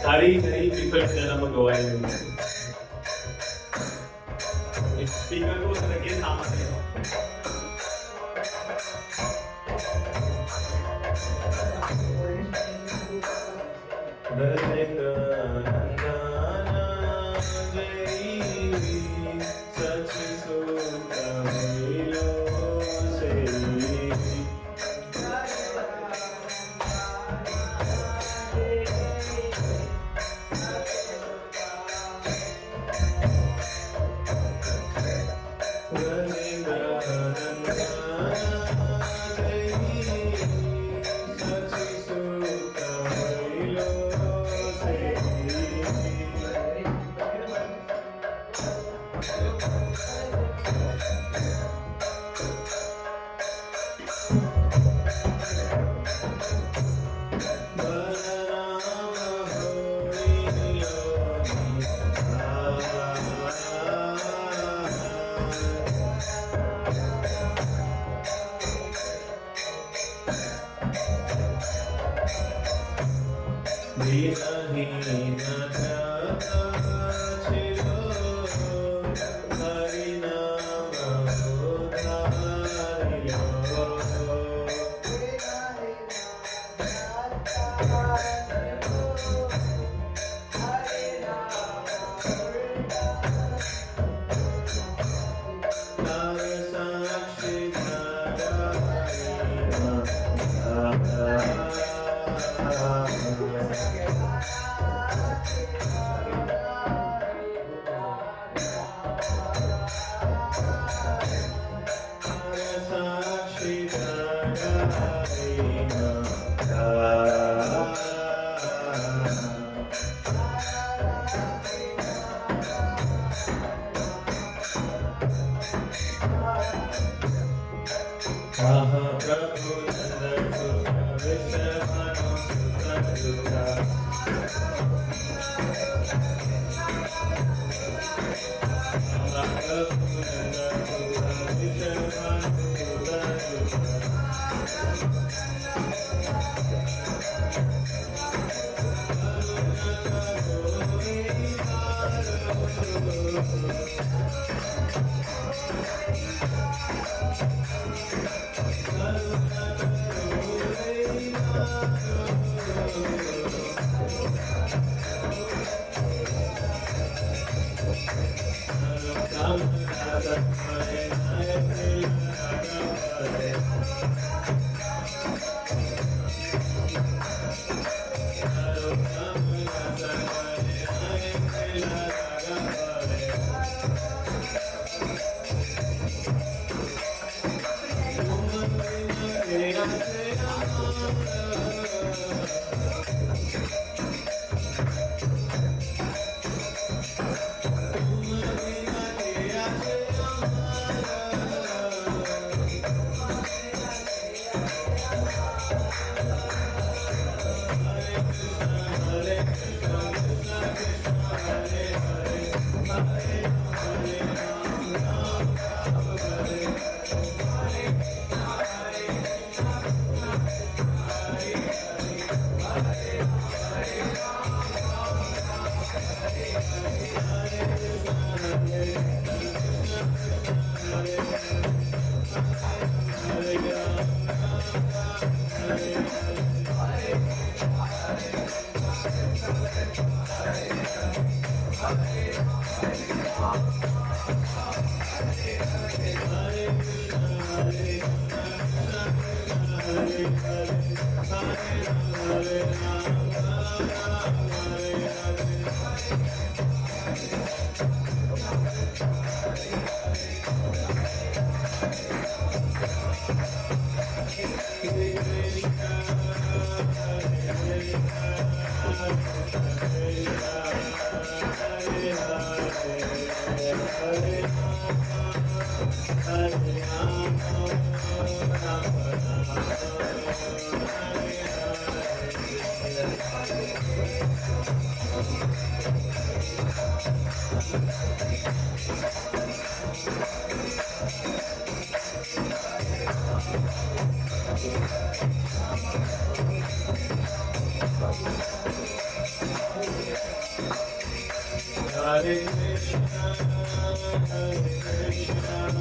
hari-hari prefer ko na lang magawa yung speaker ko talaga yung tama sa'yo. Hare Krishna, Hare Krishna, Hare Hare,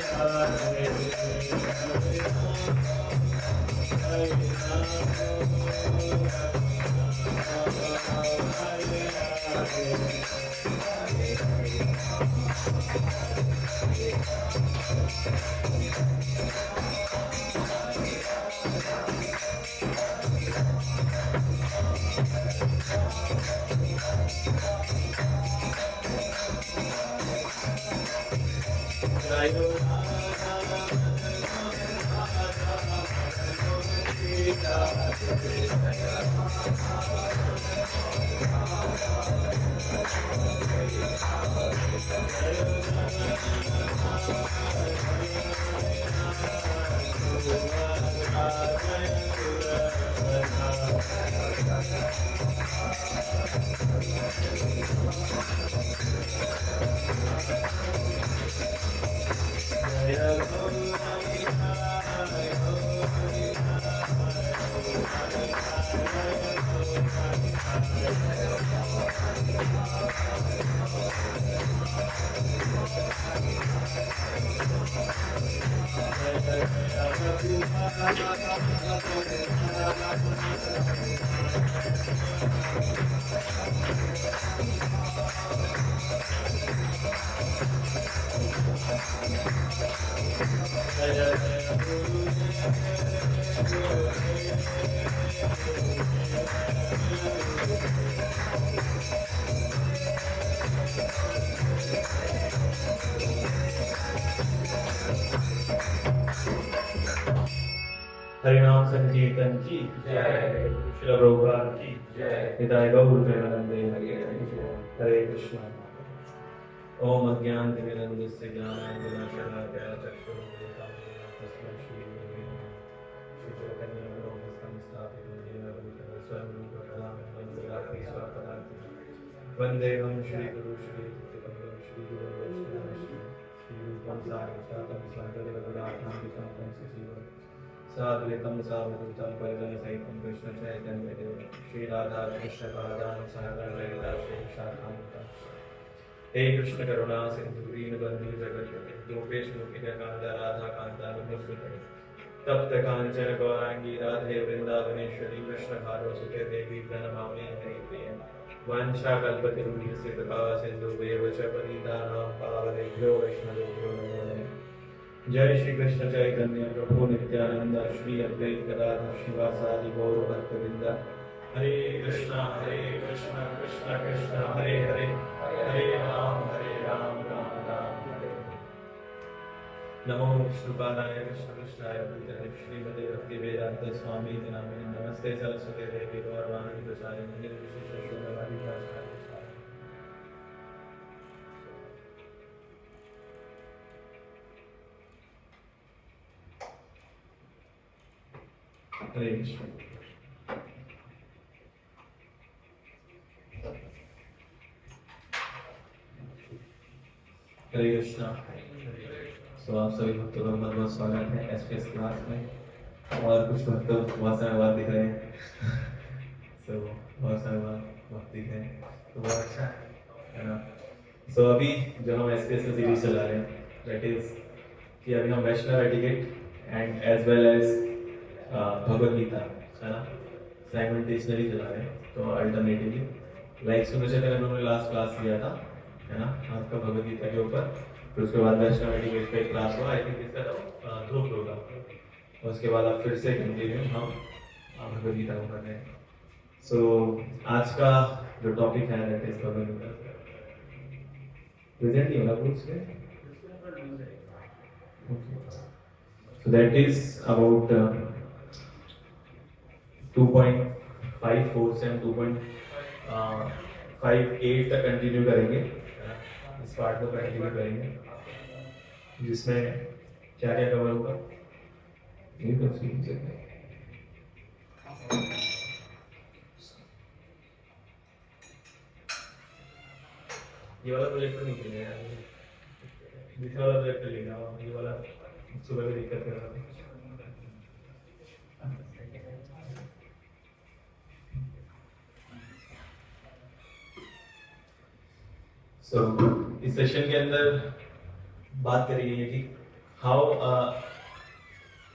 Hare हरिनाम संकीर्तन की जय, श्री प्रभुपाद की जय, हिताय गौर प्रेमानंदे हरे कृष्ण। ओम अज्ञानतिमिरन्धस्य ज्ञानाञ्जनशलाकया चक्षुरुन्मिलितं येन तस्मै श्रीगुरवे नमः। श्रीचैतन्यमनोभीष्टं स्थापितं येन भूतले स्वयं रूप कदा मह्यं ददाति स्वपदान्तिकं। वन्देऽहं श्रीगुरुं श्रीयुक्तिपदं श्रीगुरुं वैष्णवं श्रीरूपं साक्षातं सादरवदात्मानं तं सजीवम् साद्वैतं सावधूतं परिजनसहितं कृष्णचैतन्यदेवं श्रीराधा कृष्णपादान् सहगणललिता श्रीशाखान्वितांश्च। हे कृष्ण करुणा सिंधु दीनबंधु जगत्पते गोपेश गोपिकान्त राधा कांता नमोस्तुते। तप्त कांचन गौरांगी राधे वृंदावनेश्वरी कृष्ण भानुसुते देवी प्रणमामि हरिप्रिये। वाञ्छाकल्पतरुभ्यश्च कृपा सिन्धुभ्येव च पतितानां पावनेभ्यो वैष्णवेभ्यो नमो नमः। जय श्री कृष्ण चैतन्य प्रभु नित्यानंद श्री अद्वैत गदाधर शिवासादि गौर भक्तवृंद। हरे कृष्णा कृष्ण कृष्ण हरे हरे, हरे राम राम राम हरे हरे। नमो विष्णुपादाय कृष्ण कृष्णाय भूतले श्रीमते भक्ति वेदांत स्वामी नामिने नमस्ते सरस्वती देवी गौरवाणी प्रचारिणे निर्विशेष शून्यवादी भाषाय। हरे कृष्ण। हरे कृष्णा। तो आप सभी भक्तों का बहुत बहुत स्वागत है एसपीएस क्लास में। और कुछ भक्त बहुत समय बाद दिख रहे हैं तो बहुत समय बाद वक्त दिख रहे हैं तो बहुत अच्छा है ना। सो अभी जो हम एसपीएस में सीरीज चला रहे हैं दैट इज कि अभी हम Vaishnav etiquette and as well as Bhagavad Gita है ना साइमल्टेनियसली चला रहे हैं तो अल्टरनेटिवली लाइक सुनो चले उन्होंने लास्ट क्लास लिया था है ना आपका भगवद गीता के ऊपर। फिर उसके बाद वैष्णव एटिकेट का एक क्लास हुआ आई थिंक इसका ध्रुव होगा और उसके बाद आप फिर से कंटिन्यू हम भगवद गीता को कर रहे हैं। सो आज का जो टॉपिक है that is Bhagavad Gita present नहीं होगा कुछ में so that is about 2.54 से हम 2.58 तक कंटिन्यू करेंगे इस पार्ट को कंटिन्यू करेंगे जिसमें क्या क्या कवर होगा ये तो सीख सकते हैं। ये वाला प्रोजेक्ट नहीं चलेगा दूसरा वाला प्रोजेक्ट चलेगा ये वाला सुबह में दिक्कत कर रहा था। सो इस सेशन के अंदर बात करी गई है कि हाउ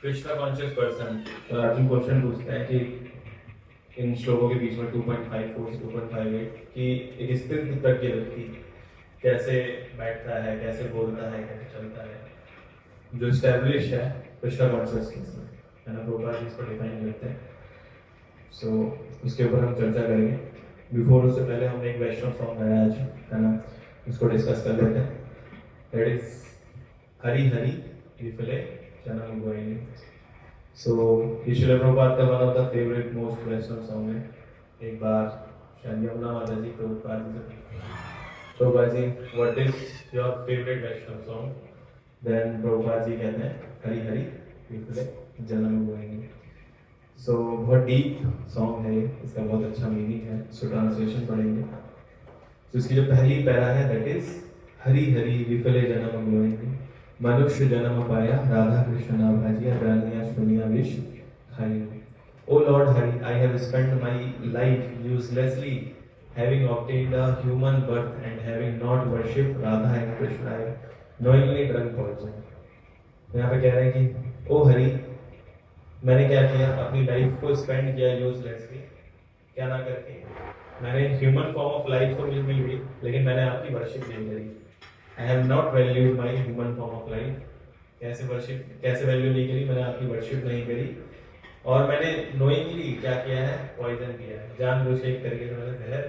कृष्णा कॉन्शियस पर्सन। तो अर्जुन क्वेश्चन पूछता है कि इन श्लोकों के बीच में 2.54 से 2.58 कि एक स्थिर प्रज्ञ व्यक्ति कैसे बैठता है, कैसे बोलता है, कैसे चलता है, जो स्टैब्लिश है कृष्णा कॉन्शियसनेस में, है ना। प्रोपा जी इसको डिफाइन करते हैं। सो उसके ऊपर हम चर्चा करेंगे। बिफोर उससे पहले हमने एक वैष्णव सॉन्ग गाया आज, है ना, उसको डिस्कस कर लेते हैं। दैट इज हरी हरी विफले जन्म गोइंग। सो ये शिला प्रभुपाद का one of the favourite most Vaishnava song है। एक बार शायद यमुना माता जी प्रभुपाद जी से, Prabhupada ji what is your favourite Vaishnava song? Then Prabhupada ji कहते हैं हरी हरी विफले जन्म गोइंग। सो बहुत डीप सॉन्ग है ये, इसका बहुत अच्छा मीनिंग है। सो ट्रांसलेशन पढ़ेंगे। तो इसकी जो पहली पैरा है दैट इज हरी हरी विफले जन्म गोइंग, मनुष्य जन्म पाया राधा कृष्ण ना भाजिया, रानिया सुनिया विष खाई। O lord Hari, I have spent my life uselessly, having obtained a human birth and having not worshipped Radha and Krishna, I have knowingly drunk poison. यहाँ पे कह रहे हैं कि ओ हरि, मैंने क्या किया, अपनी लाइफ को स्पेंड किया यूजलेसली, क्या ना करके। मैंने ह्यूमन फॉर्म ऑफ लाइफ तो मुझे मिल गई, लेकिन मैंने आपकी वर्शिप नहीं करी। आई have not valued my human form of life. कैसे वैल्यू नहीं करी? मैंने आपकी वर्शिप नहीं करी, और मैंने नोइंगली क्या किया है? पॉइजन किया है, जानबूझ के एक तरीके से मैंने जहर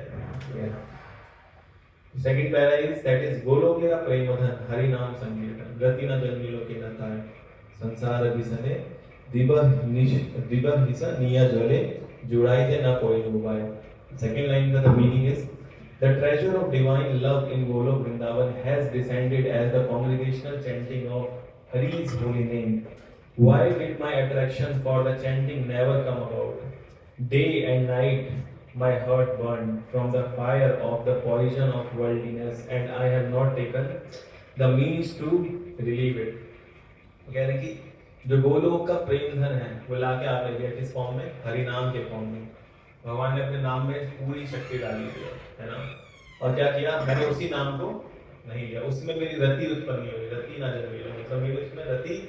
किया है। Second para is that is गोलोकेरा प्रेमधन हरि नाम संकीर्तन, गति न जन्मिलो के न ताय, संसार विसने दिबह हिसा निया जले, जुड़ाई दे ना कोई उपाय। सेकंड लाइन का the meaning is the treasure of divine love in Goloka Vrindavan has descended as the congregational chanting of Hari's holy name. Why did my attraction for the chanting never come about? Day and night my heart burned from the fire of the poison of worldliness, and I have not taken the means to relieve it. कह रहे हैं कि जो गोलोक का प्रेम धन है वो लाके आपने दिया किस फॉर्म में? हरि नाम के फॉर्म में। भगवान ने अपने नाम में पूरी शक्ति डाली है ना। और क्या किया? मैंने उसी नाम को नहीं लिया, उसमें मेरी रति उत्पन्न नहीं हो रही, रति ना जन्मी, मतलब मेरी उसमें रति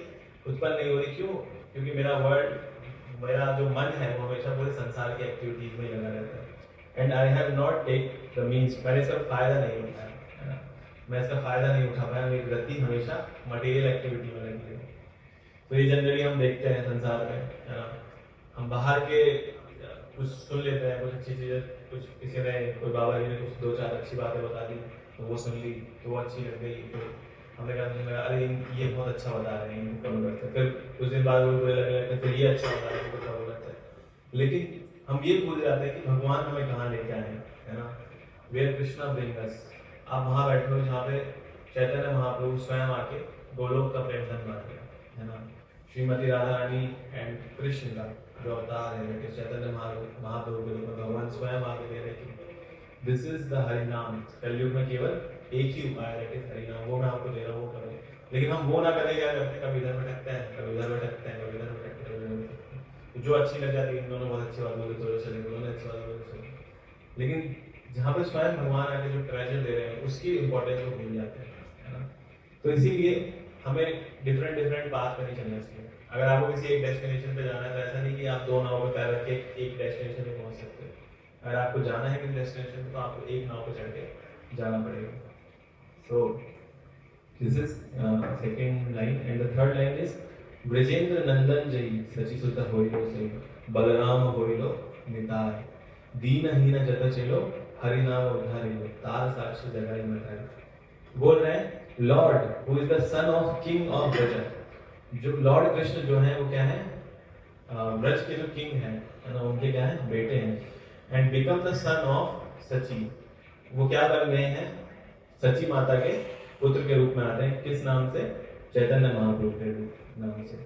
उत्पन्न नहीं हो रही। क्यों? क्योंकि मेरा जो मन है वो हमेशा पूरे संसार की एक्टिविटीज में लगा रहता है। And I have not take the means, मैंने इसका फायदा नहीं उठाया, है ना। मैं इसका फायदा नहीं उठा पाया, मेरी गति हमेशा मटेरियल एक्टिविटी में लगी है। तो ये जनरली हम देखते हैं संसार में, है ना। हम बाहर के कुछ सुन लेते हैं, कुछ अच्छी चीज़ें, कुछ किसी ने, कोई बाबा जी ने कुछ दो चार अच्छी बातें बता दी, तो वो सुन ली, तो वो अच्छी लग गई। फिर हमने कहा अरे ये बहुत अच्छा बता रहे हैं, इनको फॉलो करते हैं। फिर कुछ दिन बाद वो बुरे लगने लगते हैं, फिर ये अच्छा बता रहे हैं, इनको फॉलो करते हैं। लेकिन हम ये भूल जाते हैं कि भगवान हमें कहाँ लेके आए हैं, है ना। Where Krishna bring us. आप वहाँ बैठे हो जहाँ पे चैतन्य महाप्रभु स्वयं आके गोलोक का प्रेम धन बना दिया, है ना। श्रीमती राधा रानी एंड कृष्ण का जो अवतार है चैतन्य महाप्रभु के रूप में, भगवान स्वयं आके दे रहे कि दिस इज द हरि नाम। कलयुग में केवल एक ही उपाय है, हरि नाम, वो मैं आपको दे रहा हूँ, वो करो। लेकिन हम वो ना करें, क्या करते हैं? कभी इधर भटकते हैं, कभी उधर भटकते हैं, कभी इधर भटकते हैं, कभी उधर भटकते हैं। तो जो अच्छी लग जाती है, इन दोनों बहुत अच्छी बात बोली तो चले, दोनों अच्छी बात बोली चले। लेकिन जहाँ पे स्वयं भगवान आके जो ट्रेजर दे रहे हैं उसकी इंपॉर्टेंस को भूल जाते हैं, है ना। तो इसीलिए हमें डिफरेंट पाथ पे नहीं चलना चाहिए। अगर आपको किसी एक डेस्टिनेशन पे जाना है तो ऐसा नहीं कि आप दो नाव पे पैर रख के एक डेस्टिनेशन पे पहुंच सकते हैं। अगर आपको जाना है किसी डेस्टिनेशन पे तो आपको एक नाव पे चढ़ के जाना पड़ेगा। So this is second line. And the third line is Brajendra नंदन जई सची सुत होइलो से, बलराम होइलो निताय, दीनहीन जत चलो हरि नाम उद्धारिलो, तार साक्ष जगाई मठाई। बोल रहे हैं Lord who is the son of king of Braj. जो लॉर्ड कृष्ण जो है वो क्या है? ब्रज के जो किंग है ना, उनके क्या है? बेटे हैं। And become the son of Sachi. वो क्या बन गए हैं? सची माता के पुत्र के रूप में आते हैं। किस नाम से? चैतन्य महाप्रभु के नाम से।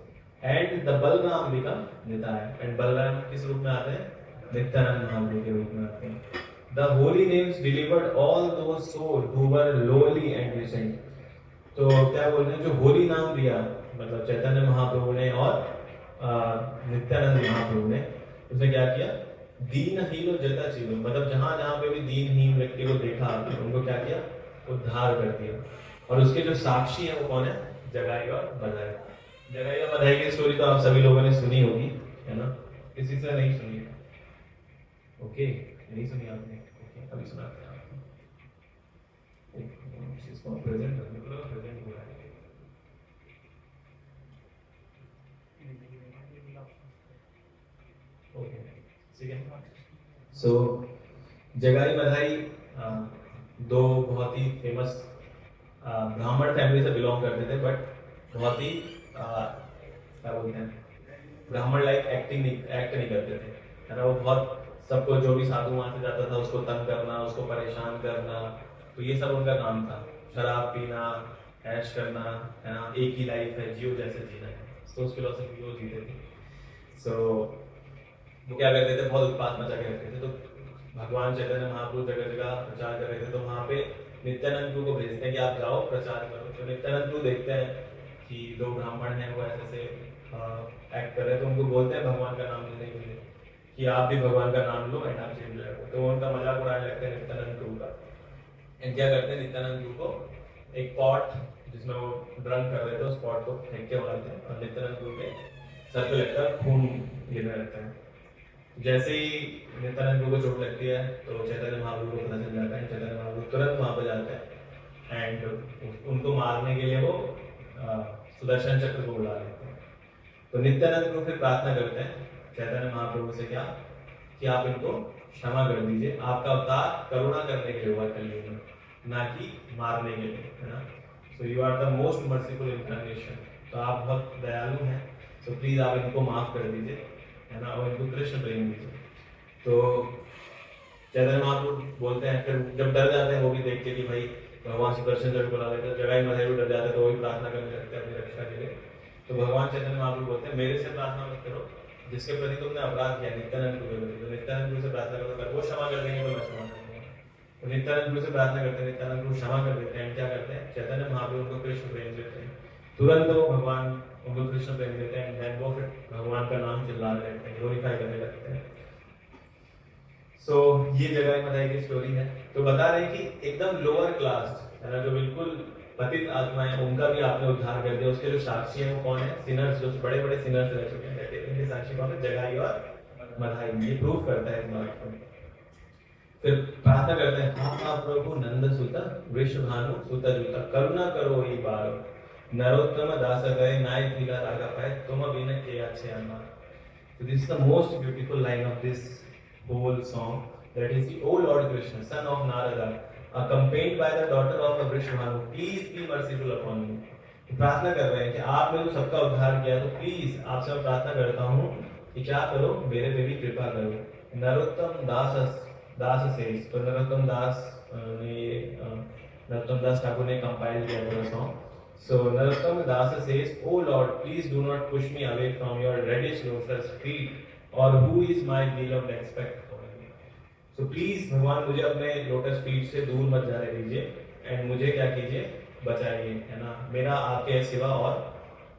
And the Balram become Nitai. And Balram किस रूप में आते हैं? नित्यानंद महाप्रभु के रूप में आते हैं। The holy names delivered all those souls who were lowly and innocent. तो क्या बोल रहे हैं? जो होली नाम दिया, मतलब चैतन्य महाप्रभु ने और नित्यानंद महाप्रभु ने, उसने क्या किया? दीनहीनो जता चीलो, मतलब जहां जहां पे भी दीनहीन व्यक्ति को देखा, उनको क्या किया? उद्धार कर दिया। और उसके जो साक्षी है वो कौन है? जगाई और बधाई। जगाई और बधाई की स्टोरी तो आप सभी लोगों ने सुनी होगी, है ना? किसी से नहीं सुनी? ओके, नहीं सुनी आपने? ओके, अभी सुनाते हैं आपको। इसको प्रेजेंट करने को लगा, प्रेजेंट हो रहा है। ओके, ठीक है। सो जगाई बधाई दो बहुत ही फेमस ब्राह्मण फैमिली से बिलोंग करते थे, बट बहुत ही क्या बोलते हैं, ब्राह्मण लाइक एक्ट नहीं करते थे, है ना? वो बहुत सबको, जो भी साधु वहां से जाता था उसको तंग करना, उसको परेशान करना, तो ये सब उनका काम था। शराब पीना, ऐश करना, है ना? एक ही लाइफ है, जियो जैसे जीना है, तो उस फिलोसफी को जीते थे। सो वो क्या करते थे, बहुत उत्पात मचा के रखते थे। तो भगवान चैतन्य महाप्रभु जगह जगह प्रचार कर रहे थे, तो वहाँ पे नित्यानंद प्रभु को भेजते हैं कि आप जाओ प्रचार करो। तो नित्यानंद प्रभु देखते हैं कि दो ब्राह्मण हैं वो ऐसे एक्ट कर रहे हैं, तो उनको बोलते हैं भगवान का नाम लेने के लिए कि आप भी भगवान का नाम लो एंड आप चेंज जाएगा। तो वो उनका मजाक उड़ाने लगते हैं नित्यानंद प्रभु का। एंड क्या करते हैं, नित्यानंद प्रभु को एक पॉट जिसमें वो ड्रंक कर रहे थे, उस पॉट को फेंक के मारते हैं और नित्यानंद प्रभु के सर पे लगकर खून गिरने लगता है। जैसे ही नित्यानंद प्रभु को चोट लगती है तो चैतन्य महाप्रभु को पता चल जाता है। चैतन्य महाप्रभु तुरंत वहां पर जाते हैं एंड उनको मारने के लिए वो सुदर्शन चक्र को उड़ा लेते हैं। तो नित्यानंद प्रभु फिर प्रार्थना करते हैं चैतन्य महाप्रभु से, क्या कि आप इनको क्षमा कर दीजिए, आपका अवतार करुणा करने के लिए हुआ कलयुग में, ना कि मारने के लिए, है ना? So you are the most merciful incarnation, तो आप बहुत दयालु हैं, तो प्लीज आप इनको माफ कर दीजिए, है ना? और इनको कृष्ण प्रेम दीजिए। तो चैतन्य महाप्रभु बोलते हैं, फिर जब डर जाते हैं वो भी देख के कि भाई भगवान सुदर्शन चक्र बुला लेते हैं, जगाई बधाई भी डर जाते हैं, तो वही प्रार्थना करने लगते हैं अपनी रक्षा के लिए। तो भगवान चैतन्य महाप्रभु बोलते हैं, मेरे से प्रार्थना मत करो, जिसके प्रति तुमने अपराध किया नित्यानंद प्रभु के प्रति, तो नित्यानंद प्रभु से प्रार्थना करो, अगर वो क्षमा कर देंगे तो मैं क्षमा कर दूंगा। तो नित्यानंद प्रभु से प्रार्थना करते हैं, नित्यानंद प्रभु क्षमा कर देते हैं। क्या करते हैं, चैतन्य महाप्रभु को कृष्ण प्रेम देते हैं, तुरंत वो भगवान उनको कृष्ण प्रेम देते हैं, देन वो फिर भगवान का नाम चिल्लाने लगते हैं, ग्लोरीफाई करने लगते हैं। सो ये जगाई बधाई की स्टोरी है। तो बता रहे हैं कि एकदम लोअर क्लास, है ना, जो बिल्कुल पतित आत्मा है, उनका भी आपने उद्धार कर दिया। उसके जो साक्षी हैं वो कौन है? सिनर्स, जो बड़े बड़े सिनर्स रह चुके हैं, इनके साक्षी कौन है? जगाई और बधाई। ये प्रूव करता है इस बात को। फिर प्रार्थना करते हैं, हा प्रभु नंद सुत वृषभानु सुत जुत करुणा करो ही बारो, नरोत्तम दास गए नाय धीला रागा पाए, तुम बिन के अच्छे अम्मा। So this is the most beautiful line of this whole song. That is the O Lord Krishna, son of Narada, accompanied by the daughter of Vrishabhanu, please be merciful upon me. प्रार्थना कर रहे हैं कि आपने तो सबका उद्धार किया, तो प्लीज आपसे मैं प्रार्थना करता हूँ कि क्या करो, मेरे पे भी कृपा करो। नरोत्तम दास से, तो नरोत्तम दास नरोत्तम दास ठाकुर ने कंपाइल किया पूरा song. So Narottam Das says, "Oh Lord, please do not push me away from your reddish lotus feet, or who is my beloved expect for me." So please भगवान मुझे अपने लोटस फीट से दूर मत जाने दीजिए एंड मुझे क्या कीजिए, बचाइए, है ना? मेरा आपके सिवा और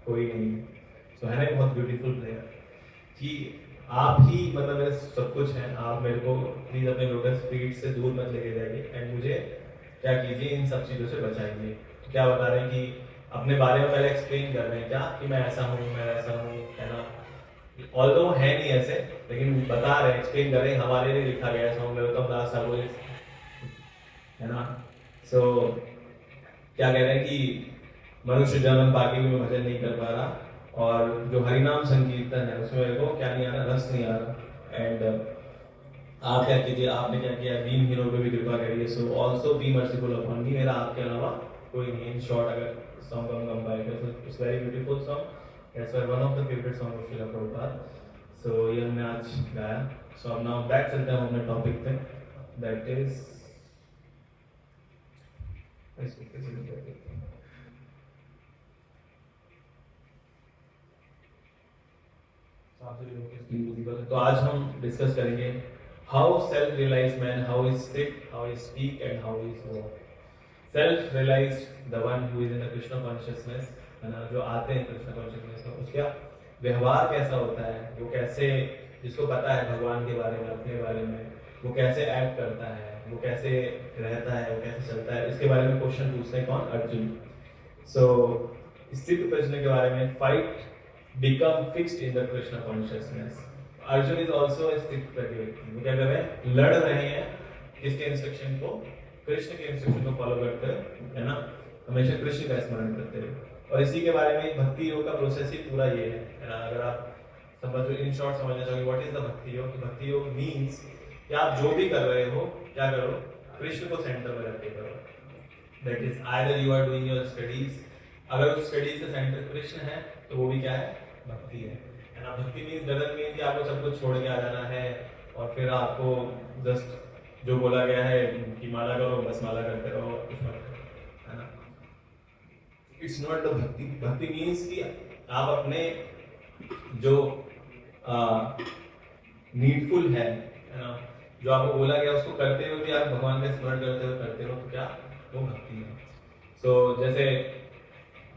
कोई नहीं। So है ना बहुत ब्यूटीफुल प्रेयर कि आप ही मतलब मेरे सब कुछ हैं, आप मेरे को प्लीज अपने लोटस फीट से दूर मत लेके जाइए एंड मुझे क्या कीजिए, इन सब चीज़ों से बचाइए। क्या बता रहे हैं कि अपने बारे में पहले एक्सप्लेन कर रहे हैं, क्या कि मैं ऐसा हूँ, मैं ऐसा हूँ, है ना? ऑल्दो है नहीं ऐसे, लेकिन बता रहे हैं, एक्सप्लेन कर रहे हैं, हमारे लिए लिखा गया सॉन्ग नरोत्तम दास ठाकुर, है ना? सो क्या कह रहे हैं कि मनुष्य जन्म पाके भी मैं भजन नहीं कर पा रहा, और जो हरिनाम संकीर्तन है उसमें मेरे को क्या नहीं आ रहा, रस नहीं आ रहा। एंड आप क्या कीजिए, आपने क्या किया, दीनहीनों पे भी कृपा करिए। So also be merciful upon me, मेरा आपके अलावा कोई नहीं। इन शॉर्ट अगर सॉन्ग हम कंपाइल करें, it's very beautiful song, that's one of the favourite song of Srila Prabhupada. सो ये हमने आज गाया। सो अब नाउ बैक चलते हैं अपने टॉपिक पे, दैट इज तो आज हम डिस्कस करेंगे how self realize man, how is sit, how is speak and how is walk. Self realize the one who is in the Krishna consciousness, है ना, जो आते हैं कृष्ण कॉन्शियसनेस में, उसका व्यवहार कैसा होता है, वो कैसे, जिसको पता है भगवान के बारे में, अपने बारे में, वो कैसे एक्ट करता है, वो कैसे रहता है, वो कैसे चलता है, इसके बारे में क्वेश्चन पूछते हैं कौन? अर्जुन। सो स्थित प्रश्न के बारे में, fight become fixed in the Krishna consciousness. Arjun is also स्थित प्रज्ञ व्यक्ति। वो क्या कर रहे हैं? लड़ रहे हैं किसके इंस्ट्रक्शन को? कृष्ण के इंस्ट्रक्शन को फॉलो करते हुए, है ना, हमेशा कृष्ण का स्मरण करते हुए। और इसी के बारे में भक्ति योग का प्रोसेस ही पूरा ये है ना। अगर आप समझो, इन शॉर्ट समझना चाहोगे व्हाट इज द भक्ति योग? भक्ति योग मीन्स कि आप जो भी कर रहे हो, क्या करो? कृष्ण को सेंटर में रख के करो। That is either you are doing your studies, अगर उस स्टडीज का सेंटर कृष्ण है तो वो भी क्या है? भक्ति है ना। भक्ति मीन्स डजंट मीन कि आपको सब कुछ छोड़ के आ जाना है और फिर आपको जस्ट जो बोला गया है कि माला करो, बस माला करते रहो, कुछ मत करो, है ना। इट्स नॉट द भक्ति। भक्ति मीन्स कि आप अपने जो नीडफुल है ना, जो आपको बोला गया उसको करते हुए भी आप भगवान का स्मरण करते हुए करते हो, तो क्या वो भक्ति है। सो जैसे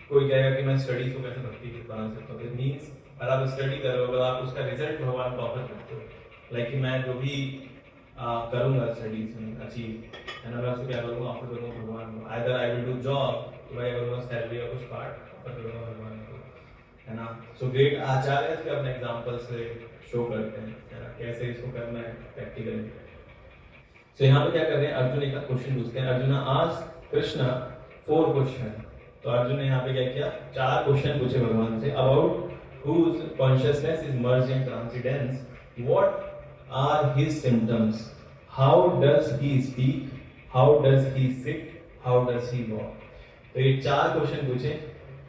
कोई कहेगा कि मैं स्टडीज को कैसे भक्ति बना सकता हूँ, मीन्स अगर आप स्टडी कर रहे हो, अगर आप उसका रिजल्ट भगवान को ऑफर करते हो, लाइक कि मैं जो भी करूँगा स्टडीज में अचीव, है ना, मैं उसको क्या करूँगा? ऑफर करूँगा भगवान को। Either I will do job, तो मैं करूँगा सैलरी और कुछ पार्ट ऑफर करूँगा भगवान को, है ना। सो ग्रेट आचार्य भी अपने एग्जाम्पल से शो करते हैं, है ना, कैसे इसको करना है प्रैक्टिकली। सो यहाँ पे क्या कर रहे हैं? अर्जुन एक क्वेश्चन पूछते हैं। अर्जुन आज कृष्ण 4 क्वेश्चन। तो अर्जुन ने यहाँ पे क्या किया? 4 क्वेश्चन पूछे भगवान से। About whose consciousness is merged in transcendence, what are his symptoms, how does he speak, how does he sit, how does he walk। तो ये 4 क्वेश्चन पूछे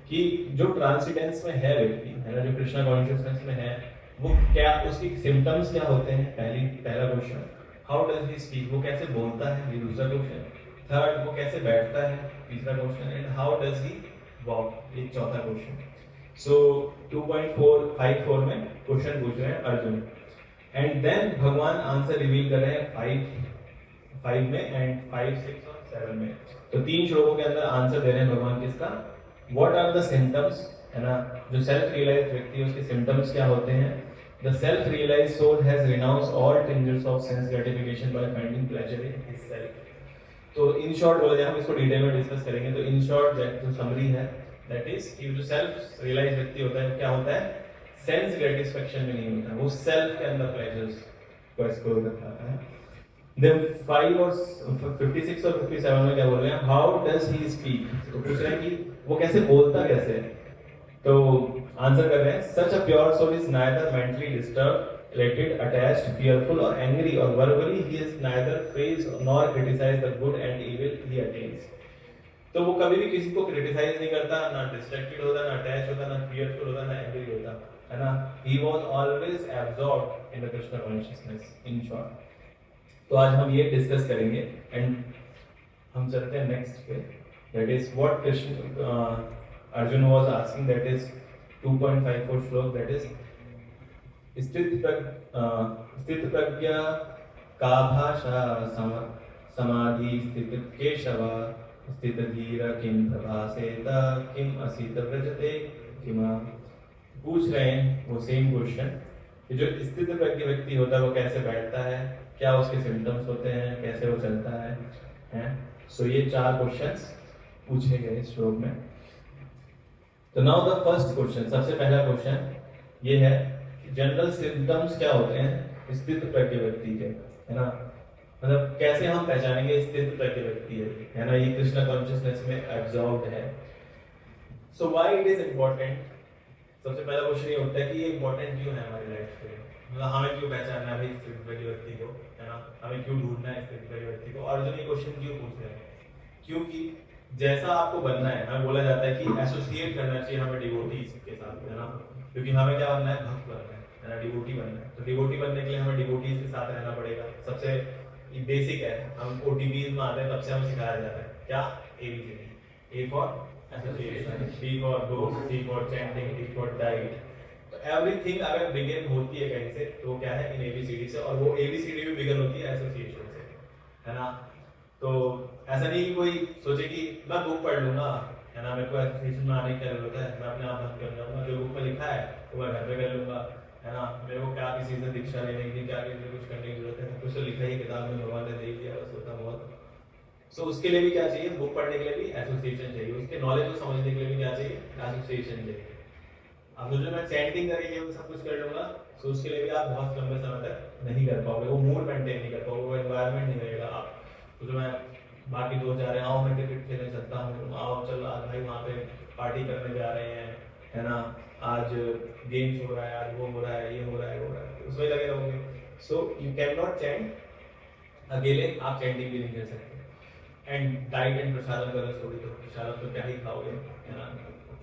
कि जो ट्रांसीडेंस में है व्यक्ति, है ना, जो कृष्णा कॉन्शियसनेस में है, वो क्या, उसकी सिम्टम्स क्या होते हैं? पहला question. How does he speak, वो कैसे बोलता है? ये दूसरा क्वेश्चन। थर्ड, वो कैसे बैठता है? तीसरा question. And how does he walk, ये चौथा क्वेश्चन। सो 2.454 में क्वेश्चन पूछ रहे हैं अर्जुन, एंड देन भगवान आंसर रिवील कर रहे हैं 5 में एंड 5, 6 और 7 में। तो 3 श्लोकों के अंदर आंसर दे रहे हैं भगवान किसका? व्हाट आर द सिम्टम्स, है ना, जो सेल्फ रियलाइज व्यक्ति है उसके सिम्टम्स क्या होते हैं? The self realize soul has renounced all tinges of sense gratification by finding pleasure in himself. तो इन शॉर्ट बोला जाए, हम इसको डिटेल में डिस्कस करेंगे। तो इन शॉर्ट जो समरी है, दैट इज कि जो सेल्फ रियलाइज व्यक्ति होता है, क्या होता है? सेंस ग्रेटिस्फेक्शन में नहीं होता है, वो सेल्फ के अंदर प्लेजर्स को एक्सप्लोर कर पाता है। देन 5 और 56 और 57 में क्या बोल रहे हैं? हाउ डज ही स्पीक, तो पूछ रहे हैं कि वो कैसे बोलता कैसे है? तो आंसर कर रहे हैं, such a pure soul is neither mentally disturb, elated, attached, fearful or angry or verbally he is neither praise nor criticize the good and evil he attains। तो वो कभी भी किसी को क्रिटिसाइज नहीं करता, ना डिस्ट्रैक्टेड होता, ना अटैच होता, ना फियरफुल होता, ना एंग्री होता, है ना। He was always absorbed in the Krishna consciousness, in short. तो आज हम ये डिस्कस करेंगे एंड हम चलते हैं नेक्स्ट पे, that is what Krishna Arjun was asking, that is 2.54 श्लोक, दैट इज स्थित प्रज्ञा का भाषा समाधि स्थित केशव स्थित धीर किम प्रभासेत किम असित व्रजते किम। पूछ रहे हैं वो सेम क्वेश्चन कि जो स्थित प्रज्ञ व्यक्ति होता है वो कैसे बैठता है, क्या उसके सिम्टम्स होते हैं, कैसे वो चलता है। सो ये 4 क्वेश्चंस पूछे गए इस श्लोक में। तो नाउ द फर्स्ट क्वेश्चन, सबसे पहला क्वेश्चन ये है, जनरल सिम्टम्स क्या होते हैं स्थित प्रज्ञ व्यक्ति के, है ना, मतलब कैसे हम पहचानेंगे स्थित प्रज्ञ व्यक्ति है ना, ये कृष्ण कॉन्शियसनेस में एब्जॉर्ब्ड है। So why it is important? सबसे पहला क्वेश्चन ये होता है कि ये इम्पोर्टेंट क्यों है हमारी लाइफ में, मतलब हमें क्यों पहचानना है भाई स्थित प्रज्ञ व्यक्ति को, है ना, हमें क्यों ढूंढना है स्थित प्रज्ञ व्यक्ति को। अर्जुन ये क्वेश्चन क्यों पूछ रहे हैं? क्योंकि जैसा आपको बनना है, हमें बोला जाता है कि एसोसिएट करना चाहिए हमें डिवोटीज के साथ, है ना, क्योंकि हमें क्या बनना है? भक्त बनना है ना, डिवोटी बनना है। तो डिवोटी बनने के लिए हमें डिवोटीज के साथ रहना पड़ेगा। सबसे बेसिक है, हम ओटीपीज में आते हैं तब से हमें सिखाया जाता है क्या? ABCD। A for association, B for दोस्त, C for chanting, D for diet. तो एवरीथिंग अगर बिगिन होती है कहीं से तो क्या है? इन ABCD से, और वो ABCD भी बिगिन होती है एसोसिएशन से, है ना। तो ऐसा नहीं कि कोई सोचे कि मैं बुक पढ़ लूंगा, है ना, मेरे को एसोसिएशन में आने की जरूरत है, मैं अपने आप भक्त कर जाऊंगा, जो बुक में लिखा है वो मैं घर पे कर लूंगा, है ना, मेरे को क्या किसी से दीक्षा लेने की, क्या किसी से कुछ करने की जरूरत है, कुछ तो लिखा ही किताब में भगवान ने दे दिया, बस होता बहुत। सो उसके लिए भी क्या चाहिए, बुक पढ़ने के लिए भी एसोसिएशन चाहिए, उसके नॉलेज को समझने के लिए भी क्या चाहिए, एसोसिएशन चाहिए। अब सोचो मैं चैंटिंग करके वो सब कुछ कर लूंगा, तो उसके लिए भी आप बहुत लंबे समय तक नहीं कर पाओगे, वो मूड मेंटेन नहीं कर पाओगे, वो एनवायरनमेंट नहीं रहेगा। आप सोचो मैं बाकी दोस्त जा रहे हैं, आओ मैं क्रिकेट खेलने चलता हूँ, आओ चल आज भाई वहाँ पे पार्टी करने जा रहे हैं, है ना, आज गेम्स हो रहा है, आज वो हो रहा है, ये हो रहा है, वो हो रहा है, उसमें लगे रहोगे। So you can not chant अकेले, आप चैंटिंग भी नहीं कर सकते। एंड डाइट एंड प्रसादम का रस होगी, तो प्रसादम तो क्या ही खाओगे, है ना,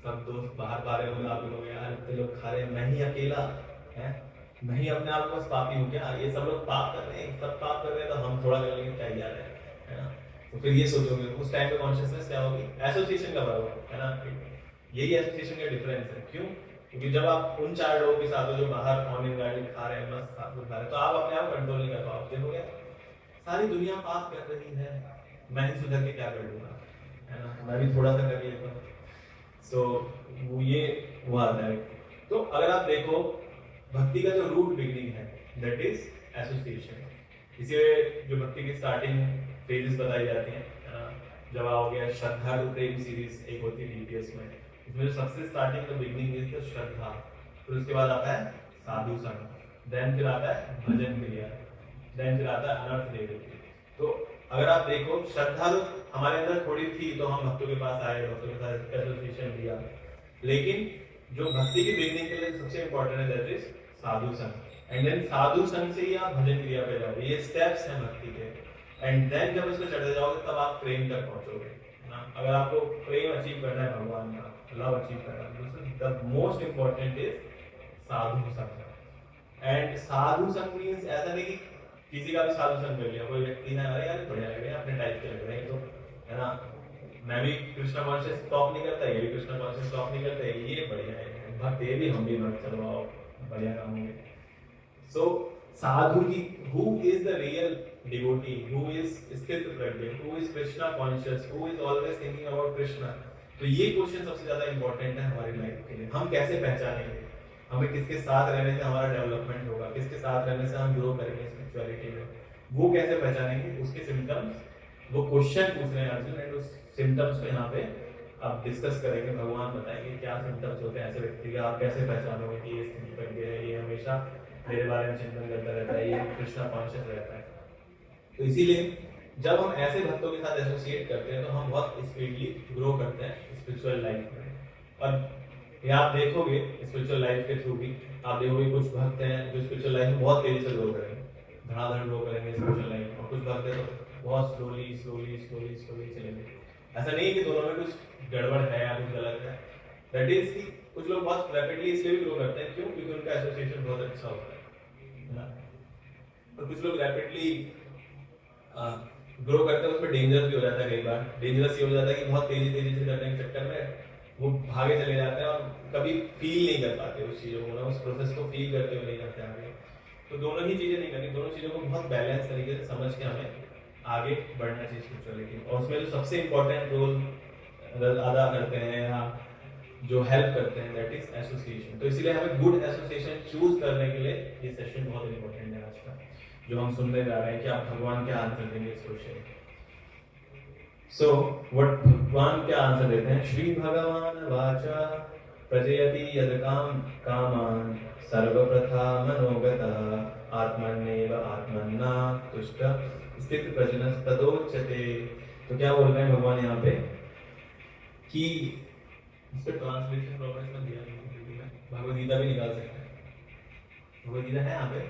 सब दोस्त बाहर खा रहे होंगे, आप लोग यार इतने लोग खा रहे हैं, मैं ही अकेला है, मैं ही अपने आप को बस पापी हूँ क्या, ये सब लोग पाप कर रहे हैं, सब पाप कर रहे हैं, तो हम थोड़ा कर लेंगे, क्या ही जा रहे हैं, है ना। तो फिर ये सोचोगे उस टाइम पे कॉन्शियसनेस क्या होगी, एसोसिएशन का बड़ा होगा, है ना। यही एसोसिएशन का डिफरेंस है, क्यों, क्योंकि जब आप उन 4 लोगों के साथ हो जो बाहर ऑन गाड़ी खा रहे हैं, मस्त खा रहे हैं, तो आप अपने आप कंट्रोल नहीं कर पाओ, देखोगे सारी दुनिया पाप कर रही है, मैं ही सुधर के क्या कर लूंगा, है ना, मैं भी थोड़ा सा कर लेता हूँ। सो वो ये हुआ है। तो अगर आप देखो भक्ति का जो रूट बिगिनिंग है दैट इज एसोसिएशन। इसीलिए जो भक्ति की स्टार्टिंग फेजेस बताई जाती हैं, जब हो गया श्रद्धा टू प्रेम सीरीज एक होती है डीपीएस में, इसमें जो सबसे स्टार्टिंग का बिगिनिंग इज द श्रद्धा, फिर उसके बाद आता है साधु संग, देन फिर आता है भजन क्रिया, देन फिर आता है अनर्थ निवृत्ति। तो अगर आप देखो श्रद्धा तो हमारे अंदर थोड़ी थी, तो हम भक्तों के पास आए, भक्तों के साथ एसोसिएशन लिया, लेकिन जो भक्ति की बिगनिंग के लिए सबसे इंपॉर्टेंट है दैट इज साधु संग, एंड देन साधु संग से ही आप भजन क्रिया पे जाओगे, ये स्टेप्स हैं भक्ति के। एंड देन जब इसमें चढ़ते जाओगे तब आप प्रेम तक पहुंचोगे ना। अगर आपको प्रेम अचीव करना है भगवान का, लव अचीव करना है, द मोस्ट इंपॉर्टेंट इज साधु संग। एंड साधु संग मीन्स ऐसा नहीं कि किसी का भी साधु संग कर लिया, कोई व्यक्ति है अरे यार बढ़िया लग रहे हैं, अपने टाइप के लग रहे हैं, तो है ना, मैं भी कृष्णा कॉन्शियस टॉक नहीं करता, ये भी कृष्णा कॉन्शियस टॉक नहीं करता, ये बढ़िया है भक्त, ये भी हम भी भक्त, चलो आओ बढ़िया काम होंगे। सो साधु की who is the real devotee, who is स्थित प्रज्ञ, who is Krishna conscious, who is always thinking about Krishna, तो ये क्वेश्चन सबसे ज्यादा इंपॉर्टेंट है हमारी लाइफ के लिए। हम कैसे पहचानेंगे, हमें किसके साथ रहने से हमारा डेवलपमेंट होगा, किसके साथ रहने से हम ग्रो करेंगे स्पिरिचुअलिटी में, वो कैसे पहचानेंगे, उसके सिम्टम्स वो क्वेश्चन पूछ रहे हैं अर्जुन, एंड उस सिम्टम्स को यहाँ पे आप डिस्कस करेंगे, भगवान बताएंगे क्या सिम्टम्स होते हैं ऐसे व्यक्ति के, आप कैसे पहचानोगे कि ये स्थिति प्रज्ञ है, ये हमेशा मेरे बारे में चिंतन करता रहता है, ये कृष्णा कॉन्शियस रहता है। तो इसीलिए जब हम ऐसे भक्तों के साथ एसोसिएट करते हैं तो हम बहुत स्पीडली ग्रो करते हैं स्पिरिचुअल लाइफ में। और ये आप देखोगे स्पिरिचुअल लाइफ के थ्रू भी आप देखोगे कुछ भक्त हैं जो स्पिरिचुअल लाइफ में बहुत तेजी से ग्रो करेंगे, धड़ाधड़ ग्रो करेंगे स्पिरिचुअल लाइफ में, और कुछ भक्त हैं तो बहुत स्लोली स्लोली स्लोली स्लोली चलेंगे। ऐसा नहीं कि दोनों में कुछ गड़बड़ है या कुछ गलत है, दैट इज कि कुछ लोग बहुत रैपिडली इसलिए भी ग्रो करते हैं, क्यों, क्योंकि उनका एसोसिएशन बहुत अच्छा होता है। और कुछ लोग रैपिडली ग्रो करते हैं, उसमें डेंजर भी हो जाता है, कई बार डेंजरस ये हो जाता है कि बहुत तेजी तेजी से करने के चक्कर में वो भागे चले जाते हैं और कभी फील नहीं कर पाते उस चीज़ों को ना, उस प्रोसेस को फील करते हुए नहीं जाते आगे। तो दोनों ही चीज़ें नहीं करनी, दोनों चीज़ों को बहुत बैलेंस तरीके से समझ के हमें आगे बढ़ना चाहिए स्पिरिचुअलिटी। और उसमें जो सबसे इंपॉर्टेंट रोल अदा करते हैं या जो हेल्प करते हैं दैट इज एसोसिएशन। तो इसीलिए हमें गुड एसोसिएशन चूज करने के लिए ये सेशन बहुत इंपॉर्टेंट है आज का, जो हम सुनने जा रहे हैं कि आप भगवान क्या आंसर देंगे इस क्वेश्चन। सो व्हाट भगवान क्या आंसर देते हैं, श्री भगवान वाचा प्रजयति यद काम कामान सर्वप्रथा मनोगतः आत्मन्नेव आत्मन्ना तुष्ट स्थित प्रजनस्तदोच्यते। तो क्या बोल रहे हैं भगवान यहाँ पे कि इसका ट्रांसलेशन प्रॉपर इसमें दिया नहीं है, भगवद गीता भी निकाल सकते हैं, भगवद गीता है यहाँ पे,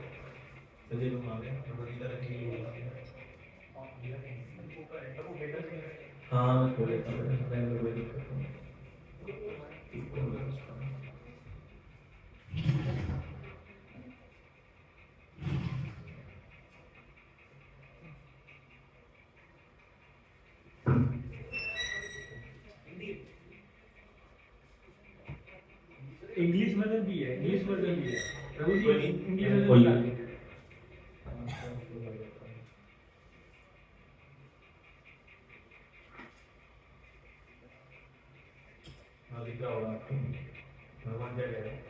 चलिए तुम आ गए भगवद गीता रखी हुई है। हाँ मैं खोल लेता हूँ, मैं कोई दिक्कत नहीं। इंग्लिश वर्जन भी है, इंग्लिश वर्जन भी है, प्रभु जी इंग्लिश वर्जन कोई निकाल लीजिए। हाँ दिख रहा होगा आपको भगवान क्या कह रहे हैं।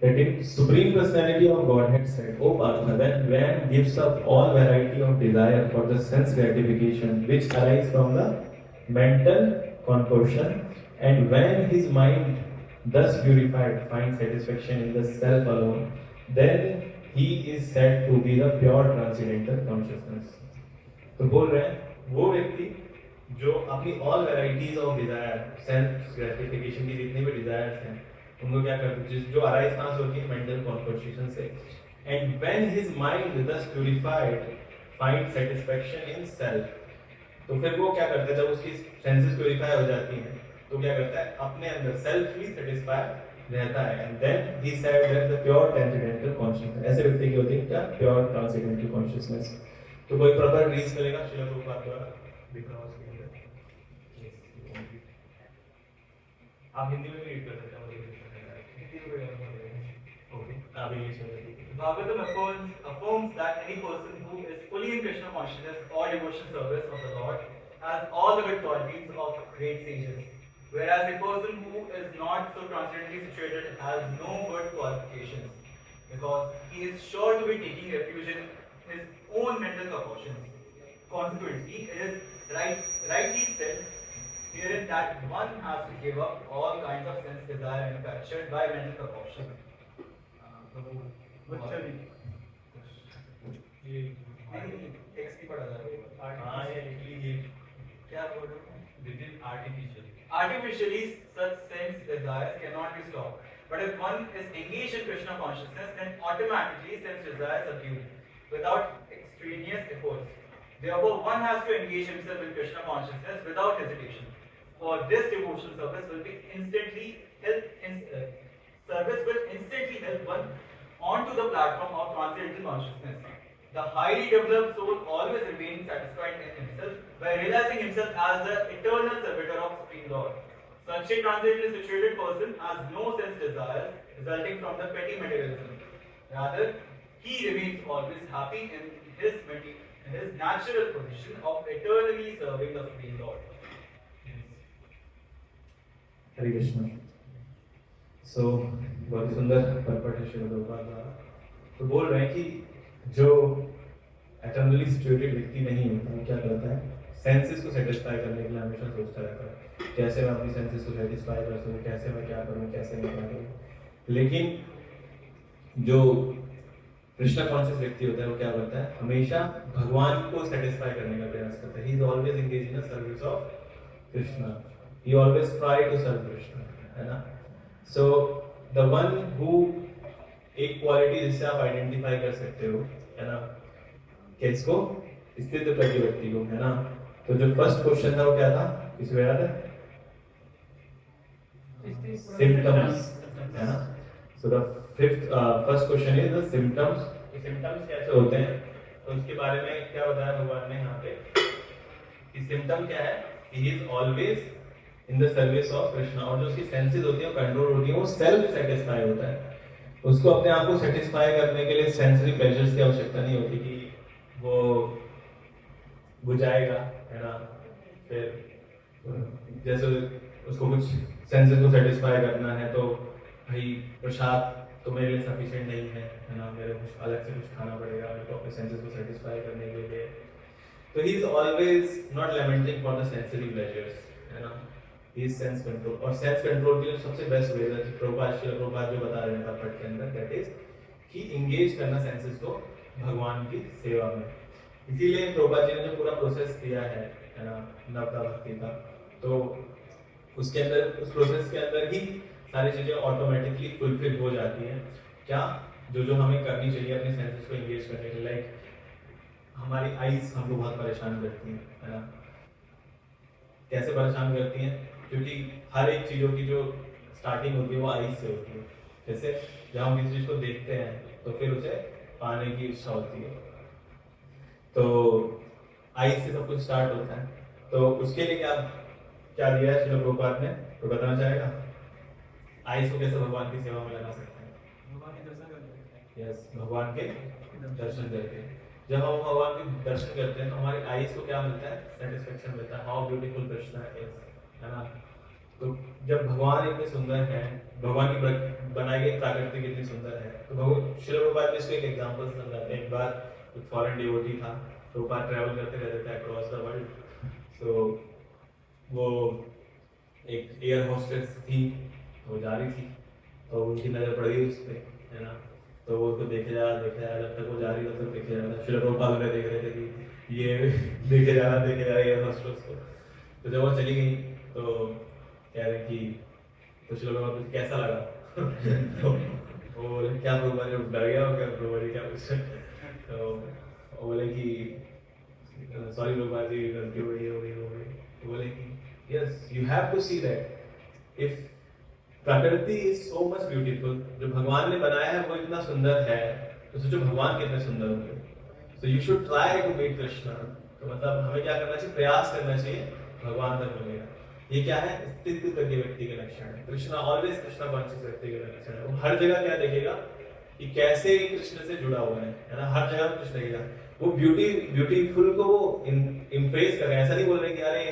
that in Supreme Personality of Godhead said, O Partha, when man gives up all variety of desire for the sense gratification which arise from the mental contortion, and when his mind thus purified finds satisfaction in the self alone, then he is said to be the pure transcendental consciousness. तो बोल रहे हैं वो व्यक्ति जो अपनी all varieties of desire self gratification की जितनी भी डिजायर्स हैं उनको क्या करते हैं जो अराइज कहाँ से होती है मेंटल कॉन्वर्सेशन से एंड व्हेन हिज माइंड दस purified find satisfaction in self तो फिर वो क्या करता है जब उसकी सेंसेस प्यूरिफाई हो जाती हैं तो क्या करता है अपने अंदर सेल्फ ही सेटिस्फाई रहता है and then he said that the pure transcendental consciousness ऐसे व्यक्ति की होती है क्या प्योर ट्रांसेंडेंटल कॉन्शियसनेस तो कोई प्रॉपर रीज करेगा शिला प्रभुपाद द्वारा दिख रहा है उसके अंदर आप हिंदी में भी रीड कर सकते हैं मुझे हिंदी में ओके आप इंग्लिश में Bhagavatam affirms that any person who is fully in Krishna consciousness or devotion service of the Lord has all the good qualities of great sages, whereas a person who is not so transcendently situated has no good qualifications, because he is sure to be taking refuge in his own mental compulsions. Consequently, it is rightly said herein that one has to give up all kinds of sense desire manufactured by mental compulsion. बच्चा भी ये XP पढ़ा था हाँ ये actually ये क्या बोल रहे हो this is artificial Artificially, such sense desires cannot be stopped. But if one is engaged in Krishna consciousness, then automatically sense desires subdue without extraneous efforts. Therefore, one has to engage himself in Krishna consciousness without hesitation. For this devotional service will be instantly help one onto the platform of transcendental consciousness. The highly developed soul always remains satisfied in himself by realizing himself as the eternal servitor of Supreme Lord. Such a transcendently situated person has no sense desires resulting from the petty materialism. Rather, he remains always happy in his natural position of eternally serving the Supreme Lord. हरे कृष्ण सो बहुत ही सुंदर purport है श्रीमद् प्रभुपाद द्वारा तो बोल रहे हैं कि जो एटर्नली सिचुएटेड व्यक्ति नहीं होता वो क्या करता है सेंसेस को सेटिस्फाई करने के लिए हमेशा सोचता रहता है कैसे मैं अपनी सेंसेस को सेटिस्फाई कर सकूं कैसे मैं क्या करूं कैसे मैं क्या करूं लेकिन जो कृष्ण कॉन्शियस व्यक्ति होता है वो क्या करता है हमेशा भगवान को सेटिस्फाई करने का प्रयास करता है he is always engage in the service of Krishna he always try to serve Krishna है ना सो द वन हु एक क्वालिटी जिससे आप आइडेंटिफाई कर सकते हो है ना किसको स्थित प्रति व्यक्ति को है ना तो जो फर्स्ट क्वेश्चन था वो क्या था किसी को याद है सिम्टम्स है ना so the first question is the symptoms symptoms कैसे होते हैं तो उसके बारे में क्या बताया भगवान ने यहाँ पे कि सिम्टम क्या है he is always in the service of Krishna और जो उसकी सेंसेस होती है कंट्रोल होती है वो सेल्फ सेटिस्फाई होता है उसको अपने आप को सेटिस्फाई करने के लिए सेंसरी प्लेजर्स की आवश्यकता नहीं होती कि वो बुझाएगा है ना फिर जैसे उसको कुछ सेंसेस को सेटिस्फाई करना है तो भाई प्रसाद तो मेरे लिए सफिशिएंट नहीं है ना मेरे कुछ अलग से कुछ खाना पड़ेगा मेरे को अपने सेंसेस को सेटिस्फाई करने के लिए तो ही is always not lamenting for the sensory pleasures है ना ही इज सेंस कंट्रोल और सेंस कंट्रोल के लिए सबसे बेस्ट वे है प्रभुपाद जो बता रहे हैं पट के अंदर दैट इज कि इंगेज करना सेंसेस को भगवान की सेवा में इसीलिए प्रभुपाद जी ने जो पूरा प्रोसेस दिया है ना नवता भक्ति का तो उसके अंदर उस प्रोसेस के अंदर ही सारी चीजें ऑटोमेटिकली फुलफिल हो जाती हैं क्या जो जो हमें करनी चाहिए अपने सेंसेस को इंगेज करने के लिए लाइक हमारी आईज हमको बहुत परेशान करती हैं है ना कैसे परेशान करती हैं क्योंकि हर एक चीज़ों की जो स्टार्टिंग होती है वो आईज से होती है जैसे जब हम किसी चीज़ को देखते हैं तो फिर उसे पाने की इच्छा होती है तो आईज से सब कुछ स्टार्ट होता है तो उसके लिए क्या दिया है श्रील प्रभुपाद ने तो बताना चाहेगा आईज को कैसे भगवान की सेवा में लगा सकते हैं भगवान के दर्शन करके यस भगवान के दर्शन करके जब हम भगवान के दर्शन करते हैं तो हमारी आईज को क्या मिलता है सेटिस्फेक्शन मिलता है हाउ ब्यूटीफुल कृष्णा इज है ना तो जब भगवान इतने सुंदर हैं, भगवान की बनाई गई प्रकृति कितनी सुंदर है, तो भगवान श्रील प्रभुपाद ने इसको एक एग्जांपल से समझाते हैं। एक बार एक फॉरेन डिवोटी था, प्रभुपाद ट्रैवल करते रहते थे अक्रॉस द वर्ल्ड। सो वो एक एयर होस्टेस थी, वो जा रही थी, तो उनकी नज़र पड़ गई उस पर, है ना। तो वो उसको देखे जा जब तक वो जा रही तब तक देखे जा रहा था। श्रील प्रभुपाद ने देख रहे थे कि ये देखे जा रहा एयर होस्टेस को। तो जब वो चली गई तो कह रहे कि तो श्रील प्रभुपाद को कैसा लगा तो वो बोले क्या प्रभुपाद ने डर गया हो क्या, प्रभुपाद जी क्या पूछ रहे। तो वो बोले कि सॉरी प्रभुपाद जी, गलती हो गई। तो बोले कि yes you have to see that if प्रकृति इज सो मच ब्यूटीफुल, जो भगवान ने बनाया है वो इतना सुंदर है, तो सोचो भगवान कितने सुंदर होंगे। So you should try to meet Krishna. तो मतलब हमें क्या करना चाहिए, प्रयास करना चाहिए भगवान तक मिलने का। ये क्या है, स्थित प्रज्ञ व्यक्ति के लक्षण है। कृष्णा ऑलवेज कृष्णा कॉन्शियस व्यक्ति के लक्षण है। वो हर जगह क्या देखेगा कि कैसे कृष्ण से जुड़ा हुआ है ना, हर जगह कृष्ण देखेगा। वो ब्यूटीफुल को वो इम्प्रेस कर रहे हैं। ऐसा नहीं बोल रहे कि अरे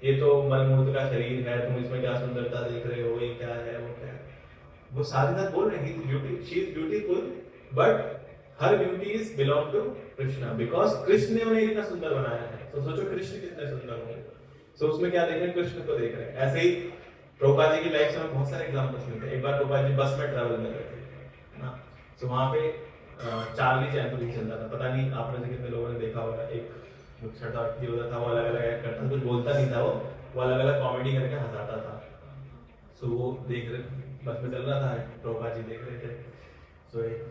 ये तो मलमूत्र का शरीर है, तुम इसमें क्या सुंदरता देख रहे हो, ये क्या है वो क्या है। वो साथ ही साथ बोल रहे हैं she is beautiful but her beauty is belong to Krishna, because Krishna ने उन्हें इतना सुंदर बनाया है। तो सोचो कृष्ण कितने सुंदर होंगे। सो उसमें क्या देख रहे हैं, कृष्ण को देख रहे हैं। ऐसे ही प्रभुपाद जी की लाइफ में बहुत सारे एग्जांपल्स मिलते हैं। एक बार प्रभुपाद जी बस में ट्रैवल कर रहे थे ना, तो वहाँ पे चार्ली चैपलिन चल रहा था। पता नहीं आप में से कितने लोगों ने देखा होगा। एक छठा व्यक्ति होता था, वो अलग अलग एक्ट करता था, कुछ बोलता नहीं था, वो अलग अलग कॉमेडी करके हंसाता था। सो वो देख रहे, बस में चल रहा था, प्रभुपाद जी देख रहे थे। सो एक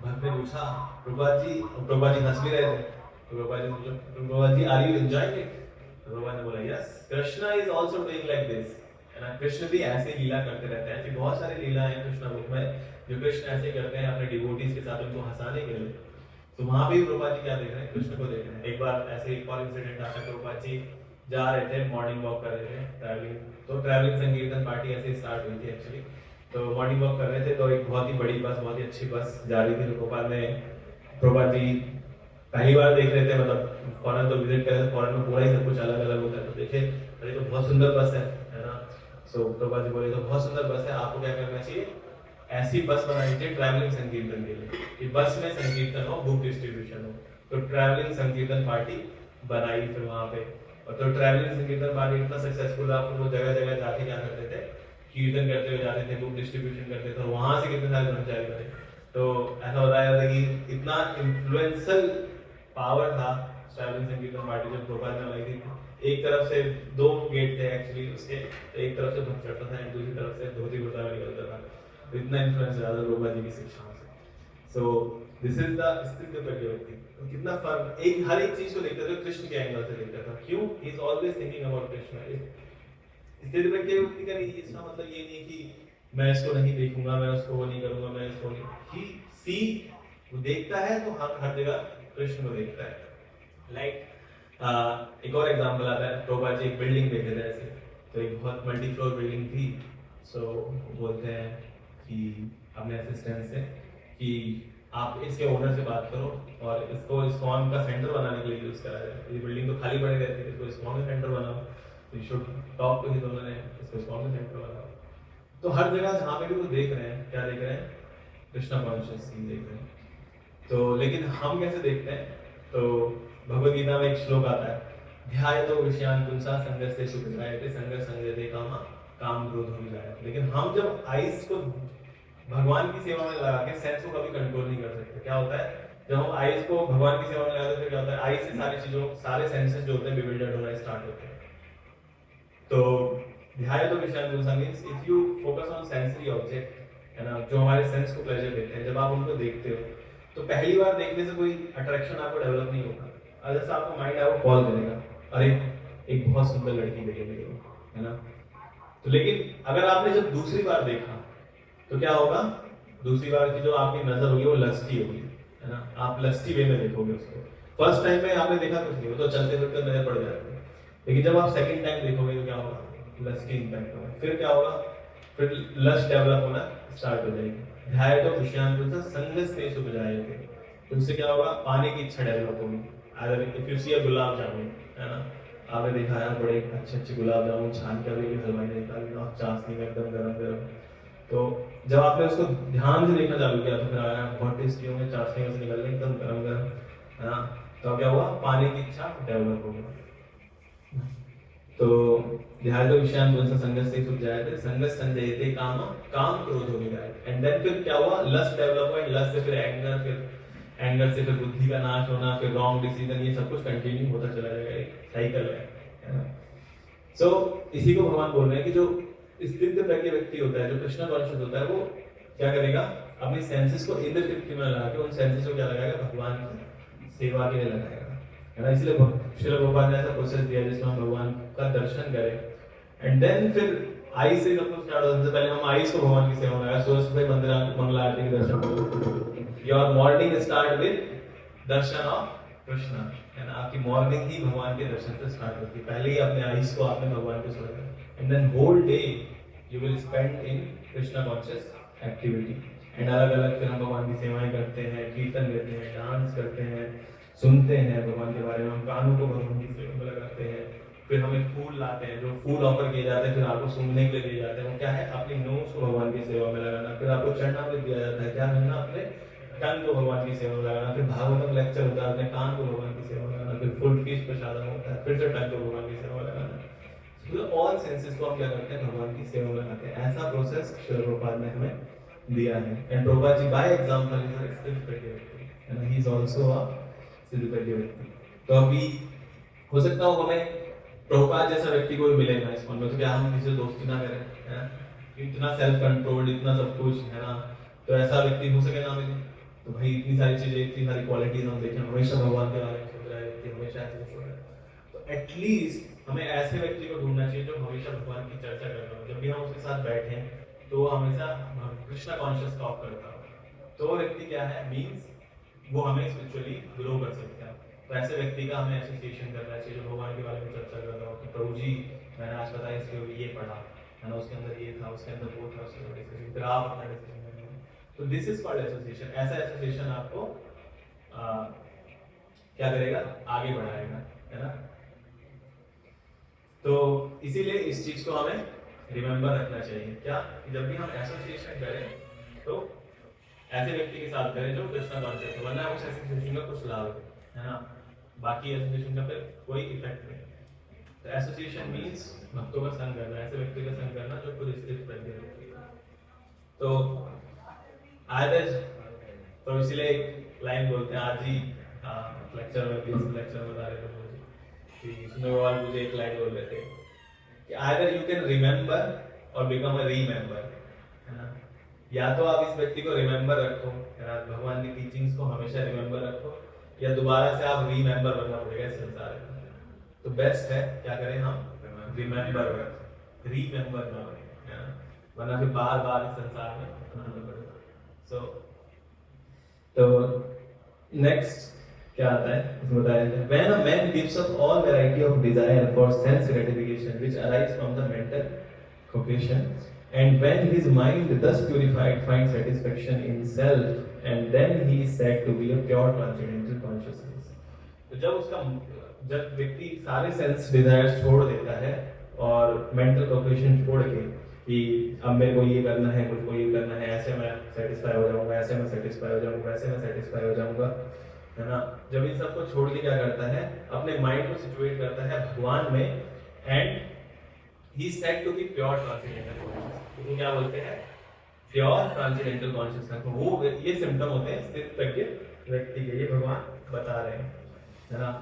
भक्त ने पूछा प्रभुपाद जी हंस भी रहे थे। तो Prabhupada ji are you enjoying it? Prabhupada ने बोला yes, Krishna is also doing like this. Krishna भी ऐसे लीला करते रहते हैं। ऐसी बहुत सारी लीला है कृष्ण बुक में जो कृष्ण ऐसे करते हैं अपने डिवोटीज के साथ, उनको हंसाने के लिए। तो वहां भी प्रभुपाद जी क्या देख रहे हैं, कृष्ण को देख रहे हैं। एक बार ऐसे एक और इंसिडेंट आता है, प्रभुपाद जी जा रहे थे, मॉर्निंग वॉक कर रहे थे, ट्रैवलिंग। तो ट्रैवलिंग संकीर्तन पार्टी ऐसे स्टार्ट हुई थी एक्चुअली। तो मॉर्निंग वॉक कर रहे थे, तो एक बहुत ही बड़ी बस, बहुत ही अच्छी बस जा रही थी। तो प्रभुपाद जी पहली बार देख रहे थे, मतलब फॉरेन तो विजिट कर रहे थे, फॉरेन में पूरा ही सब कुछ अलग अलग होता है। तो देखे अरे तो बहुत सुंदर बस है ना। सो प्रभुपाद जी बोले तो बहुत सुंदर बस है, आपको क्या करना चाहिए, ऐसी बस बनानी चाहिए ट्रैवलिंग संकीर्तन के लिए, कि बस में संकीर्तन हो, बुक डिस्ट्रीब्यूशन हो। तो ट्रैवलिंग संकीर्तन पार्टी बनाई फिर वहां पे। और तो ट्रैवलिंग संकीर्तन पार्टी इतना सक्सेसफुल रहा, फिर वो जगह जगह जाके क्या करते थे, कीर्तन करते हुए जाते थे, बुक डिस्ट्रीब्यूशन करते थे। वहां से कितने सारे ब्रह्मचारी बने। तो ऐसा बताया जाता है कि इतना इन्फ्लुएंशियल पावर था ट्रैवलिंग संकीर्तन पार्टी जब प्रभुपाद ने बनाई थी। एक तरफ से 2 गेट थे एक्चुअली उसके, एक तरफ से भक्त चढ़ता था, एक दूसरी तरफ से धोती कुर्ता में निकलता था। तो इतना इन्फ्लुएंस रहा था प्रभुपाद जी की शिक्षाओं से। सो दिस इज द स्थित प्रज्ञ व्यक्ति। तो कितना फर्क, एक हर एक चीज को देखता था कृष्ण के एंगल से देखता था। क्यों? ही is always thinking about Krishna. स्थित प्रज्ञ व्यक्ति का इसका मतलब ये नहीं कि मैं इसको नहीं देखूंगा, मैं उसको वो नहीं करूंगा, मैं इसको नहीं, ही सी, वो देखता है तो हर जगह कृष्ण को देखता है। लाइक एक और एग्जांपल आता है, प्रभुपाद जी एक बिल्डिंग देखे थे ऐसे। तो एक बहुत मल्टी फ्लोर बिल्डिंग थी। सो बोलते हैं कि अपने असिस्टेंट से कि आप इसके ओनर से बात करो और इसको इस्कॉन का सेंटर बनाने के लिए यूज करा जाए। ये बिल्डिंग तो खाली पड़ी रहती है, इसको इस्कॉन का सेंटर बनाओ। तो you should talk to his owner ने इसको इस्कॉन का सेंटर बनाओ। तो हर जगह जहाँ पे भी वो देख रहे हैं, क्या देख रहे हैं, कृष्णा कॉन्शियस देख रहे हैं। तो लेकिन हम कैसे देखते हैं, तो भगवद गीता में एक श्लोक आता है, ध्यायतो विषयान पुंसा संगस्ते सुखदायते संग संगते कामा काम क्रोध हो जाए। लेकिन हम जब आइस को भगवान की सेवा में लगा के सेंस को कभी कंट्रोल नहीं कर सकते। क्या होता है, जब हम आइस को भगवान की सेवा में लगाते हैं, क्या होता है, आइस से सारी चीजों, सारे सेंसेस जो होते हैं बिविल्डर्ड होना स्टार्ट होते हैं। तो ध्यायतो विषयान पुंसा means if you focus on sensory object, है ना, जो हमारे सेंस को प्लेजर देते हैं, जब आप उनको देखते हो तो पहली बार देखने से कोई अट्रैक्शन आपको डेवलप नहीं होगा। अगर से आपको माइंड आपको कॉल करेगा, अरे एक बहुत सुंदर लड़की देखे मेरे को, है ना। तो लेकिन अगर आपने जब दूसरी बार देखा तो क्या होगा, दूसरी बार की जो आपकी नजर होगी वो लस्टी होगी, है ना। आप लस्टी वे में देखोगे उसको। फर्स्ट टाइम में आपने देखा कुछ नहीं, वो तो चलते फिरते नजर पड़ जाते हैं। लेकिन जब आप सेकंड टाइम देखोगे तो क्या होगा, लस्टी इंपैक्ट होगा। फिर क्या होगा, फिर लस्ट डेवलप होना स्टार्ट हो जाएगी। ध्याय तो विषयान संग से सुख जाएंगे। तो उससे क्या होगा, पाने की इच्छा डेवलप होगी। अगर इफ यू सी अ गुलाब जामुन, है ना, आपने देखा है बड़े अच्छे अच्छे गुलाब जामुन छान के अभी हलवाई ने निकाली और चाशनी में एकदम गरम गरम। तो जब आपने उसको ध्यान से देखना चालू किया तो फिर आया बहुत टेस्टी होंगे, चाशनी में से निकल रहे एकदम गरम गरम, है ना। तो क्या हुआ, पानी की इच्छा डेवलप हो गई। तो ध्यान विषयान पुंस संगस्य सुजायते संगस संजयते काम काम क्रोध हो गया। एंड देन फिर क्या हुआ, लस्ट डेवलप हुआ, लस्ट से फिर एंगर से फिर बुद्धि का नाश होना, फिर रॉन्ग डिसीजन, ये सब कुछ कंटिन्यू होता चला जाएगा, एक साइकिल है ना। सो इसी को भगवान बोल रहे हैं कि जो स्थित प्रज्ञ व्यक्ति होता है, जो कृष्ण कॉन्शियस होता है, वो क्या करेगा, अपनी सेंसेस को इंद्र तृप्ति में लगा के उन सेंसेस को क्या लगाएगा, भगवान की सेवा के लिए लगाएगा, है ना। इसलिए श्रील प्रभुपाद ने ऐसा प्रोसेस दिया जिसमें हम भगवान का दर्शन करें। एंड देन फिर आई से सब कुछ स्टार्ट होता है। पहले हम आईज को भगवान की सेवा में लगाए, सूर्य से मंदिर मंगला आरती के दर्शन करो। Your morning start with Darshan of Krishna, है ना। आपकी मॉर्निंग ही भगवान के दर्शन से स्टार्ट होती है। पहले ही अपने आईज को आपने भगवान को छोड़ा, and then whole day you will spend in Krishna conscious activity. And अलग अलग फिर हम भगवान की सेवाएं करते हैं, कीर्तन करते हैं, डांस करते हैं, सुनते हैं भगवान के बारे में, हम कानों को भगवान की सेवा में लगाते हैं। फिर हमें फूल लाते हैं, जो फूल ऑफर किए जाते हैं फिर आपको सूंघने के लिए दिए जाते हैं, वो क्या है, अपनी नोज को भगवान की सेवा में लगाना। फिर आपको चरणामृत दिया जाता है, क्या करना, अपने कान को भगवान की सेवा में लगाना। फिर भागवतम लेक्चर होता है, अपने कान को भगवान की सेवा में लगाना। फिर फुल फीस प्रसादम होता है, फिर से टंग को भगवान की सेवा में लगाना। तो ऑल सेंसेस को हम क्या करते हैं, भगवान की सेवा में लगाते हैं। ऐसा प्रोसेस श्रील प्रभुपाद ने हमें दिया है। And Prabhupada ji by example is a स्थित प्रज्ञ व्यक्ति, and he is also a स्थित प्रज्ञ व्यक्ति। तो अभी हो सकता हो हमें प्रभुपाद जैसा व्यक्ति कोई मिलेगा इस मन में, तो क्या हम किसी से दोस्ती ना करें, है ना। इतना सेल्फ कंट्रोल्ड, इतना सब कुछ, है ना। तो ऐसा व्यक्ति हो सके ना मिले, तो भाई इतनी सारी चीजें, इतनी सारी क्वालिटीज हम देखें, हमेशा भगवान के बारे में सोच रहा है व्यक्ति, हमेशा ऐसे सोच रहा है। तो एटलीस्ट हमें ऐसे व्यक्ति को ढूंढना चाहिए जो हमेशा भगवान की चर्चा कर रहा हो। जब भी हम उसके साथ बैठे तो वो हमेशा कृष्णा कॉन्शियस टॉक करता हो, तो वो व्यक्ति क्या है, मीन्स वो हमें स्पिरिचुअली ग्रो कर सकता है। तो ऐसे व्यक्ति का हमें एसोसिएशन करना चाहिए जो भगवान के बारे में चर्चा कर रहा हो कि प्रभु जी मैंने आज बताया, इसके ये पढ़ा, है ना, उसके अंदर ये था, उसके अंदर वो था, उसके डिस्कशन, फिर आप अपना डिस्कशन करेंगे। तो दिस इज कॉल्ड एसोसिएशन। ऐसा एसोसिएशन आपको क्या करेगा, आगे बढ़ाएगा, है ना। तो इसीलिए इस चीज को हमें रिमेंबर रखना चाहिए, क्या, जब भी हम एसोसिएशन करें तो ऐसे व्यक्ति के साथ करें जो कृष्णा कॉन्शियस है, वरना उस एसोसिएशन का कुछ लाभ है ना, बाकी एसोसिएशन का फिर कोई इफेक्ट नहीं। तो एसोसिएशन मींस भक्तों का संग करना, ऐसे व्यक्ति का संग करना जो खुद स्थित प्रज्ञ व्यक्ति है। तो आज तो इसलिए एक लाइन बोलते हैं, आज ही लेक्चर में बता रहे थे कि उसमें भगवान मुझे एक लाइन बोल रहे थे कि आइदर यू कैन रिमेंबर और बिकम अ रीमेंबर, है ना। या तो आप इस व्यक्ति को रिमेंबर रखो, है ना, भगवान की टीचिंग्स को हमेशा रिमेंबर रखो, या दोबारा से आप रीमेंबर बनना पड़ेगा इस संसार में। तो बेस्ट है क्या करें, हम रिमेंबर रखें, रीमेंबर ना बने, है ना, वरना फिर बार बार इस संसार में आना पड़ेगा। सो तो नेक्स्ट क्या आता है इसमें बताया जाता है, when a man gives up all variety of desire for sense gratification which arise from the mental cognition, and when his mind thus purified finds satisfaction in self, and then he is said to be a pure transcendental consciousness। तो जब व्यक्ति सारे sense Dzire छोड़ देता है और mental cognition छोड़ के कि अब मेरे को ये करना है, मुझको ये करना है, ऐसे मैं सेटिस्फाई हो जाऊंगा, ऐसे मैं सेटिस्फाई हो जाऊंगा, वैसे मैं सेटिस्फाई हो जाऊंगा, है ना। जब इन सबको छोड़ के क्या करता है, अपने माइंड को सिचुएट करता है भगवान में, and he is said to be pure transcendental consciousness. तो क्या बोलते हैं, प्योर ट्रांसेंडेंटल कॉन्शियसनेस। वो ये सिम्टम होते हैं स्थित प्रज्ञ व्यक्ति के, ये भगवान बता रहे हैं, है ना।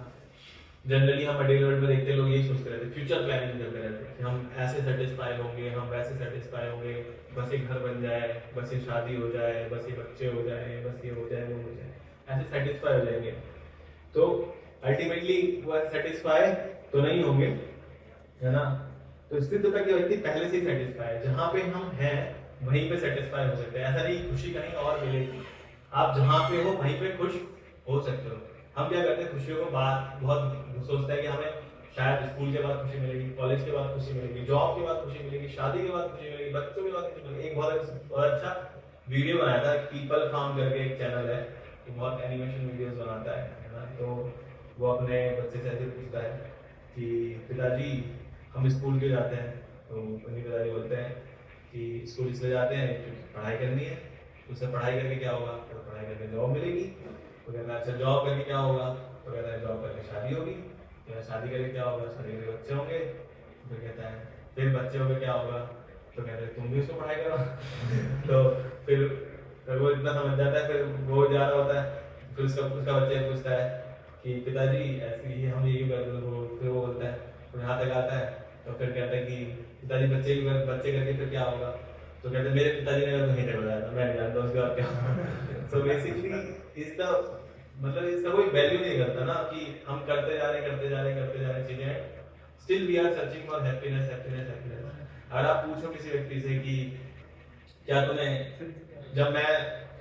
जनरली हम डेली वर्ल्ड में देखते लोग यही सोचते रहते, फ्यूचर प्लानिंग करते रहते हैं कि हम ऐसे सेटिस्फाई होंगे, हम वैसे सेटिस्फाई होंगे, बस एक घर बन जाए, बस ये शादी हो जाए, बस ये बच्चे हो जाए, बस ये हो जाए, वो हो जाए, ऐसे सेटिस्फाई हो जाएंगे। तो अल्टीमेटली वो सेटिस्फाई तो नहीं होंगे, है ना। तो स्थित प्रज्ञ व्यक्ति पहले से ही सेटिस्फाई है, जहाँ पे हम हैं वहीं पे सेटिस्फाई हो सकते हैं। ऐसा नहीं खुशी कहीं और मिलेगी, आप जहाँ पे हो वहीं पे खुश हो सकते हो। हम क्या करते हैं, खुशियों को बहुत सोचते हैं कि हमें शायद स्कूल के बाद खुशी मिलेगी, कॉलेज के बाद खुशी मिलेगी, जॉब के बाद खुशी मिलेगी, शादी के बाद खुशी मिलेगी, बच्चों के बाद खुशी मिलेगी। एक बहुत अच्छा वीडियो बनाया था, पीपल फार्म करके एक चैनल है, तो बहुत एनिमेशन वीडियोस बनाता है ना। तो वो अपने बच्चे से ऐसे पूछता है कि पिताजी हम स्कूल क्यों जाते हैं, तो उनके पिताजी बोलते हैं कि स्कूल इसलिए जाते हैं क्योंकि पढ़ाई करनी है। उससे पढ़ाई करके क्या होगा, तो पढ़ाई करके जॉब मिलेगी। तो कहता है अच्छा जॉब करके क्या होगा, तो कहता है जॉब करके शादी होगी। तो शादी करके क्या होगा, शादी करके बच्चे होंगे। तो कहता है फिर बच्चे होंगे क्या होगा, तो कहते हैं तुम भी उसको पढ़ाई करो। तो फिर वो इतना समझ जाता है, फिर वो जा रहा होता है, फिर उसका उसका बच्चा पूछता है कि पिताजी ऐसे ही हम यही कर दो। फिर वो बोलता है, तो यहाँ तक आता है। तो फिर कहता है कि पिताजी बच्चे करके फिर क्या होगा, तो कहते हैं मेरे पिताजी ने तो नहीं बताया था, मैं नहीं जानता उसके बाद क्या। सो बेसिकली इसका मतलब इसका कोई वैल्यू नहीं करता ना कि हम करते जा रहे चीजें, still we are searching for happiness happiness happiness. अगर आप पूछो किसी व्यक्ति से कि क्या तुम्हें, जब मैं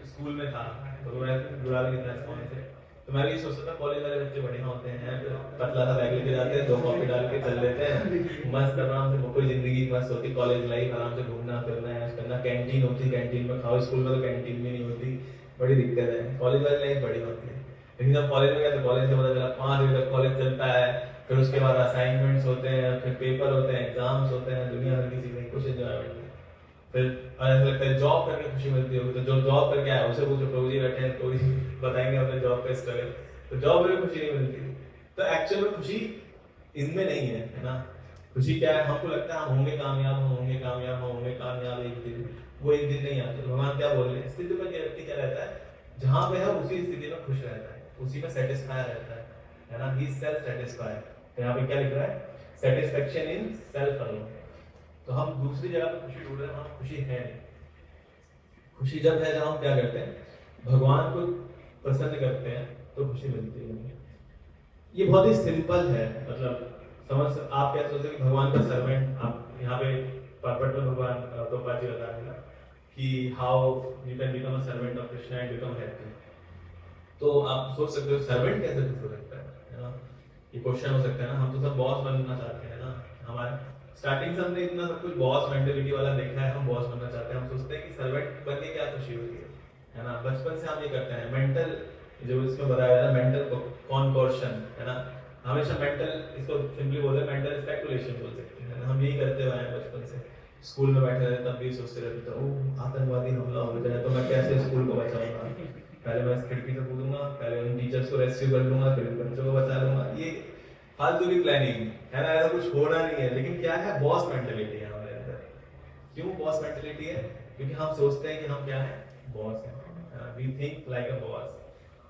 स्कूल में था तो मैं जुड़ा भी नहीं था स्कूल से, तो मैं भी सोचता था कॉलेज वाले बच्चे बढ़िया होते हैं, पतला सा बैग लेके जाते हैं, 2 कॉपी डाल के चल देते हैं, मस्त आराम से कोई जिंदगी मस्त होती, कॉलेज लाइफ आराम से घूमना फिरना ऐश करना, कैंटीन होती, कैंटीन में खाओ। स्कूल में तो कैंटीन भी नहीं होती, बड़ी दिक्कत है। कॉलेज वाली लाइफ बड़ी होती है। लेकिन जब कॉलेज में गया तो कॉलेज से पता चला 5 बजे तक कॉलेज चलता है, फिर उसके बाद असाइनमेंट्स होते हैं, फिर पेपर होते हैं, एग्जाम्स होते हैं, दुनिया भर की चीजें, कुछ एंजॉयमेंट नहीं। फिर ऐसा लगता है जॉब करके खुशी मिलती होगी, तो जो जॉब करके आया उसे पूछो, प्रभु जी बैठे हैं तो बताएंगे अपने जॉब पे स्ट्रगल, तो जॉब में खुशी नहीं मिलती। तो एक्चुअल में खुशी इनमें नहीं है ना। खुशी क्या है, हमको लगता है हम होंगे कामयाब, हम होंगे कामयाब, हम होंगे कामयाब एक दिन, वो एक दिन नहीं आता। तो भगवान क्या बोल रहे हैं, स्थिति में व्यक्ति क्या रहता है, जहां पे है उसी स्थिति में खुश रहता है, उसी में सेटिस्फाई रहता है ना। ही सेल्फ सेटिस्फाइड। तो यहाँ पे क्या लिख रहा है, सेटिस्फेक्शन इन सेल्फ अलोन। तो हम दूसरी जगह पे खुशी ढूंढ रहे हैं, वहां खुशी है नहीं। खुशी जब है जब हम क्या करते हैं, भगवान को प्रसन्न करते हैं, तो खुशी मिलती है। ये बहुत ही सिंपल है, मतलब समझ आप क्या सोचते हैं कि भगवान का सर्वेंट, आप यहाँ पे पर्पट में भगवान प्रभुपाद जी बता रहे हैं ना कि how you can become a servant of Krishna and become happy. तो आप सोच सकते हो सर्वेंट कैसे खुश हो सकता है ना। ये क्वेश्चन हो सकता है ना, हम तो सब बॉस बनना चाहते हैं ना। हमारे स्टार्टिंग से हमने इतना सब कुछ बॉस मेंटेलिटी वाला देखा है, हम बॉस बनना चाहते हैं। हम सोचते हैं कि सर्वेंट बन के क्या खुशी होती है ना। बचपन से हम ये करते हैं, मेंटल जो इसमें बताया गया मेंटल कॉन्कॉर्शन है ना, हमेशा मेंटल, इसको सिंपली बोलते हैं मेंटल स्पेकुलेशन बोल सकते हैं। हम यही करते हुए हैं बचपन से, स्कूल में बैठे रहते तब भी सोचते रहते थे ओ आतंकवादी हमला हो जाए तो मैं कैसे स्कूल को बचाऊंगा, पहले मैं खिड़की से कूदूंगा, पहले उन टीचर्स को रेस्क्यू कर लूंगा, फिर बच्चों को बचा लूंगा। ये फालतू की प्लानिंग है ना, ऐसा कुछ होना नहीं है। लेकिन क्या है, बॉस मेंटेलिटी है हमारे अंदर। क्यों बॉस मेंटेलिटी है, क्योंकि हम सोचते हैं कि हम क्या है, बॉस हैं, we think like a boss.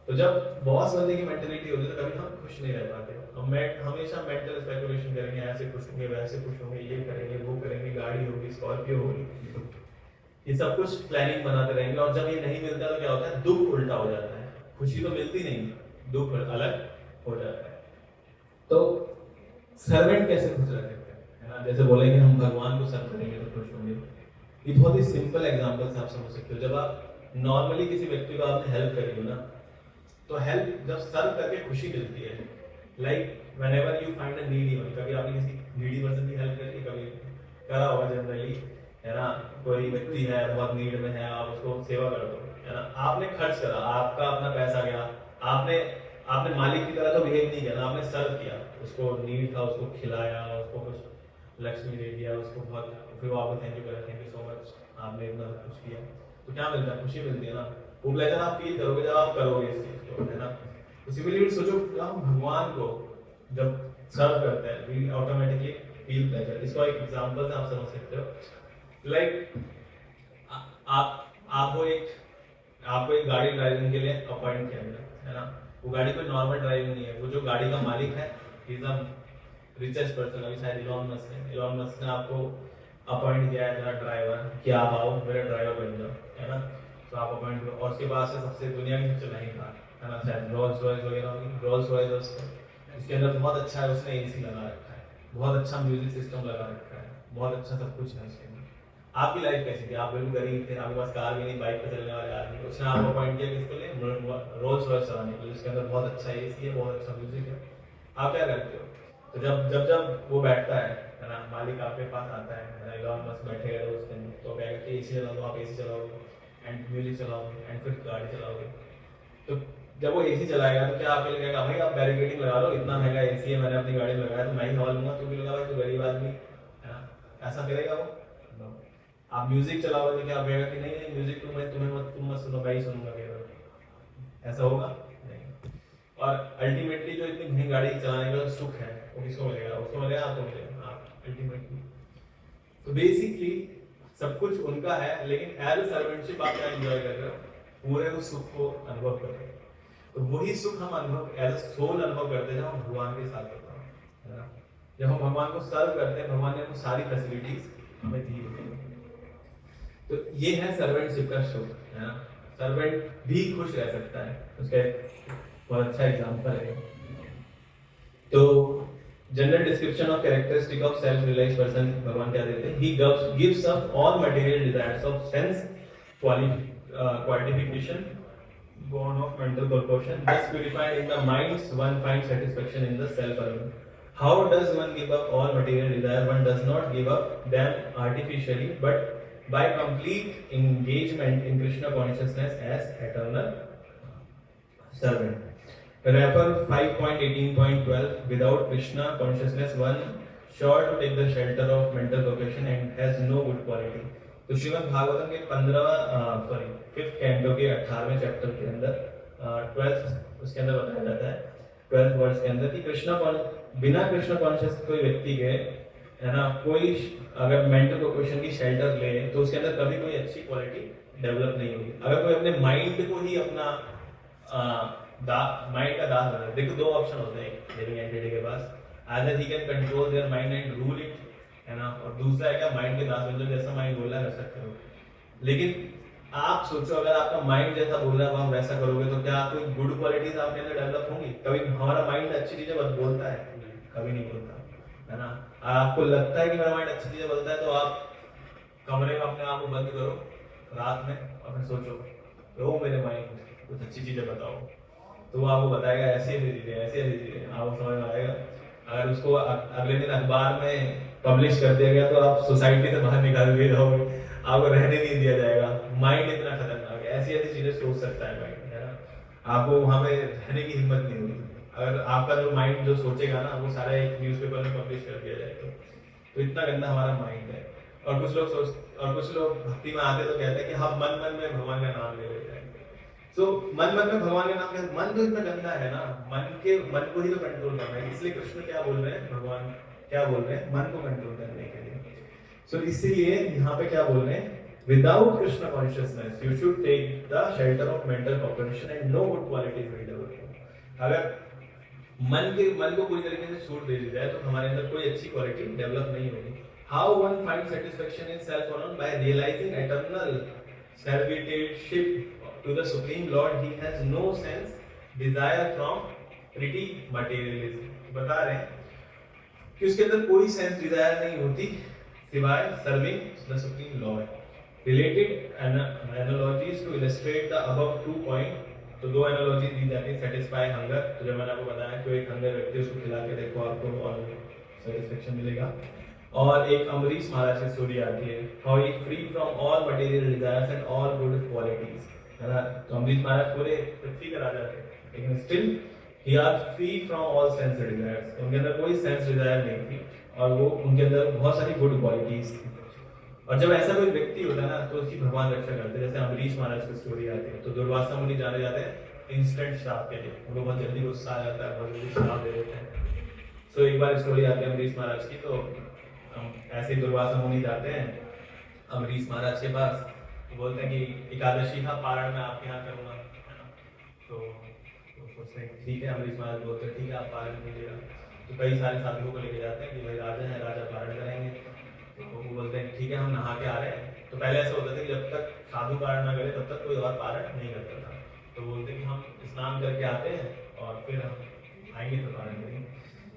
तो जब बॉस बनने की मेंटेलिटी होती है तो कभी हम खुश नहीं रह पाते। हम हमेशा मेंटल स्पेकुलेशन करेंगे, ऐसे खुश होंगे, वैसे खुश होंगे, ये करेंगे, वो करेंगे, गाड़ी होगी, स्कॉर्पियो होगी, ये सब कुछ प्लानिंग बनाते रहेंगे। और जब ये नहीं मिलता तो क्या होता है, दुख उल्टा हो जाता है। खुशी तो मिलती नहीं, दुख अलग हो जाता है। तो सर्वेंट कैसे खुश रह सकते हैं, है ना। जैसे बोलेंगे हम भगवान को सर्व करेंगे तो खुश होंगे। ये बहुत ही सिंपल एग्जांपल से आप समझ सकते हो। जब आप नॉर्मली किसी व्यक्ति को आपने हेल्प करी हो ना, तो हेल्प जब सर्व करके खुशी मिलती है। Like whenever you find a needy one, कभी आपने किसी नीडी पर्सन की हेल्प करी, कभी करा होगा जनरली, है ना। कोई व्यक्ति है बहुत नीड में है, आप उसको सेवा कर दो, है ना। आपने खर्च करा, आपका अपना पैसा गया, आपने आपने मालिक की तरह तो बिहेव नहीं किया ना, आपने सर्व किया, उसको नीड था, उसको खिलाया, उसको कुछ लक्ष्मी दे दिया, उसको बहुत, फिर वो आपको थैंक यू करा, थैंक यू सो मच, आपने इतना कुछ किया। तो क्या मिलता है, खुशी मिलती है ना। वो प्लेजर आप फील करोगे जब आप करोगे इस चीज को, है ना। तो सिमिलरली सोचो, जब हम भगवान को जब सर्व करते हैं, वी ऑटोमेटिकली फील प्लेजर। इसको एक एग्जांपल से आप समझ सकते हो। लाइक आपको एक गाड़ी ड्राइविंग के लिए अपॉइंट किया गया, है ना। वो गाड़ी कोई नॉर्मल ड्राइविंग नहीं है, वो जो गाड़ी का मालिक है, he is the richest person. अभी शायद इलॉन मस्क है, इलॉन मस्क ने आपको अपॉइंट किया है ड्राइवर, कि आप आओ मेरा ड्राइवर बन जाओ, है ना। तो आप अपॉइंट करो, और उसके बाद से सबसे दुनिया की सबसे महंगी कार, है ना, शायद रोल्स रॉयस वगैरह होगी, रोल्स रॉयस उसको, इसके अंदर बहुत अच्छा है, उसने एसी लगा रखा है, बहुत अच्छा म्यूजिक सिस्टम लगा रखा है, बहुत अच्छा सब कुछ है उसके अंदर। आपकी लाइफ कैसी थी, आप बिल्कुल गरीब थे, आपके पास कार भी नहीं, बाइक पे चलने वाले आदमी, उसने आपको अपॉइंट किया किसके लिए, रोल्स रॉयस चलाने के लिए, जिसके अंदर बहुत अच्छा एसी है, बहुत अच्छा म्यूजिक है। आप क्या करते हो, तो जब जब जब वो बैठता है ना, मालिक आपके पास आता है, इलॉन मस्क बैठेगा तो उसके अंदर, तो कहेगा कि एसी चला दो, आप एसी चलाओगे एंड म्यूजिक चलाओगे एंड फिर गाड़ी चलाओगे। तो जब वो एसी चलाएगा तो क्या आपके लिए कहेगा भाई आप बैरिकेडिंग लगा लो, इतना महंगा एसी है, मैंने अपनी गाड़ी में लगाया तो मैं ही हवा लूंगा, तू भी लगा भाई, तू गरीब आदमी है ना, ऐसा करेगा वो? No. आप म्यूजिक चलाओगे तो क्या कहेगा कि नहीं नहीं म्यूजिक तुम मत सुनो, मैं ही सुनूंगा केवल, ऐसा होगा नहीं। और अल्टीमेटली जो इतनी महंगी गाड़ी चलाने का सुख है वो किसको मिलेगा? उसको मिलेगा, आपको मिलेगा, हाँ अल्टीमेटली। तो बेसिकली सब कुछ उनका है, लेकिन एज अ सर्वेंटशिप आप क्या एंजॉय कर रहे हो? पूरे उस सुख को अनुभव कर रहे हो। तो वही सुख हम अनुभव एज अ सोल अनुभव करते हैं जब हम भगवान के साथ होता है ना। जब हम भगवान को सर्व करते हैं, भगवान ने हमको सारी फैसिलिटीज हमें दी होती है। तो ये है सर्वेंटशिप का सुख, है ना। सर्वेंट भी खुश रह सकता है, उसका एक बहुत अच्छा एग्जांपल है। तो general description of characteristic of self realized person भगवान क्या देते हैं? He gives up all material desires of sense qualification born of mental corruption, thus purified in the minds, one finds satisfaction in the self alone. How does one give up all material desire? One does not give up them artificially, but by complete engagement in Krishna consciousness as eternal servant. Refer 5.18.12. Without Krishna consciousness, one sure to take the shelter of mental corruption and has no good quality. तो श्रीमद् भागवतम के 5th canto के 18वें chapter के अंदर 12th उसके अंदर बताया जाता है 12th वर्स के अंदर कि बिना कृष्ण कॉन्शियस कोई व्यक्ति के, है ना, कोई अगर मेंटल क्वेश्चन की शेल्टर ले तो उसके अंदर कभी कोई अच्छी क्वालिटी डेवलप नहीं होगी। अगर कोई अपने माइंड को ही अपना माइंड का दास बना, देखो दो ऑप्शन होते हैं लिविंग एंटिटी के पास, either he can control their mind and rule it, है ना, और दूसरा है क्या माइंड के दास बन जाओ, जैसा माइंड बोल रहा है वैसा करो। लेकिन आप सोचो अगर आपका माइंड जैसा बोल रहा है आप वैसा करोगे तो क्या कोई गुड क्वालिटीज आपके अंदर डेवलप होंगी? कभी हमारा माइंड अच्छी चीजें बोलता है? कभी नहीं बोलता, है ना। आपको लगता है कि मेरा माइंड अच्छी चीजें बोलता है तो आप कमरे में अपने आप को बंद करो रात में और फिर सोचो तो मेरे माइंड कुछ अच्छी चीजें बताओ, तो वो आपको बताएगा ऐसी ऐसी चीजें, आपको समझ में आएगा। अगर उसको अगले दिन अखबार में पब्लिश कर दिया गया तो आप सोसाइटी से बाहर निकाल दिए जाओगे, आपको रहने नहीं दिया जाएगा। माइंड इतना खतरनाक है, ऐसी ऐसी चीजें सोच सकता है माइंड, है ना, आपको वहां पे रहने की हिम्मत नहीं होगी। अगर आपका जो माइंड जो सोचेगा ना वो सारा एक न्यूज़पेपर में पब्लिश कर दिया जाए तो इतना गंदा हमारा माइंड है। और कुछ लोग भक्ति में आते तो कहते हैं कि हम मन मन में भगवान का नाम ले लेते हैं। तो मन मन में भगवान का नाम क्या? मन तो इतना गंदा है ना, मन को ही तो कंट्रोल करना है। इसलिए कृष्ण क्या बोल रहे हैं, भगवान क्या बोल रहे हैं? मन को कंट्रोल करने के लिए। सो इसीलिए यहाँ पे क्या बोल रहे हैं? Without Krishna consciousness you should take the shelter of mental corporation and no good qualities will develop. अगर मन को पूरी तरीके से छूट दे दी जाए तो हमारे अंदर कोई अच्छी क्वालिटी डेवलप नहीं होगी। How one find satisfaction in self alone? By realizing eternal servitorship to the Supreme Lord. He has no sense desire from pretty materialism. बता रहे हैं कि उसके अंदर कोई सेंस डिजायर नहीं होती सिवाय serving the supreme lord. Related analogies to illustrate the above 2 point. तो दो एनालॉजी दी जाती है, सेटिस्फाई हंगर, तो जब मैंने आपको बताया कि एक हंगर व्यक्ति उसको खिला के देखो आपको और सेटिस्फेक्शन मिलेगा। और एक अम्बरीश महाराज की स्टोरी आती है, how he free from all material desires and all good qualities, है ना। तो अम्बरीश महाराज पूरे पृथ्वी का राजा थे, लेकिन still he are free from all sense desires. उनके अंदर कोई सेंस डिजायर नहीं थी और वो उनके अंदर बहुत सारी गुड क्वालिटीज थी। और जब ऐसा कोई व्यक्ति होता है ना तो उसकी भगवान रक्षा करते हैं। जैसे अम्बरीश महाराज की स्टोरी आती है तो दुर्वासा मुनि जाने जाते हैं इंस्टेंट श्राप के लिए, उनको बहुत जल्दी गुस्सा आ जाता है, बहुत जल्दी श्राप दे देते हैं। सो एक बार स्टोरी आती है अम्बरीश महाराज की, तो ऐसे ही दुर्वासा मुनि जाते हैं अम्बरीश महाराज के पास, बोलते हैं कि एकादशी का पारण मैं आपके यहाँ करूँगा, है ना। तो सोचते हैं ठीक है, अम्बरीश महाराज बोलते हैं ठीक है आप पारण कीजिएगा। तो कई सारे साधुओं को लेके जाते हैं कि भाई राजा है, राजा पारण करेंगे। तो वो बोलते हैं ठीक है हम नहा के आ रहे हैं। तो पहले ऐसा होता था कि जब तक साधु पारण ना करे तब तक कोई और पारण नहीं करता था। तो बोलते हैं कि हम स्नान करके आते हैं और फिर हम आएंगे तो पारण करेंगे।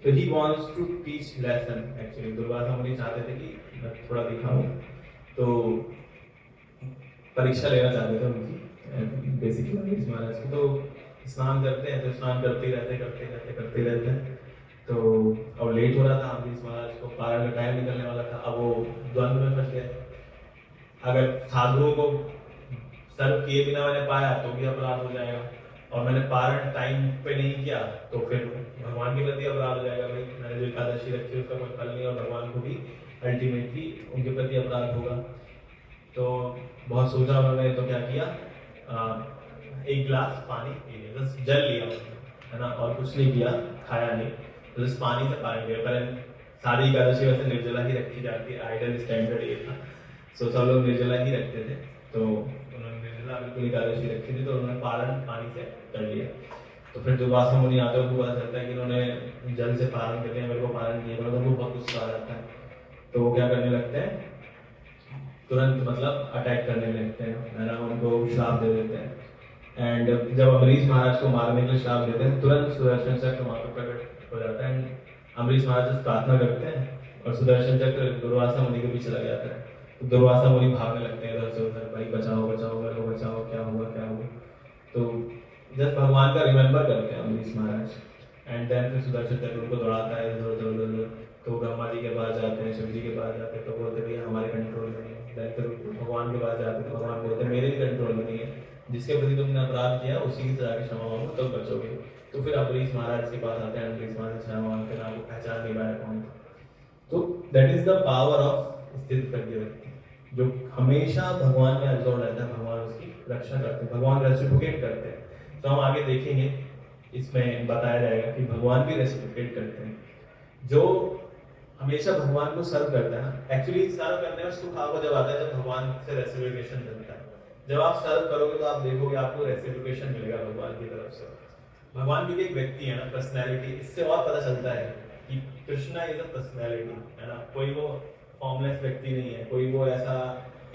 तो he wants to teach lesson. Actually Durvasa Muni चाहते थे कि मैं थोड़ा दिखाऊं, तो परीक्षा लेना चाहते थे उनकी बेसिकली अम्बरीश महाराज की। तो स्नान करते हैं तो स्नान करते रहते हैं। तो अब लेट हो रहा था, अम्बरीश महाराज को पारण का टाइम निकलने वाला था। अब वो द्वंद्व में फंस गए, अगर साधुओं को सर्व किए बिना मैंने पाया तो भी अपराध हो जाएगा, और मैंने पारण टाइम पे नहीं किया तो फिर भगवान के प्रति अपराध हो जाएगा भाई, मैंने जो एकादशी रखी है उसका कोई फल नहीं और भगवान को भी अल्टीमेटली उनके प्रति अपराध होगा। तो बहुत सोचा उन्होंने, तो क्या किया, एक गिलास पानी पी लिया, बस जल लिया उन्होंने, है ना, और कुछ नहीं किया, खाया नहीं, बस पानी से पानी लिया। पहले सारी एकादशी वैसे निर्जला ही रखी जाती है, आइडल स्टैंडर्ड ये था, सो सब लोग निर्जला ही रखते थे, तो उन्होंने निर्जला बिल्कुल एकादशी रखी थी, तो उन्होंने पारण पानी से कर लिया। तो फिर दुर्वासा मुनि आते हैं, उनको पता चलता है कि इन्होंने जल से पारण कर लिया, मेरे को पारण किया, तो उनको बहुत गुस्सा आ जाता है, तो वो क्या करने लगते हैं, तुरंत मतलब अटैक करने लगते हैं, है ना, उनको श्राप दे देते हैं। एंड जब अमरीश महाराज को मारने के लिए श्राप देते हैं, तुरंत सुदर्शन चक्र वहाँ पर प्रकट हो जाता है। अमरीश महाराज प्रार्थना करते हैं और सुदर्शन चक्र दुर्वासा मुनि के पीछे लग जाता है, तो दुर्वासा मुनि भागने लगते हैं इधर से उधर, भाई बचाओ बचाओ मेरे को बचाओ, क्या हुआ क्या हुआ। तो जस्ट भगवान का रिमेंबर करते हैं अमरीश महाराज, एंड देन फिर सुदर्शन चक्र उनको दौड़ाता है इधर उधर उधर उधर, तो ब्रह्मा जी के पास जाते हैं, शिव जी के पास जाते हैं, तो बोलते भैया हमारे कंट्रोल में नहीं है। देन फिर भगवान के पास जाते हैं, तो भगवान बोलते हैं मेरे भी कंट्रोल में नहीं है, जिसके प्रति तुमने अपराध किया उसी की सजा की क्षमा मांगो तब बचोगे। तो फिर अमरीश महाराज के पास आते हैं, अमरीश महाराज क्षमा मांगते हैं, आपको पहचान नहीं पाया कौन। तो that is the power of स्थित प्रज्ञ व्यक्ति, जो हमेशा भगवान में एब्जॉर्ब रहता है, भगवान उसकी रक्षा करते हैं, भगवान रेसिप्रोकेट करते हैं। तो हम आगे देखेंगे, इसमें बताया जाएगा कि भगवान भी रेसिप्रोकेट करते हैं। जो हमेशा भगवान को सर्व करता है ना, एक्चुअली सर्व करने में सुख आपको जब आता है जब भगवान से रेसिप्रोकेशन मिलता है। जब आप सर्व करोगे तो आप देखोगे आपको रेसिप्रोकेशन मिलेगा भगवान की तरफ से। भगवान क्योंकि एक व्यक्ति है ना, पर्सनैलिटी, इससे और पता चलता है कि कृष्णा इज अ पर्सनैलिटी, है ना, कोई वो फॉर्मलेस व्यक्ति नहीं है, कोई वो ऐसा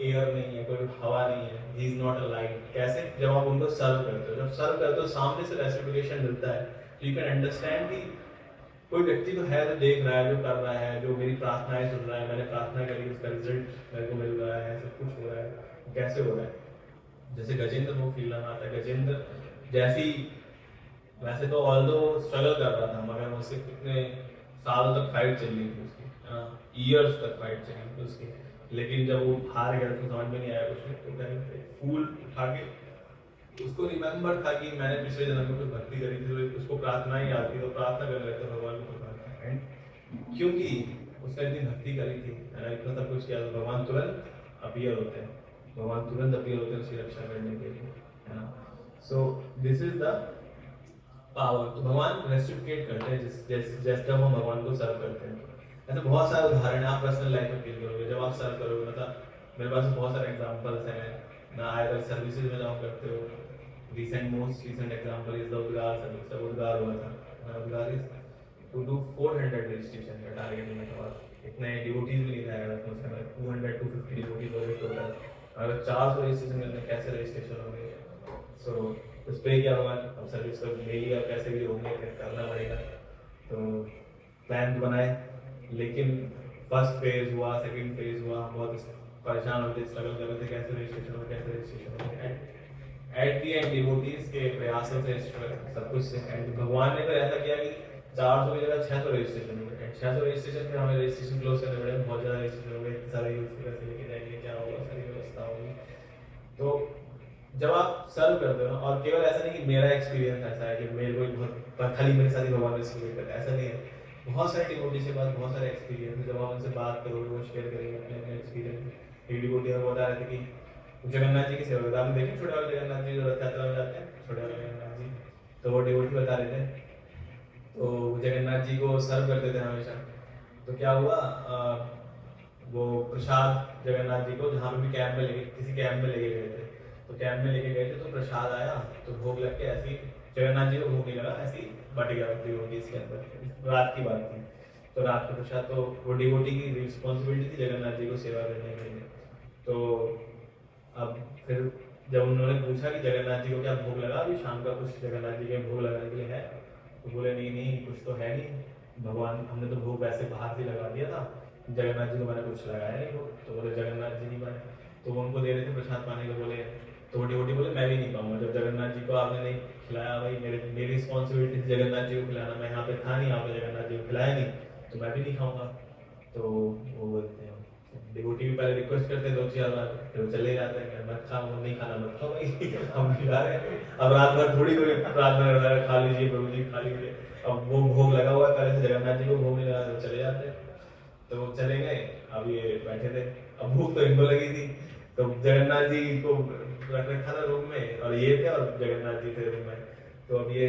एयर नहीं है, कोई हवा नहीं है, he is not a light. कैसे? जब आप उनको सर्व करते हो, जब सर्व करते हो सामने से रेसिप्रोकेशन मिलता है, यू कैन अंडरस्टैंड कि कोई व्यक्ति तो है, जो देख रहा है, जो कर रहा है, जो मेरी प्रार्थनाएं सुन रहा है, मैंने प्रार्थना करी उसका रिजल्ट मेरे को मिल रहा है, सब कुछ हो रहा है, कैसे हो रहा है। जैसे गजेंद्र को फील आता है, गजेंद्र जैसी, वैसे तो ऑल्दो स्ट्रगल कर रहा था, मगर उससे कितने सालों तक फाइट चल रही थी उसकी, ईयर्स तक फाइट चली थी उसकी, लेकिन जब वो हार गया तो समझ में नहीं आया कुछ, तो क्या फूल उठा के उसको रिमेम्बर था कि मैंने पिछले जन्म में कुछ भक्ति करी थी, तो उसको प्रार्थना ही आती, तो प्रार्थना करने लगता भगवान को पुकारता, एंड क्योंकि उसने इतनी भक्ति करी थी, इतना सब कुछ किया, तो भगवान तुरंत अपीयर होते हैं, भगवान तुरंत अपीयर होते हैं उसकी रक्षा करने के लिए, है ना। सो दिस इज द पावर। तो भगवान रेसिप्रोकेट करते हैं जैसे जब हम भगवान को सर्व करते हैं। ऐसे बहुत सारे उदाहरण है, आप पर्सनल लाइफ में फील करोगे जब आप सर्व करोगे, मतलब मेरे पास बहुत सारे एग्जांपल्स हैं ना, आयदर सर्विसेज में जॉब करते हो, most recent example is the उद्गार सर्विस। जब उद्गार हुआ था, उद्गार इज टू डू 400 रजिस्ट्रेशन का टारगेट मिलने के बाद, इतने डिवोटीज भी नहीं था, उसमें 200 to 50 डिवोटीज हो गए टोटल, अगर 400 रजिस्ट्रेशन करने कैसे रजिस्ट्रेशन होंगे। सो उस पर क्या होगा, अब सर्विस को ले लिया, पैसे भी होंगे, फिर करना पड़ेगा, तो प्लान बनाए, लेकिन फर्स्ट फेज हुआ, सेकंड फेज हुआ, बहुत परेशान होते, स्ट्रगल कर रहे थे, कैसे रजिस्ट्रेशन हो, कैसे रजिस्ट्रेशन हो। एट दी एंड डिवोटीज के प्रयासों से, सब कुछ से, एंड भगवान ने तो ऐसा किया कि 400 की जगह 600 रजिस्ट्रेशन हो गए, 600 रजिस्ट्रेशन पे हमें रजिस्ट्रेशन क्लोज करने पड़े, बहुत ज़्यादा रजिस्ट्रेशन हो गए, सारे यूथ कैसे लेके जाएंगे, क्या होगा, सारी व्यवस्था होगी। तो जब आप सर्व करते हो, और केवल ऐसा नहीं कि मेरा एक्सपीरियंस ऐसा है कि मेरे को बहुत खाली मेरे साथ ही भगवान ने सर्व करता है, ऐसा नहीं है, बहुत सारे डिवोटी के पास बहुत सारे एक्सपीरियंस है। जब आप उनसे बात करोगे, वो शेयर करेंगे अपने अपने एक्सपीरियंस। एक डिवोटी को बता रहे थे कि जगन्नाथ जी की सेवा करते, आपने देखे छोटे वाले जगन्नाथ जी जो रथ यात्रा में जाते हैं, छोटे वाले जगन्नाथ जी, तो वो डिवोटी बता रहे थे, तो जगन्नाथ जी को सर्व करते थे हमेशा। तो क्या हुआ, वो प्रसाद जगन्नाथ जी को जहाँ पे भी कैंप में लेके, किसी कैंप में लेके गए थे, तो कैंप में लेके गए थे, तो प्रसाद आया, तो भोग लग के ऐसी जगन्नाथ जी को भोग नहीं लगा, ऐसी बट गया डिवोटी इसके अंदर, रात की बात थी, तो रात का प्रसाद, तो वो डिवोटी की रिस्पॉन्सिबिलिटी थी जगन्नाथ जी को सेवा करने के लिए। तो अब फिर जब उन्होंने पूछा कि जगन्नाथ जी को क्या भोग लगा, अभी शाम का कुछ जगन्नाथ जी के भोग लगाने के लिए है, तो बोले नहीं नहीं कुछ तो है नहीं, भगवान हमने तो भोग वैसे बाहर से लगा दिया था, जगन्नाथ जी को मैंने कुछ लगाया नहीं भोग। तो बोले जगन्नाथ जी नहीं पाए, तो वो उनको दे रहे थे प्रसाद पाने को, बोले तो डिवोटी बोले मैं भी नहीं पाऊंगा, जब जगन्नाथ जी को आपने नहीं खिलाया, भाई मेरी रिस्पॉन्सिबिलिटी थी जगन्नाथ जी को खिलाना, मैं यहाँ पे था नहीं, आपने जगन्नाथ जी को खिलाया नहीं, तो मैं भी नहीं खाऊंगा। तो वो बोलते हैं डिवोटी भी पहले रिक्वेस्ट करते हैं 2-4 बार, फिर वो चले जाते हैं, मत खाओ, नहीं खाना मत खाओ भाई हम खिला रहे हैं। अब रात भर थोड़ी कोई प्रार्थना कर रहा है खा लीजिए प्रभु जी खा लीजिए। अब वो भोग लगा हुआ है पहले से, जगन्नाथ जी को भोग नहीं लगा, वो चले जाते हैं। तो वो चले गए, अब ये बैठे थे, अब भूख तो इनको लगी थी, तो जगन्नाथ जी को रख रखा था रूम में और ये थे और जगन्नाथ जी थे रूम में। तो अब ये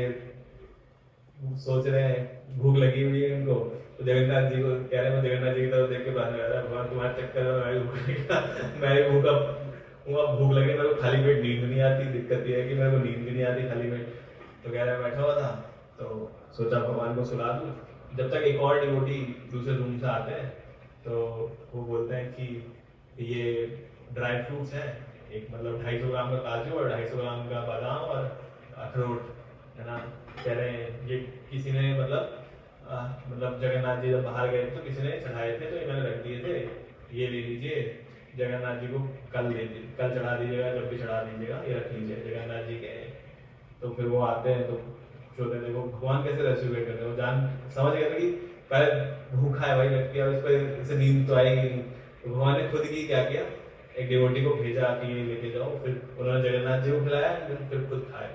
सोच रहे हैं, भूख लगी हुई है इनको, तो जगन्नाथ जी को कह रहे हैं, जगन्नाथ जी की तरफ देख के प्रार्थना कर रहा है, भगवान तुम्हारे चक्कर में मैं भी भूखा मैं भी भूखा हूँ, अब भूख लगे मेरे को खाली पेट नींद नहीं आती, दिक्कत ये है कि मेरे को नींद भी नहीं आती खाली पेट। तो कह रहा है बैठा हुआ था, तो सोचा भगवान को सुला दूँ, जब तक एक और डिवोटी दूसरे रूम से आते हैं तो वो बोलते हैं कि ये ड्राई फ्रूट्स हैं, एक मतलब 250 ग्राम का काजू और 250 ग्राम का बादाम और अखरोट है ना। कह रहे हैं ये किसी ने मतलब जगन्नाथ जी जब बाहर गए थे तो किसी ने चढ़ाए थे, तो ये मैंने रख दिए थे, ये ले लीजिए, जगन्नाथ जी को कल चढ़ा दीजिएगा, जब भी चढ़ा दीजिएगा, ये रख लीजिए जगन्नाथ जी के। तो फिर वो आते हैं तो सोचते देखो भगवान कैसे रेस्टिट्यूट करते हैं, वो जान समझ गए थे कि पहले भूखा है भाई व्यक्ति, अब इस पर इसे नींद तो आएगी नहीं। तो भगवान ने खुद की क्या किया, एक डिवोटी को भेजा कि ये लेके जाओ, फिर उन्होंने जगन्नाथ जी को खिलाया, फिर खुद खाए।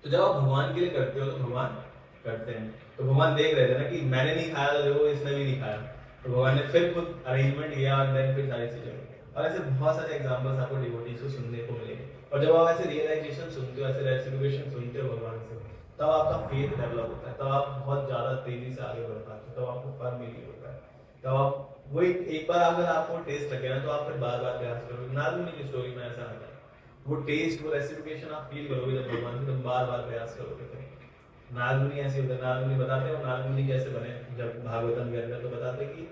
तो जब आप भगवान के लिए करते हो तो भगवान करते हैं। तो भगवान देख रहे थे ना कि मैंने नहीं खाया तो देखो इसने भी नहीं खाया, तो भगवान ने फिर खुद अरेंजमेंट किया और देन फिर सारी चीजें। और ऐसे बहुत सारे एग्जाम्पल्स आपको डिवोटीज को सुनने को मिलेंगे। और जब आप ऐसे रियलाइजेशन सुनते हो, ऐसे रेसिप्लिकेशन सुनते हो भगवान से, तब आपका फेथ डेवलप होता है, तब आप बहुत ज़्यादा तेजी से आगे बढ़ पाते हो, तब आपको फल मिल होता है, तब आप वो एक बार अगर आपको टेस्ट लगे ना तो आप फिर बार बार प्रयास करोगे। नारद की स्टोरी में ऐसा आता है, वो टेस्ट वो रेसिप्लिकेशन आप फील करोगे जब भगवान से, तुम बार बार प्रयास करोगे। तो नारद मुनि ऐसे होता है, नारद मुनि बताते हैं, नारद मुनि कैसे बने जब भागवतम के अंदर, तो बताते कि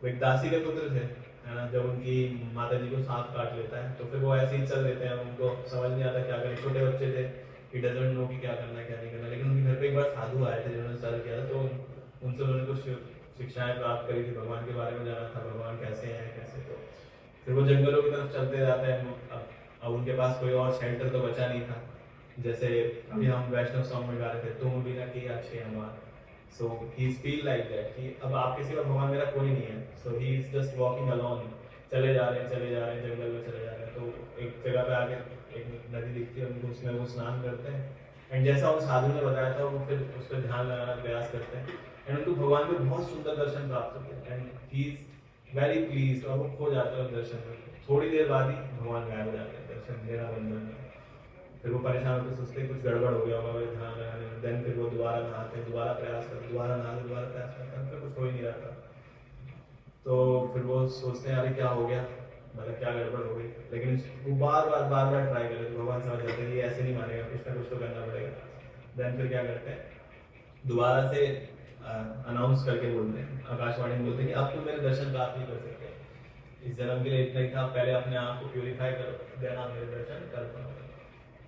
वो एक दासी के पुत्र थे है ना। जब उनकी माता जी को सांप काट लेता है तो फिर वो ऐसे ही चल देते हैं, उनको समझ नहीं आता क्या करें, छोटे बच्चे थे, ही डजंट नो कि क्या करना है क्या नहीं करना। लेकिन उनके घर पे एक बार साधु आए थे जिन्होंने सर्व किया था, तो उनसे उन्होंने कुछ शिक्षाएं प्राप्त करी थी, भगवान के बारे में जाना था, भगवान कैसे हैं कैसे। तो फिर वो जंगलों की तरफ चलते जाते हैं। अब उनके पास कोई और शेल्टर तो बचा नहीं था, जैसे अभी हम वैष्णव सॉन्ग में गा रहे थे, तुम बिना किए अच्छे हमार। So he feel like that कि अब आपके सिवा भगवान मेरा कोई नहीं है। So he is just walking alone, चले जा रहे हैं जंगल में चले जा रहे हैं। तो एक जगह पे आके एक नदी दिखती है उनको, उसमें वो स्नान करते हैं। एंड जैसा उन साधु ने बताया था वो फिर उस पर ध्यान लगाना प्रयास करते हैं, एंड उनको भगवान के बहुत सुंदर दर्शन प्राप्त होते हैं, and he is very please, और वो खो जाते हैं दर्शन में। थोड़ी देर बाद ही भगवान गायब हो जाते हैं दर्शन देना बंद हो जाता है। फिर वो परेशान होकर सोचते कुछ गड़बड़ हो गया होगा ध्यान लगाने में। देन फिर वो दोबारा नहाते हैं, दोबारा प्रयास करते, दोबारा नहाते, दोबारा प्रयास करते हैं, फिर कुछ हो ही नहीं रहा। तो फिर वो सोचते हैं अरे क्या हो गया, मतलब क्या गड़बड़ हो गई। लेकिन वो बार बार ट्राई करते, तो भगवान समझ जाते हैं ये ऐसे नहीं मानेगा, कुछ ना कुछ तो करना पड़ेगा। देन फिर क्या करते हैं, दोबारा से अनाउंस करके बोलते हैं, आकाशवाणी में बोलते हैं कि अब तुम मेरे दर्शन प्राप्त नहीं कर सकते, इस जन्म के लिए इतना ही था, पहले अपने आप को प्योरीफाई करो, देन आप मेरे दर्शन कर पाओगे।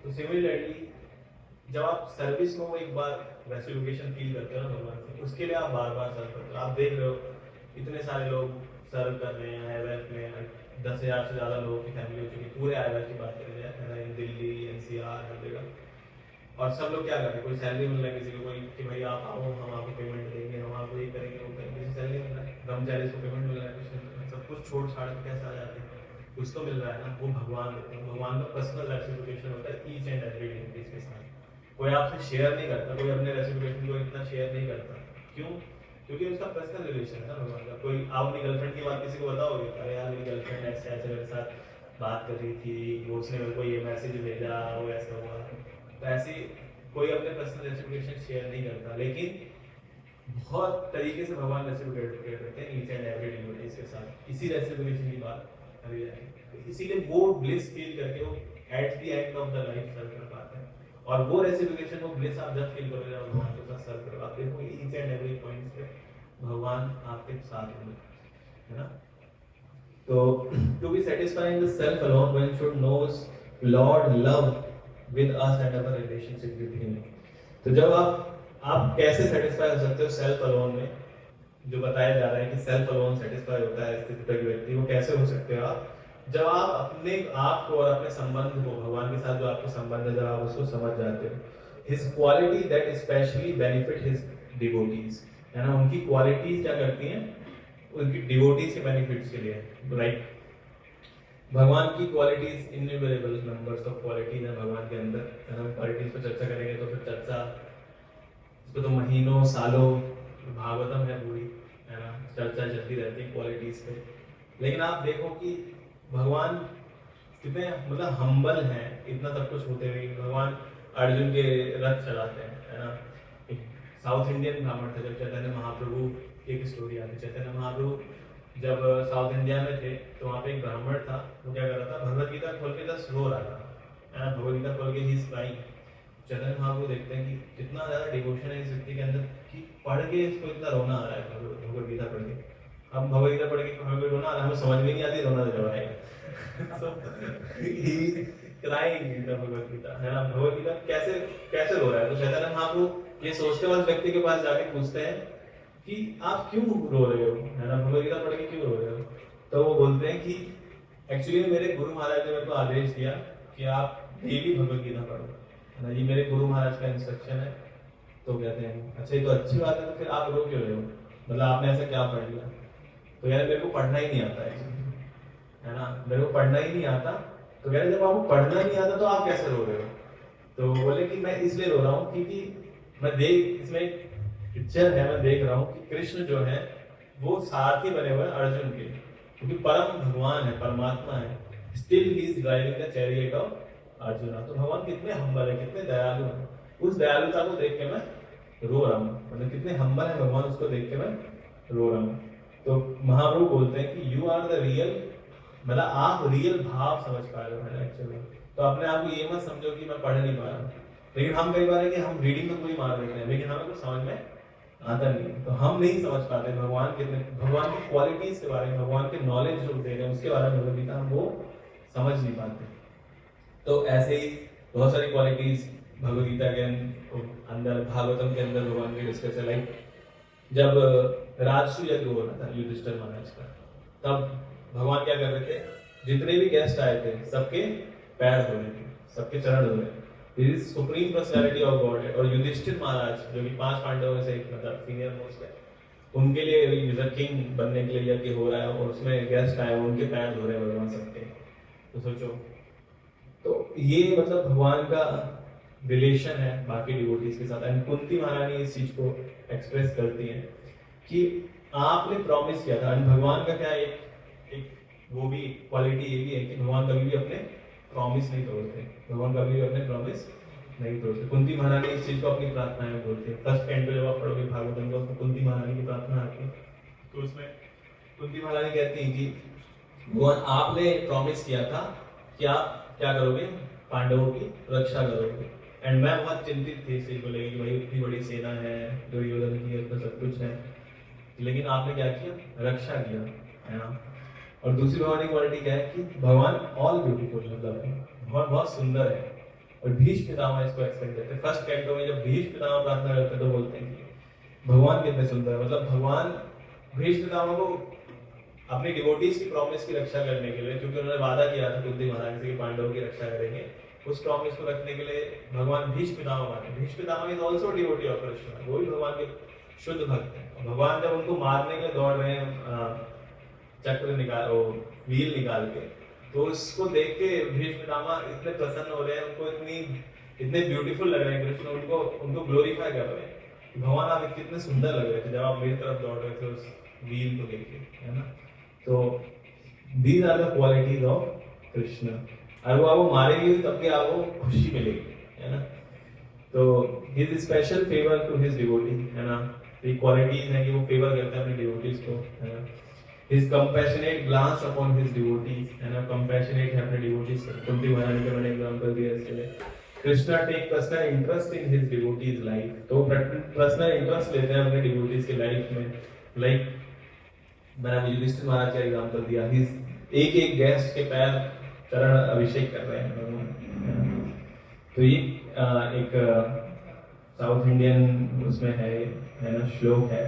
तो सिमिलरली जब आप सर्विस को एक बार रेसिप्लिकेशन फील करते हो ना भगवान से, उसके लिए आप बार बार सर्व करते हो। आप देख रहे हो इतने सारे लोग सर्व कर रहे हैं IWF में, 10,000 से ज़्यादा लोगों की फैमिली हो चुकी, पूरे IWF की बात करें जाए, दिल्ली NCR हर जगह। और सब लोग क्या कर रहे हैं, कोई सैलरी मिल रहा है किसी को, कोई कि भाई आप आओ हम आपको पेमेंट देंगे, हम आपको ये करेंगे वो करेंगे, किसी सैलरी मिल रहा है, कर्मचारी को पेमेंट मिल रहा है, कुछ नहीं मिल रहा है, सब कुछ छोड़ छाड़ के कैसे आ जाते हैं, कुछ तो मिल रहा है ना। वो भगवान देते हैं, भगवान का पर्सनल रेसिप्लिकेशन होता है ईच एंड एवरी डे के साथ। कोई आपसे शेयर नहीं करता, कोई अपने रेसिप्लिकेशन को इतना शेयर नहीं करता, क्यों? क्योंकि उसका पर्सनल रिलेशन है ना भगवान का। कोई आप अपनी गर्लफ्रेंड की बात किसी को बताओगे, अरे यार मेरी गर्लफ्रेंड ऐसे ऐसे मेरे साथ बात कर रही थी, वो उसने मेरे को ये मैसेज भेजा, वो ऐसा हुआ। तो ऐसे कोई अपने पर्सनल रेसिप्लिकेशन शेयर नहीं करता, लेकिन बहुत तरीके से भगवान रेसिप्लिकेट करते हैं ईच एंड एवरी डिवोटीज के साथ। इसी रेसिप्लिकेशन की बात करी जाएगी, इसीलिए वो ब्लिस फील करके वो at the end of the life serve कर पाते हैं। और वो रेसिप्लिकेशन, वो ब्लिस आप जब फील करोगे जब भगवान के साथ सर्व करोगे, आप देखो ईच एंड एवरी पॉइंट पे भगवान आपके साथ होंगे, है ना। तो to be satisfying the self alone one should knows lord love with us and our relationship with him. तो जब आप कैसे सेटिस्फाई हो सकते हो सेल्फ अलोन में, जो बताया जा रहा है कि सेल्फ अलोन सेटिस्फाई होता है स्थितितक व्यक्ति, वो कैसे हो सकते हो आप, जब आप अपने आप को और अपने संबंध को, भगवान के साथ जो आपका संबंध है, जब आप उसको समझ जाते हो, his quality that specially benefit his devotees, है ना। उनकी क्वालिटीज क्या करती हैं, उनकी डिवोटीज के बेनिफिट्स के लिए है। लाइक भगवान की qualities, innumerable numbers of qualities है भगवान के अंदर। अगर हम क्वालिटीज पर चर्चा करेंगे तो फिर चर्चा इस पर तो महीनों सालों, भागवतम है पूरी, है ना, चर्चा चलती रहती है क्वालिटीज पे। लेकिन आप देखो कि भगवान कितने मतलब हम्बल हैं, इतना सब कुछ होते हुए भगवान अर्जुन के रथ चलाते हैं, है ना। एक साउथ इंडियन ब्राह्मण था, जब चैतन्य महाप्रभु की एक स्टोरी आती है। चैतन्य महाप्रभु जब साउथ इंडिया में थे तो वहाँ पे एक ब्राह्मण था, वो क्या कर रहा था, भगवत गीता खोल के बस रो रहा था, है ना। भगवत गीता खोल के ही क्राइंग। चैतन्य महाप्रभु देखते हैं कि कितना ज़्यादा डिवोशन है इस व्यक्ति के अंदर कि पढ़ के इसको इतना रोना आ रहा है भगवत गीता पढ़ के। अब भगवत गीता पढ़ के हमें कोई रोना आ रहा है, हमें समझ में नहीं आती, रोना तो जब आएगा। सो ही crying in the Bhagavad Gita, है ना। भगवत गीता कैसे कैसे रो रहा है, तो चैतन्य महाप्रभु ये सोचते वक्त व्यक्ति के पास जाके पूछते हैं कि आप क्यों रो रहे हो, है ना, भगवत गीता पढ़ के क्यों रो रहे हो। तो वो बोलते हैं कि एक्चुअली मेरे गुरु महाराज ने मेरे को आदेश दिया कि आप डेली भगवत गीता पढ़ो, है ना, ये मेरे गुरु महाराज का इंस्ट्रक्शन है। तो कहते हैं अच्छा ये तो अच्छी बात है, तो फिर आप रो क्यों रहे हो, मतलब आपने ऐसा क्या पढ़ लिया। तो यार मेरे को पढ़ना ही नहीं आता है ना, मेरे को पढ़ना ही नहीं आता। तो कह रहे जब आपको पढ़ना नहीं आता तो आप कैसे रो रहे हो। तो बोले कि मैं इसलिए रो रहा हूँ क्योंकि मैं देख इसमें एक पिक्चर है, मैं देख रहा हूँ कि कृष्ण जो है वो सारथी बने हुए हैं अर्जुन के, क्योंकि परम भगवान है, परमात्मा है। Still he is driving the chariot of arjuna. तो भगवान कितने हम्बल है, कितने दयालु है, उस दयालुता को देख के मैं रो रहा हूँ, मतलब कितने हम्बल है भगवान, उसको देख के मैं रो रहा हूँ। तो महाप्रभु बोलते हैं कि यू आर द रियल, मतलब आप रियल भाव समझ पा रहे हो, है ना एक्चुअली। तो अपने आप को ये मत समझो कि मैं पढ़ नहीं पा रहा हूँ। लेकिन हम कई बार है कि हम रीडिंग तो पूरी मार देते हैं, लेकिन हमें कुछ समझ में आता नहीं, तो हम नहीं समझ पाते भगवान कितने, भगवान की क्वालिटीज के बारे में, भगवान के नॉलेज जो दे रहे हैं उसके बारे में भगवत गीता हम वो समझ नहीं पाते। तो ऐसे ही बहुत सारी क्वालिटीज भगवत गीता के अंदर, भागवतम के अंदर भगवान की डिस्कस है। लाइक जब राजसू यज्ञ हो रहा था युधिष्ठिर महाराज का, तब भगवान क्या कर रहे थे, जितने भी गेस्ट आए थे सबके पैर धो रहे थे, सबके चरण धो रहे थे। This is supreme personality of God है। और युधिष्ठिर महाराज जो कि 5 पांडवों से एक मतलब सीनियर मोस्ट है, उनके लिए किंग बनने के लिए यज्ञ हो रहा है और उसमें गेस्ट आए, उनके पैर धो रहे हैं भगवान सबके। तो सोचो, तो ये मतलब भगवान का रिलेशन है बाकी डिवोटीज के साथ। एंड कुंती महारानी इस चीज को एक्सप्रेस करती हैं कि आपने प्रॉमिस किया था। एंड भगवान का क्या एक वो भी क्वालिटी ये भी है कि भगवान कभी भी अपने प्रॉमिस नहीं तोड़ते, भगवान कभी भी अपने प्रॉमिस नहीं तोड़ते। कुंती महारानी इस चीज को अपनी प्रार्थना में बोलती है। फर्स्ट कैंटो जब आप पढ़ोगे भागवतम का, उसमें कुंती महारानी की प्रार्थना आती है, तो उसमें कुंती महारानी कहती है कि भगवान आपने प्रॉमिस किया था कि आप क्या करोगे, पांडवों की रक्षा करोगे। एंड मैं बहुत चिंतित थी इस चीज को लेकर कि भाई इतनी बड़ी सेना है, दुर्योधन की है, सब कुछ है, लेकिन आपने क्या किया, रक्षा किया, है ना। और दूसरी भगवान की क्वालिटी क्या है कि भगवान ऑल ब्यूटीफुल, मतलब भगवान बहुत सुंदर है। और भीष्म पितामह इसको एक्सप्लेन करते हैं। फर्स्ट कैंटो में जब भीष्म पितामह प्रार्थना करते हैं तो बोलते हैं कि भगवान कितने सुंदर है, मतलब भगवान भीष्म पितामह को अपनी डिवोटीज की प्रॉमिस की रक्षा करने के लिए, क्योंकि उन्होंने वादा किया था कुंती महाराज से कि पांडवों की रक्षा करेंगे, उस प्रॉमिस को रखने के लिए भगवान भीष्म पितामह माने। Bhishma Pitamah is also devotee of Krishna, वो भी भगवान के शुद्ध भक्त हैं। भगवान जब उनको मारने के लिए दौड़ रहे हैं, चक्र निकाल, वो व्हील निकाल के, तो उसको देख के भीष्म पितामह इतने प्रसन्न हो रहे हैं, उनको इतने ब्यूटीफुल लग रहे हैं कृष्ण, उनको ग्लोरीफाई कर रहे हैं। भगवान आप कितने सुंदर लग रहे थे जब आप मेरी तरफ दौड़ रहे थे उस व्हील को देख के, है ना। तो these are the qualities of Krishna. और वो आपको मारेंगे तब भी आपको खुशी मिलेगी, है ना। तो his special favour to his devotee, है ना। ये क्वालिटीज है कि वो फेवर करते हैं अपने डिवोटीज को, है ना। His compassionate glance upon his devotees, है ना, compassionate है अपने devotees से। कुंती महारानी के मैंने एग्जांपल दिया इसके लिए। Krishna take personal interest in his devotees life, तो पर्सनल इंटरेस्ट लेते हैं अपने डिवोटीज के लाइफ में। लाइक मैंने युधिष्ठिर महाराज का एग्जांपल दिया, हिज एक गेस्ट के पैर चरण अभिषेक कर रहे हैं भगवान। तो ये एक साउथ इंडियन उसमें है ना, श्लोक है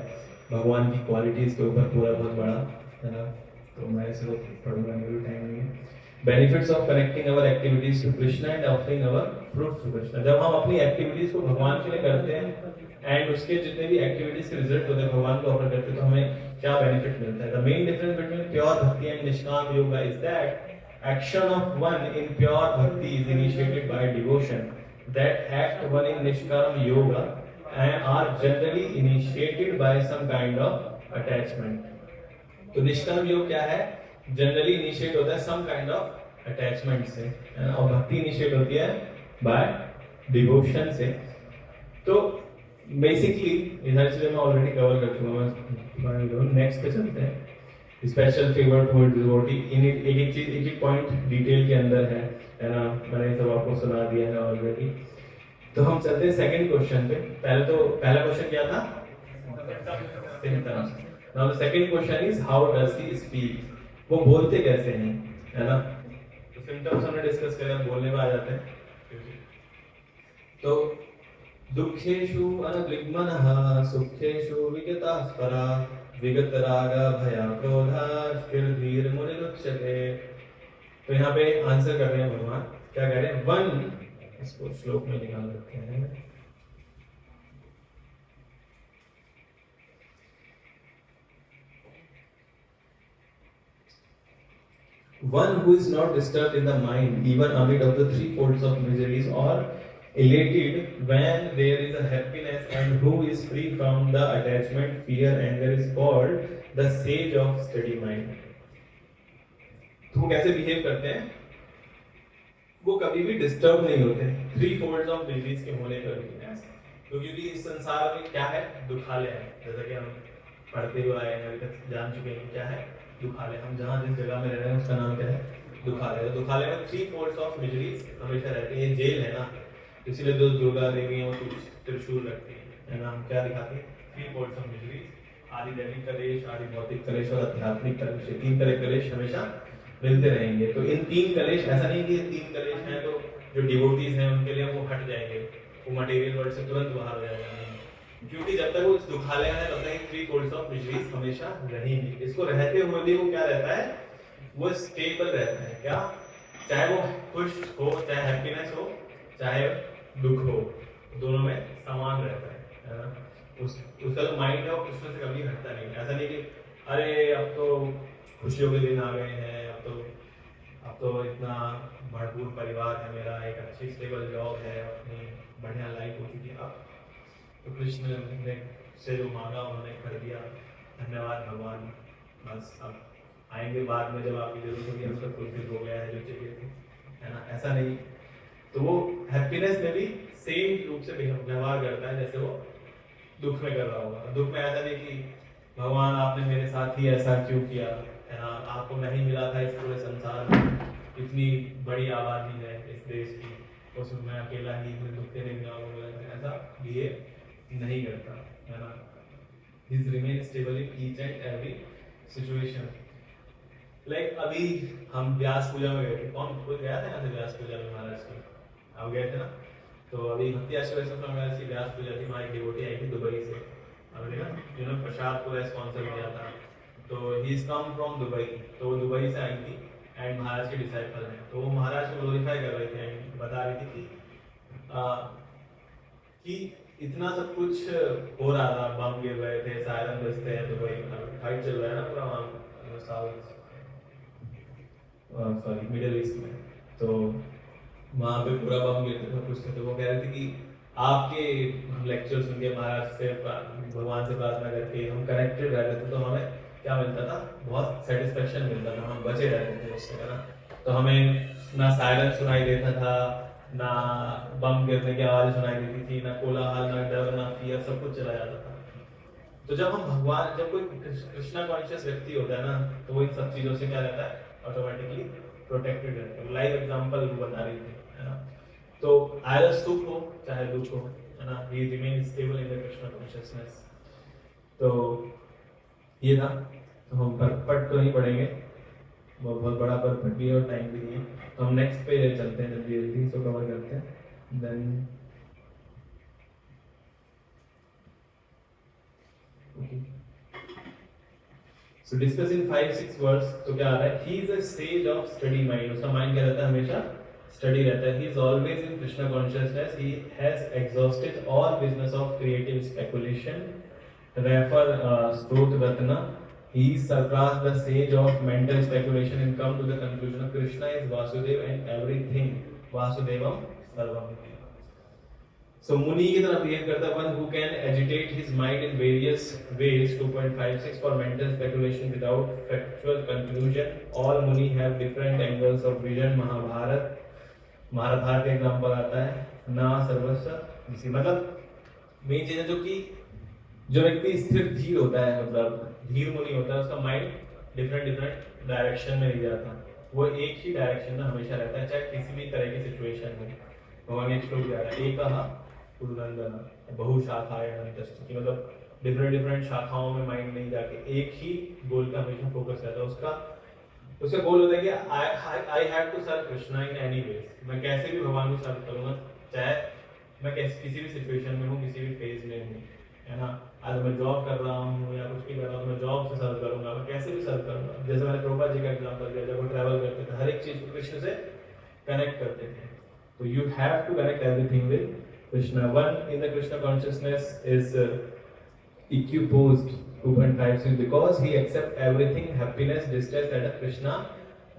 भगवान की क्वालिटीज के ऊपर पूरा बहुत बड़ा, है ना। तो मैं इसको पढ़ूंगा, मेरे टाइम नहीं है। Benefits of connecting our activities to Krishna and offering our fruits to Krishna. जब हम अपनी एक्टिविटीज को भगवान के लिए करते हैं एंड उसके जितने भी एक्टिविटीज के रिजल्ट होते हैं भगवान को ऑफर करते हैं, तो हमें क्या बेनिफिट मिलता है? The main difference between pure भक्ति एंड निष्काम yoga is that action of one in pure bhakti is initiated by devotion. That act one in nishkam yoga are generally initiated by some kind of attachment. तो निष्काम योग क्या है? Generally initiate होता है some kind of attachment से, और भक्ति इनिशिएट होती है बाय डिवोशन से। तो बेसिकली इधर चीजें मैं ऑलरेडी कवर कर चुका हूँ। नेक्स्ट पे चलते हैं। स्पेशल फेवर टुवर्ड्स डिवोटी, इन एक एक चीज एक एक पॉइंट डिटेल के अंदर है ना, मैंने सब आपको सुना दिया है ऑलरेडी। तो हम चलते हैं सेकंड क्वेश्चन पे। पहला क्वेश्चन क्या था? Symptoms. Now the second question is how does he speak, वो बोलते कैसे हैं, है ना। तो सिम्टम्स हमने डिस्कस किया, बोलने में आ जाते हैं। तो दुखेषु अनग्लिग्मनः सुखेषु विगतः स्परा विगत राग भया क्रोधा स्थिर धीर मुनिरुच्यते। तो यहाँ पे आंसर कर रहे हैं भगवान, क्या कह रहे हैं? वन, इसको श्लोक में निकाल रखते हैं। One who is not disturbed in the mind, even amid of the three folds of miseries, or elated when there is a happiness, and who is free from the attachment, fear, anger, is called the sage of steady mind. तो वो कैसे behave करते हैं? वो कभी भी disturb नहीं होते थ्री फोल्ड्स ऑफ मिजरीज के होने पर भी। तो क्योंकि इस संसार में क्या है? दुखालय है। जैसा कि हम पढ़ते हुए आए हैं, अभी तक जान चुके हैं क्या है दुखालय। हम जहाँ जिस जगह में रह रहे हैं उसका नाम क्या है? दुखालय। तो दुखालय में थ्री फोल्ड्स ऑफ मिजरीज हमेशा रहती है। ये जेल है ना, इसीलिए जो दुर्गा देवी है वो त्रिशूल रखती है ना। हम क्या दिखाती है? थ्री फोल्ड्स ऑफ मिजरीज, आदि दैविक कलेश, आदि भौतिक कलेश और आध्यात्मिक कलेश। तीन तरह के कलेश हमेशा मिलते रहेंगे। तो इन तीन कलेश, ऐसा नहीं कि ये तीन कलेश हैं तो जो डिवोटीज हैं उनके लिए वो हट जाएंगे, वो मटेरियल वर्ल्ड से तुरंत बाहर हो जाएगा, क्योंकि जब तक वो इस दुखालय में तब तक थ्री फोल्ड्स ऑफ मिजरीज हमेशा रहेंगी। इसको रहते हुए भी वो क्या रहता है? वो स्टेबल रहता है। क्या? चाहे वो खुश हो, चाहे हैप्पीनेस हो, चाहे दुख हो, दोनों में समान रहता है ना। उसका जो माइंड है वो उसमें से कभी हटता नहीं। ऐसा नहीं कि अरे अब तो खुशियों के दिन आ गए हैं, अब तो इतना भरपूर परिवार है मेरा, एक अच्छी स्टेबल जॉब है, अपनी बढ़िया लाइफ हो चुकी है, अब तो कृष्ण ने से जो मांगा उन्होंने कर दिया, धन्यवाद भगवान, बस अब आएंगे बाद में जब आपकी जरूरत होगी, अब सब फुलफिल हो गया है जो चाहिए थे, है ना। ऐसा नहीं। तो वो हैप्पीनेस में भी सेम रूप से व्यवहार करता है जैसे वो दुख में कर रहा होगा। दुख में ऐसा नहीं कि भगवान आपने मेरे साथ ही ऐसा क्यों किया, है ना, आपको नहीं मिला था इस पूरे संसार में, इतनी बड़ी आबादी है इस देश की, उसमें मैं अकेला ही इतने दुख के दिन जाऊँगा, ऐसा बिहेव नहीं करता, है ना। He remains stable in each and every situation. Like अभी हम व्यास पूजा में गए थे, कोई गया था यहाँ से व्यास पूजा में महाराज की? आप गए थे ना। तो अभी भक्ति आशीर्वाद महाराज की व्यास पूजा थी, हमारी डिवोटी आई थी दुबई से, अब देखा जिन्होंने प्रसाद पूरा स्पॉन्सर किया था। तो he is come from Dubai, तो वो दुबई से आई थी एंड महाराज के डिसाइपल हैं। तो वो महाराज को ग्लोरीफाई कर रहे थे एंड बता रही थी कि इतना सब कुछ हो रहा था, बम गिर रहे थे, सायरन बजते हैं, दुबई में फाइट चल रहा है ना पूरा वहाँ साउथ सॉरी मिडिल ईस्ट में। तो वहाँ पे पूरा बम गिरते सब कुछ थे। तो वो कह रहे थे कि आपके हम लेक्चर सुन के महाराज से भगवान से प्रार्थना करके हम कनेक्टेड रहते थे, तो हमें क्या मिलता था? बहुत सेटिस्फेक्शन मिलता था, हम बचे रहते थे उससे, है ना। तो हमें ना सायरन सुनाई देता था, ना बम गिरने की आवाज सुनाई देती थी, ना कोलाहल, ना डर, ना फियर, सब कुछ चला जाता था। तो जब हम भगवान, जब कोई कृष्णा कॉन्शियस व्यक्ति होता है ना, तो वो इन सब चीजों से क्या रहता है? ऑटोमेटिकली प्रोटेक्टेड रहता है। लाइव एग्जांपल वो बता रही थी, है ना। तो आयरस सुख हो चाहे दुख हो, है ना, he remain stable in the Krishna consciousness. तो ये था। तो हम पढ़ तो नहीं पढ़ेंगे, वो बहुत बड़ा पर भी और टाइम भी नहीं है। तो हम नेक्स्ट पे चलते हैं, जल्दी जल्दी इसको कवर करते हैं। Then So discuss in 5-6 words. तो क्या आ रहा है? He is a sage of steady mind. उसका mind क्या रहता है? हमेशा steady रहता है. He is always in Krishna consciousness. He has exhausted all business of creative speculation. Refer Stot Ratna. He surpassed the sage of mental speculation and come to the conclusion of Krishna is Vasudeva and everything. Vasudevam Sarvam. So Muni की तरह behave करता है, one who can agitate his mind in various ways. 2.56 for mental speculation without factual conclusion. All Muni have different angles of vision. Mahabharat का example आता है ना सर्वस्व इसी मतलब मेन चीज है जो कि जो व्यक्ति स्थिर धीर होता है मतलब धीर मुनि होता है उसका माइंड डिफरेंट डायरेक्शन में नहीं जाता, वो एक ही डायरेक्शन में हमेशा रहता है चाहे किसी भी तरह की सिचुएशन में. भगवान एक श्लोक दिया है एक उन्नंदन बहुशाखायन की मतलब डिफरेंट शाखाओं में माइंड नहीं जाके एक ही गोल पे हमेशा फोकस रहता है. उसका गोल होता है कि I have to serve Krishna in any ways. मैं कैसे भी भगवान को सर्व करूंगा चाहे मैं किसी भी सिचुएशन में हूँ किसी भी फेज में हूँ, है ना. आज मैं जॉब कर रहा हूँ या कुछ भी कर रहा हूँ मैं जॉब से सर्व करूंगा, मैं कैसे भी सर्व करूंगा. जैसे मैंने प्रभुपाद जी का एग्जाम्पल दिया, जब वो ट्रैवल करते थे हर एक चीज को कृष्ण से कनेक्ट करते थे. तो you have to connect everything with Krishna. One in the Krishna consciousness is equiposed 2.56 because he accepts everything, happiness, distress at a Krishna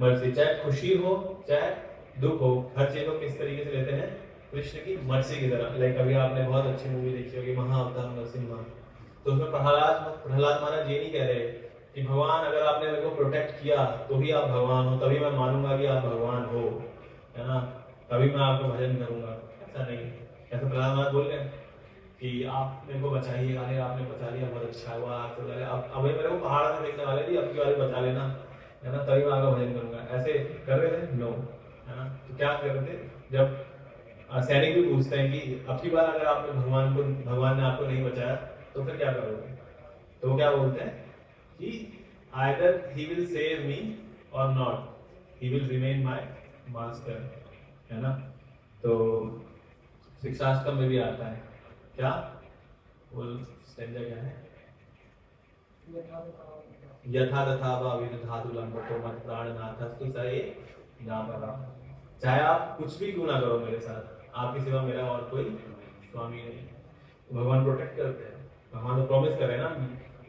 mercy. चाहे खुशी हो चाहे दुख हो हर चीज को किस तरीके से लेते हैं कृष्ण की मर्जी की तरह. लाइक अभी आपने बहुत अच्छी मूवी देखी होगी महाअवतार नरसिम्हा. तो उसमें प्रहलाद महाराज ये नहीं कह रहे कि भगवान अगर आपने मेरे को प्रोटेक्ट किया तो ही आप भगवान हो, तभी मैं मानूंगा कि आप भगवान हो, है ना, तभी मैं आपको भजन करूंगा. ऐसा नहीं. ऐसा प्रहलाद महाराज बोल रहे हैं कि आप मेरे को बचाइए, अरे आपने बचा लिया बहुत अच्छा हुआ, आप अभी मेरे को पहाड़ में देखने वाले थी, अब की बार बचा लेना, है ना, तभी मैं आपका भजन करूंगा. ऐसे कर रहे थे? नो, है ना. तो क्या कर रहे थे? जब सैनिक भी पूछते हैं कि अब की बार अगर आपने भगवान ने आपको नहीं बचाया तो फिर क्या करोगे, तो वो क्या बोलते हैं कि either he will save me or not, he will remain my master, है ना. तो शिक्षाष्टकम में भी आता है क्या वो स्टेंजा क्या है, यथा तथा विधातु लंबतो मत प्राणनाथस्तु सये नापरा. चाहे आप कुछ भी क्यों ना करो मेरे साथ, आपकी सिवा मेरा और कोई स्वामी नहीं. भगवान प्रोटेक्ट करते हैं. भगवान तो प्रॉमिस कर रहे हैं ना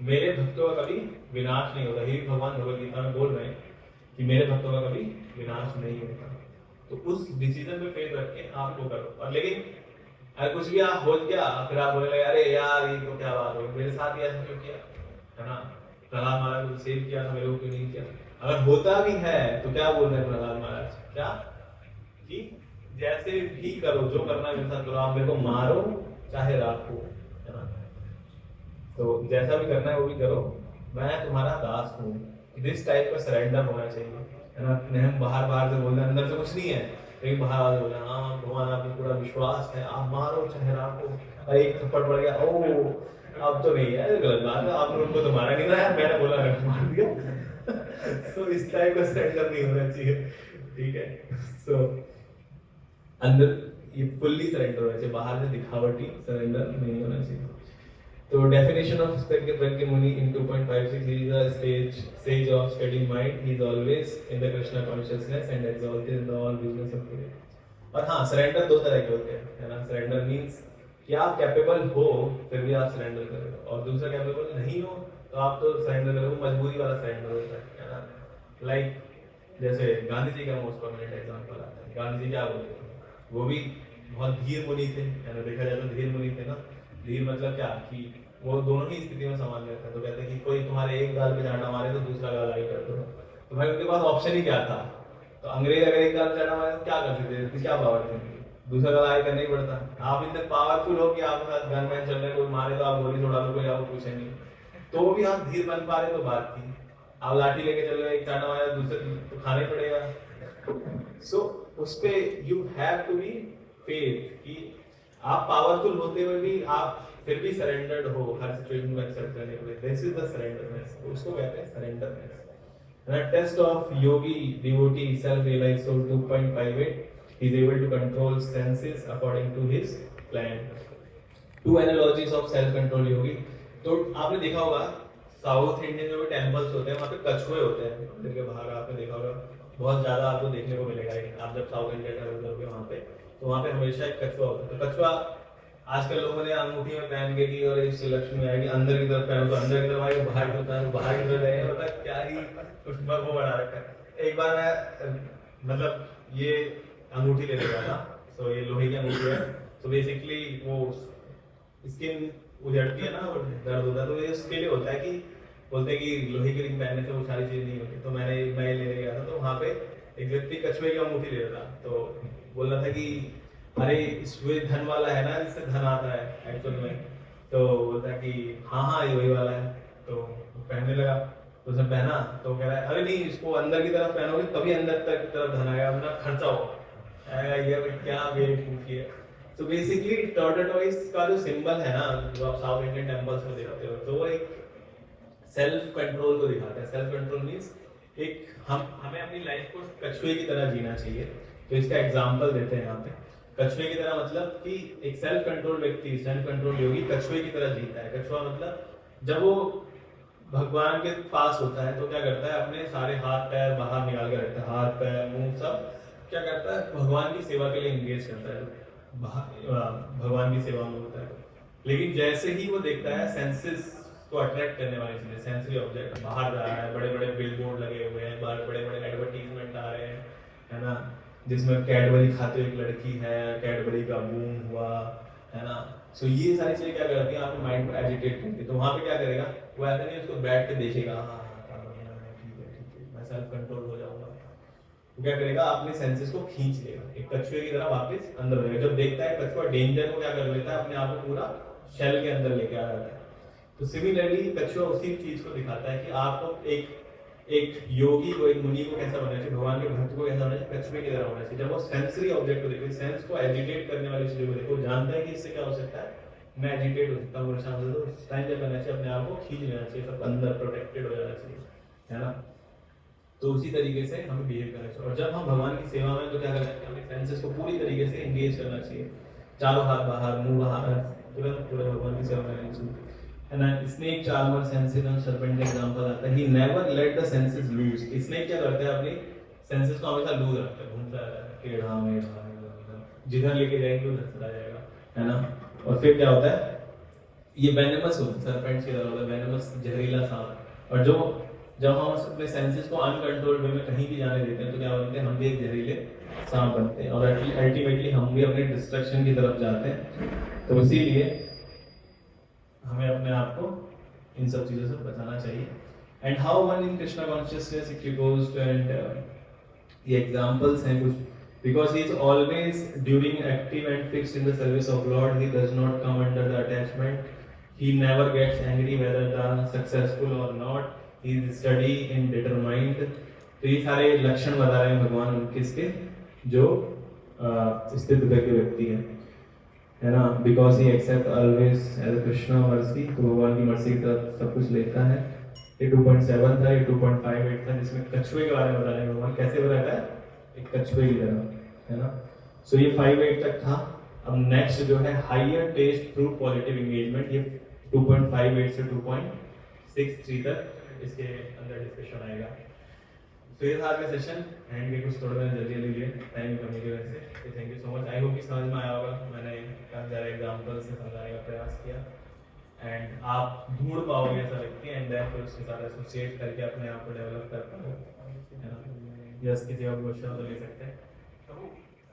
मेरे भक्तों का कभी विनाश नहीं होता. ही भगवान भगवद गीता में बोल रहे हैं कि मेरे भक्तों का कभी विनाश नहीं होता. तो उस डिसीजन पे फेथ रख के आप वो करो. और लेकिन अगर कुछ भी आप हो गया फिर आप बोले लगे अरे यार ये तो क्या बात हो मेरे साथ ही ऐसा क्यों किया, है ना. प्रहलाद महाराज को सेव किया था मेरे को क्यों नहीं किया. अगर होता भी है तो क्या बोल रहे हैं प्रहलाद महाराज, क्या कि जैसे भी करो जो करना है मेरे साथ करो, आप मेरे को मारो चाहे राखो, है ना. तो जैसा भी करना है वो भी करो, मैं तुम्हारा दास हूँ. दिस टाइप का सरेंडर होना चाहिए, है ना. हम बाहर से बोल रहे हैं अंदर से कुछ नहीं है लेकिन बाहर आवाज बोल रहे हैं हाँ भगवान आप में पूरा विश्वास है, आप मारो चाहे राखो. एक थप्पड़ पड़ गया ओ अब तो नहीं है, गलत बात है, आप लोगों को तो मारा नहीं था यार, मैंने बोला मार दिया. सो इस टाइप का सरेंडर नहीं होना चाहिए, ठीक है. सो अंदर ये फुल्ली सरेंडर होना चाहिए, बाहर से दिखावटी सरेंडर नहीं होना चाहिए. तो definition of Pragya Muni in 2.56 he is a sage of steady mind. He is always in the Krishna consciousness and exalted in the all business of today. और हाँ सरेंडर दो तरह के होते हैं, है ना. सरेंडर मीन्स कि आप कैपेबल हो फिर भी आप सरेंडर कर रहे हो, और दूसरा कैपेबल नहीं हो तो आप तो सरेंडर करो, मजबूरी वाला सरेंडर होता है ना. लाइक जैसे गांधी जी का मोस्ट प्रोमिनेंट एग्जांपल आता है. गांधी जी क्या बोलते थे, वो भी बहुत धीर मुनि थे, है ना. देखा जाए तो धीर मुनि थे ना. धीर मतलब क्या कि वो दोनों ही स्थिति में समान रहते हैं. तो कहते हैं कि कोई तुम्हारे एक गाल पे चाटा मारे तो दूसरा गाल आगे कर दो. तो भाई उनके पास ऑप्शन ही क्या था. तो अंग्रेज अगर एक गाल पे चाटा मारे तो क्या करते थे, तो क्या पावर थी उनकी, दूसरा गाल आगे करना ही पड़ता. आप इतने पावरफुल हो कि आपके साथ गन मैन चल रहे, कोई मारे तो आप गोली छोड़ा दो, कोई आपको पूछे नहीं, तो भी आप धीर बन पा रहे तो बात थी. आप लाठी लेके चल रहे, एक चाटा मारे दूसरे तो खाना ही पड़ेगा. सो उस पे you have to be faith कि आप पावरफुल होते हुए भी आप फिर भी सरेंडर्ड हो हर सिचुएशन को एक्सेप्ट करने के लिए. दिस इज द सरेंडरनेस, उसको कहते हैं surrenderness. And a test of yogi devotee self realized soul 2.58 he is able to control senses according to his plan. Two analogies of self control yogi. तो आपने देखा होगा साउथ इंडियन जो भी temples होते हैं वहाँ पे कछुए होते हैं मंदिर के बाहर, आपने देखा होगा बहुत ज़्यादा आपको देखने को मिलेगा। आप जब साउथ इंडिया ट्रैवल करोगे वहाँ पे तो वहाँ पे हमेशा एक कछुआ होता है। तो कछुआ आजकल लोगों ने अंगूठी में पहन के की और इससे लक्ष्मी आएगी, अंदर की तरफ पहनो तो अंदर की तरफ आएगी, बाहर की तरफ पहनो तो बाहर की तरफ आएगी, मतलब क्या ही कुछ वो बना रखा है। एक बार मैं मतलब ये अंगूठी लेने गया था, तो ये लोहे की अंगूठी है, तो बेसिकली वो स्किन उजड़ती है ना और दर्द होता है, तो ये उसके लिए होता है कि बोलते हैं कि लोहे की रिंग पहनने से वो सारी चीज़ नहीं होती। तो मैं लेने गया था, तो वहाँ पे एक व्यक्ति कछुए की अंगूठी ले रहा था, तो बोल रहा था कि अरे इसमें धन वाला है ना, जिससे धन आता है एक्चुअल में। तो बोलता है कि हाँ हाँ ये वही वाला है। तो वो पहनने लगा, तो उसने पहना तो कह रहा है अरे नहीं, इसको अंदर की तरफ पहनोगे तभी अंदर तक तरफ धन आएगा, वरना खर्चा होगा। ये क्या बेवकूफ़ी है। तो बेसिकली टॉर्टोइस का जो सिंबल है ना, जो आप साउथ इंडियन टेम्पल्स में देखते हो, तो वो एक सेल्फ कंट्रोल को दिखाता है। सेल्फ कंट्रोल मीन्स एक हमें अपनी लाइफ को कछुए की तरह जीना चाहिए। तो इसका एग्जाम्पल देते हैं यहाँ पे। कछुए की तरह मतलब कि एक सेल्फ कंट्रोल व्यक्ति, सेल्फ कंट्रोल योगी कछुए की तरह जीता है। कछुआ मतलब जब वो भगवान के पास होता है तो क्या करता है, अपने सारे हाथ पैर बाहर निकाल कर रखता है, हाथ पैर मुंह सब क्या करता है, भगवान की सेवा के लिए इंगेज करता है, भगवान की सेवा में होता है। लेकिन जैसे ही वो देखता है सेंसेस को अट्रैक्ट करने वाली चीजें, सेंसरी ऑब्जेक्ट बाहर जा रहा है, बड़े बड़े बिलबोर्ड लगे हुए हैं, बाहर बड़े बड़े एडवर्टीजमेंट आ रहे हैं, है ना, जिसमें कैडबरी खाते हुए एक लड़की है, कैडबरी का बूम हुआ, है ना। सो ये सारी चीजें क्या करती हैं, आपके माइंड को एजिटेट करती है। तो वहाँ पे क्या करेगा वो, ऐसा नहीं उसको बैठ के देखेगा हाँ हाँ क्या बढ़िया है, ठीक है मैं सेल्फ कंट्रोल हो जाऊंगा। वो क्या करेगा, अपने सेंसेस को खींच लेगा, एक कछुए की तरह वापस अंदर हो जाएगा। जब देखता है कछुआ डेंजर को क्या कर लेता है, अपने आप को पूरा शेल के अंदर लेके आ जाता है। तो सिमिलरली कछुआ उसी चीज को दिखाता है कि आपको एक योगी को, एक मुनि को कैसा बनना चाहिए, भगवान के भक्त को कैसा होना चाहिए, कछुए की तरह होना चाहिए। जब वो सेंसरी ऑब्जेक्ट को देखे, सेंस को एजिटेट करने वाली चीजों को देखो, जानता है कि इससे क्या हो सकता है, मैं एजिटेट हो सकता हूँ परेशान हो, तो उस टाइम क्या करना चाहिए, अपने आप को खींच लेना चाहिए, सब अंदर प्रोटेक्टेड हो जाना चाहिए, है ना। तो उसी तरीके से हमें बिहेव करना चाहिए। और जब हम भगवान की सेवा में तो क्या करना चाहिए, हमें सेंसेस को पूरी तरीके से एंगेज करना चाहिए, चारों हाथ बाहर, मुंह बाहर, तुरंत पूरे भगवान की सेवा करनी चाहिए, है ना। स्नेक चार्मर सेंसेस और सर्पेंट का एग्जांपल आता है। He never let the senses loose. Snake क्या करता है, अपनी सेंसेस को हमेशा लूज रखता है, घूमता रहता है टेढ़ा मेढ़ा, जिधर लेके जाएंगे उधर चला जाएगा, है ना। और फिर क्या होता है, ये वेनेमस होता है, सर्पेंट्स की तरह होता है, वेनेमस जहरीला सांप। और जो जब हम अपने सेंसेस को अनकंट्रोल्ड वे में कहीं भी जाने देते हैं तो क्या बनते हैं, हम भी एक जहरीले सांप बनते हैं और अल्टीमेटली हम भी अपने डिस्ट्रक्शन की तरफ जाते हैं। तो इसीलिए हमें अपने आप को इन सब चीज़ों से बचाना चाहिए। And how one in Krishna consciousness it goes to, and ये एग्जांपल्स हैं कुछ, because he is always during active and fixed in the service of Lord, he does not come under the attachment, he never gets angry whether the successful or not, he is steady and determined। तो ये सारे लक्षण बता रहे हैं भगवान उनके इसके जो स्थित के व्यक्ति हैं, है ना। Because he accept always as a Krishna mercy, तो भगवान की मर्सी की तरफ सब कुछ लेता है। ये 2.7 था, ये 2.58 था, जिसमें कछुए के बारे में बता रहे हैं भगवान कैसे बताता है, एक कछुए की तरह, है ना। सो ये 5.8 तक था। अब नेक्स्ट जो है higher taste through positive engagement, ये 2.58 से 2.63 तक इसके अंदर डिस्कशन आएगा। तो ये था आज का सेशन, एंड ये कुछ थोड़ा मैंने जल्दी लिए टाइम कमी की वजह से। तो thank you so much, I hope कि समझ में आया होगा। मैंने काफ़ी सारे एग्जाम्पल से समझाने का प्रयास किया, एंड आप ढूंढ पाओगे ऐसा व्यक्ति, एंड देन फिर उसके साथ एसोसिएट करके अपने आप को डेवलप कर पाओगे, है ना। यस, किसी और क्वेश्चन तो ले सकते हैं।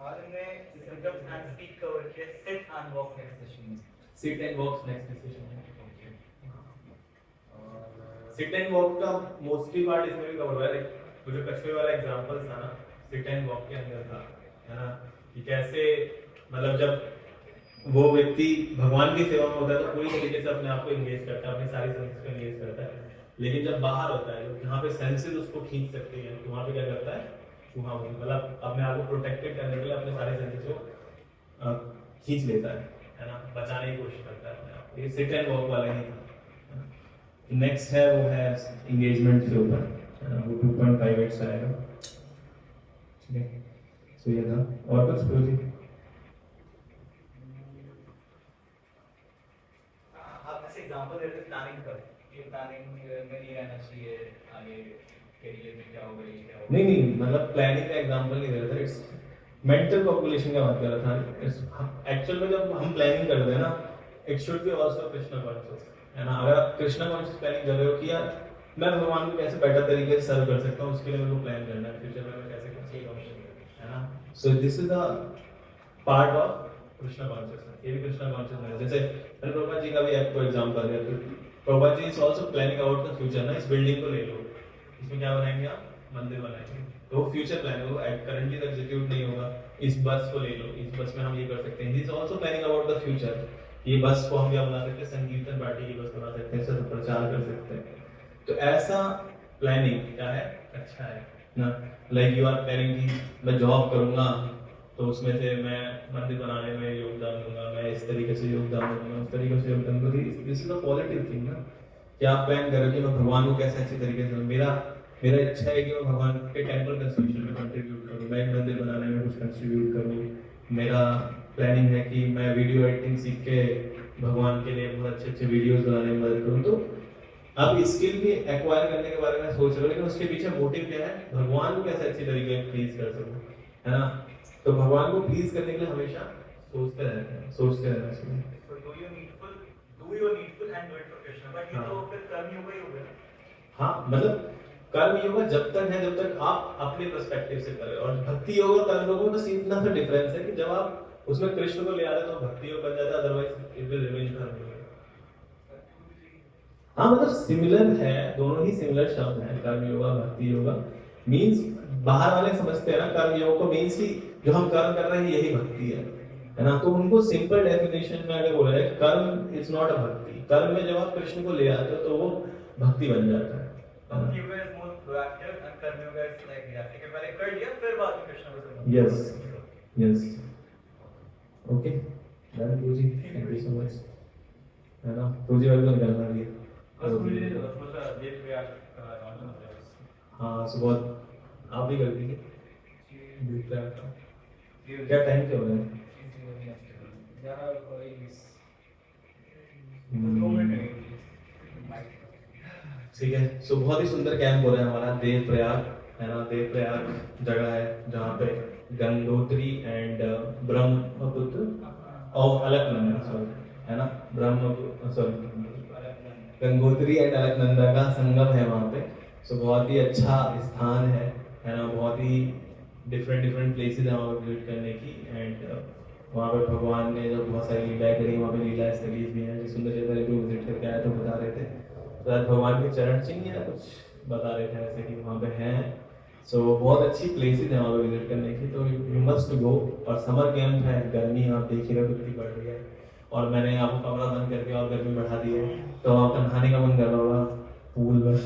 आज हमने सिम्टम्स एंड स्पीक कवर किया, sit and walk next session में। Sit and walk next session में। सिट एंड वॉक का मोस्टली पार्ट इसमें भी कवर हुआ है। तो जो कछुए वाला एग्जांपल था ना, सिट एंड वॉक के अंदर था, है ना, कि कैसे मतलब जब वो व्यक्ति भगवान की सेवा में होता है तो पूरी तरीके से अपने आप को एंगेज करता है, अपनी सारी सेंसेस को एंगेज करता है। लेकिन जब बाहर होता है, जहाँ पे सेंसेस उसको खींच सकते हैं, तो वहाँ पे क्या करता है, चूहा मतलब अपने आप को प्रोटेक्टेड करने के लिए अपने सारे सेंसेस को खींच लेता है ना, बचाने की कोशिश करता है अपने आप को। ये सिट एंड वॉक वाला ही था। नेक्स्ट है वो है एंगेजमेंट के ऊपर, वो 2.58 से आएगा, ठीक है। सो ये था, और कुछ पूछिए। आप जैसे एग्जांपल देते प्लानिंग कर, कि प्लानिंग में नहीं रहना चाहिए आगे करियर में क्या होगा ये क्या होगा? नहीं नहीं, मतलब प्लानिंग का एग्जांपल नहीं दे रहा था, इट्स मेंटल पॉपुलेशन का बात कर रहा था। एक्चुअल में जब हम प्लानिंग करते हैं ना, it should be also Krishna conscious, है ना। अगर आप कृष्णा कॉन्शियस प्लानिंग कर रहे हो कि यार मैं भगवान को कैसे बेटर तरीके से सर्व कर सकता हूँ, उसके लिए मेरे को प्लान करना है, फ्यूचर में मैं कैसे कर सकता हूँ, है ना। सो this is the part of Krishna consciousness. ये भी कृष्णा कॉन्शियसनेस, जैसे मैंने प्रभुपाद जी का भी आपको एग्जांपल दिया, तो Prabhupada ji is also planning about the future ना। इस बिल्डिंग को ले लो, इसमें क्या बनाएंगे आप, मंदिर बनाएंगे, तो वो फ्यूचर प्लान है, वो करंटली एग्जीक्यूट नहीं होगा। इस बस को ले लो, इस बस में हम ये कर सकते हैं, this also planning about the future. ये बस को हम क्या बना सकते हैं, संकीर्तन पार्टी की बस बना सकते हैं, इससे प्रचार कर सकते हैं। तो ऐसा प्लानिंग क्या है, अच्छा है ना। लाइक यू आर प्लानिंग कि मैं जॉब करूंगा तो उसमें से मैं मंदिर बनाने में योगदान दूंगा, मैं इस तरीके से योगदान दूंगा, उस तरीके से योगदान दूंगा। This is a positive thing ना, कि आप प्लान करो कि मैं भगवान को कैसे अच्छी तरीके से, मेरा इच्छा है कि मैं भगवान के टेम्पल कंस्ट्रक्शन में कंट्रीब्यूट करूँ, मैं एक मंदिर बनाने में कुछ कंट्रीब्यूट करूँ। मेरा प्लानिंग है कि मैं वीडियो एडिटिंग सीख के भगवान के लिए बहुत अच्छे अच्छे वीडियोस बनाने में मदद करूँ। तो आप स्किल भी एक्वायर करने के बारे में सोच रहे हो, लेकिन उसके पीछे मोटिव क्या है, भगवान को कैसे अच्छी तरीके से प्लीज कर सकूं, है ना। तो भगवान को प्लीज करने के लिए हमेशा सोचते रहना चाहिए। So do your needful and do it for Krishna, but ये तो फिर कर्म योग ही हो गया। हाँ, मतलब कर्म योग जब तक है, जब तक आप अपने पर्सपेक्टिव से कर रहे हो, और भक्ति योग और कर्म योग में बस इतना सा डिफरेंस है कि जब आप उसमें कृष्ण को ले आ रहे हो तो भक्ति योग बन जाता है, अदरवाइज इट विल रिमेन कर्म योग। हाँ, मतलब सिमिलर है, दोनों ही सिमिलर शब्द हैं, कर्म योगा भक्ति योगा। मींस बाहर वाले समझते हैं ना कर्म योग को, मींस कि जो हम कर्म कर रहे हैं यही भक्ति है ना। तो उनको सिंपल डेफिनेशन में अगर बोला जाए, कर्म इज नॉट अ भक्ति। कर्म में जब आप कृष्ण को ले आते हो तो वो भक्ति बन जाता है। भक्ति yoga is more proactive and कर्म योगा इज लाइक रिएक्टिव, कि पहले कर लिया फिर बाद में कृष्ण को समझ। Yes okay, done Guruji, thank you so much, है ना। गुरुजी वाले को निकालना भी है। बस मुझे थोड़ा सा देर पे आप मालूम होता है। हाँ, सुबह आप भी कर दीजिए, क्या टाइम क्या हो रहा है? ठीक है। सो बहुत ही सुंदर कैंप हो रहा है हमारा देव प्रयाग, है ना। देव प्रयाग जगह है जहाँ पे गंगोत्री एंड ब्रह्मपुत्र और अलकनंदा, सॉरी, है ना, गंगोत्री एंड अलकनंदा का संगम है वहाँ पे। सो बहुत ही अच्छा स्थान है ना। बहुत ही डिफरेंट प्लेसेस है वहाँ पे विजिट करने की। एंड वहाँ पे भगवान ने जो बहुत सारी लीलाएं करी, वहाँ पे लीला स्थलीज भी हैं, जो सुंदर चैतन्य को विजिट करके आए तो बता रहे थे, तो आज भगवान के चरण चिन्ह या कुछ बता रहे थे ऐसे कि वहाँ पे हैं। सो बहुत अच्छी प्लेसेस हैं वहाँ पे विजिट करने की, तो यू मस्ट गो। और समर कैंप है, गर्मी आप देख ही रहे हो कितनी बढ़ रही है, और मैंने आपको कमरा बंद करके और गर्मी बढ़ा दी है, तो आपका नहाने का मन कर रहा होगा पूल में,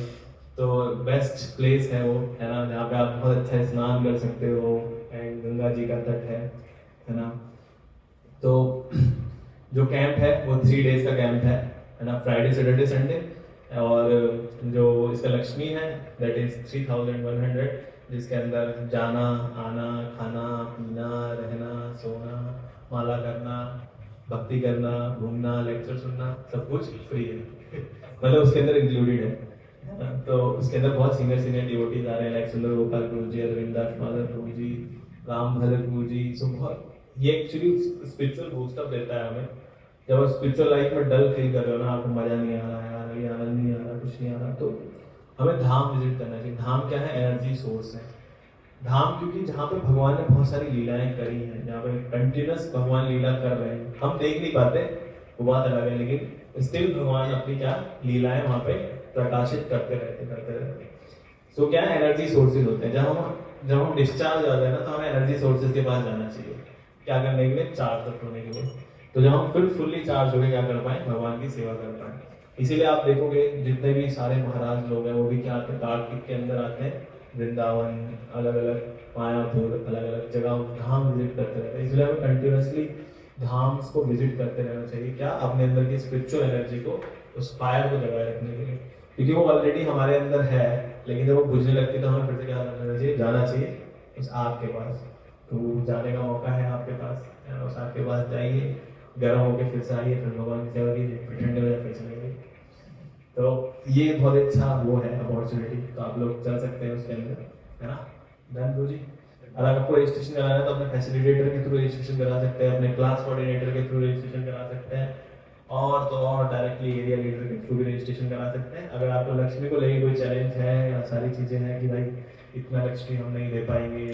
तो बेस्ट प्लेस है वो, है ना, जहाँ पे आप बहुत अच्छा स्नान कर सकते हो। एंड गंगा जी का तट है ना। तो जो कैंप है वो 3 days का कैंप है ना, फ्राइडे सैटरडे संडे। और जो इसका लक्ष्मी है दैट इज 3100, जिसके अंदर जाना आना, खाना पीना, रहना, सोना, माला करना, भक्ति करना, घूमना, लेक्चर सुनना, सब कुछ फ्री है मतलब उसके अंदर इंक्लूडेड है। तो उसके अंदर बहुत सीनियर डिवोटीज आ रहे हैं, लाइक सुंदर गोपाल गुरु जी, अरविंदास माधव गुरु जी, राम भद्र गुरु जी। सो बहुत ये एक्चुअली स्पिरिचुअल बूस्टअप देता है हमें। जब आप स्पिरिचुअल लाइफ में डल फील कर रहे हो ना, आपको मजा नहीं आ रहा है यार, ये आनंद नहीं आ रहा, कुछ नहीं आ रहा, तो हमें धाम विजिट करना चाहिए। धाम क्या है, एनर्जी सोर्स है धाम, क्योंकि जहाँ पे भगवान ने बहुत सारी लीलाएं करी हैं, जहाँ पे कंटिन्यूस भगवान लीला कर रहे हैं, हम देख नहीं पाते, वो बात अलग है, लेकिन स्टिल भगवान अपनी क्या लीलाएं वहाँ पे प्रकाशित करते रहते। सो क्या है, एनर्जी सोर्सेज होते हैं। जब हम डिस्चार्ज हो जाते हैं ना, तो हमें एनर्जी सोर्सेज के पास जाना चाहिए, क्या करने के लिए, चार्ज अप होने के लिए। तो जब हम फिर फुल्ली चार्ज होकर क्या कर पाए, भगवान की सेवा कर पाए। इसीलिए आप देखोगे जितने भी सारे महाराज लोग हैं वो भी क्या आते हैं, कार्तिक के अंदर आते हैं, वृंदावन, अलग अलग मायापुर, अलग अलग जगह धाम विजिट करते रहते हैं। इसलिए हमें कंटिन्यूसली धाम को विजिट करते रहना चाहिए, क्या, अपने अंदर की स्पिरिचुअल एनर्जी को, उस फायर को जगाए रखने के लिए, क्योंकि वो ऑलरेडी हमारे अंदर है, लेकिन जब वो बुझने लगती है तो हमें फिर से क्या करना चाहिए, जाना चाहिए उस आग के पास। तो जाने का मौका है आपके पास, उस आग के पास जाइए, गर्म होके फिर से आइए, फिर भगवान की सेवा कीजिए, फिर ठंडे हो जाए फिर चले जाइए। तो ये बहुत अच्छा वो है अपॉर्चुनिटी, तो आप लोग चल सकते हैं उसके अंदर, है ना। डन ब्रो जी। अगर आपको रजिस्ट्रेशन कराना है तो अपने फैसिलिटेटर के थ्रू रजिस्ट्रेशन करा सकते हैं, अपने क्लास कोऑर्डिनेटर के थ्रू रजिस्ट्रेशन करा सकते हैं, और तो और डायरेक्टली एरिया लीडर के थ्रू भी रजिस्ट्रेशन करा सकते हैं। अगर आपको लक्ष्मी को लेके कोई चैलेंज है या सारी चीज़ें हैं कि भाई इतना लक्ष्मी हम नहीं दे पाएंगे,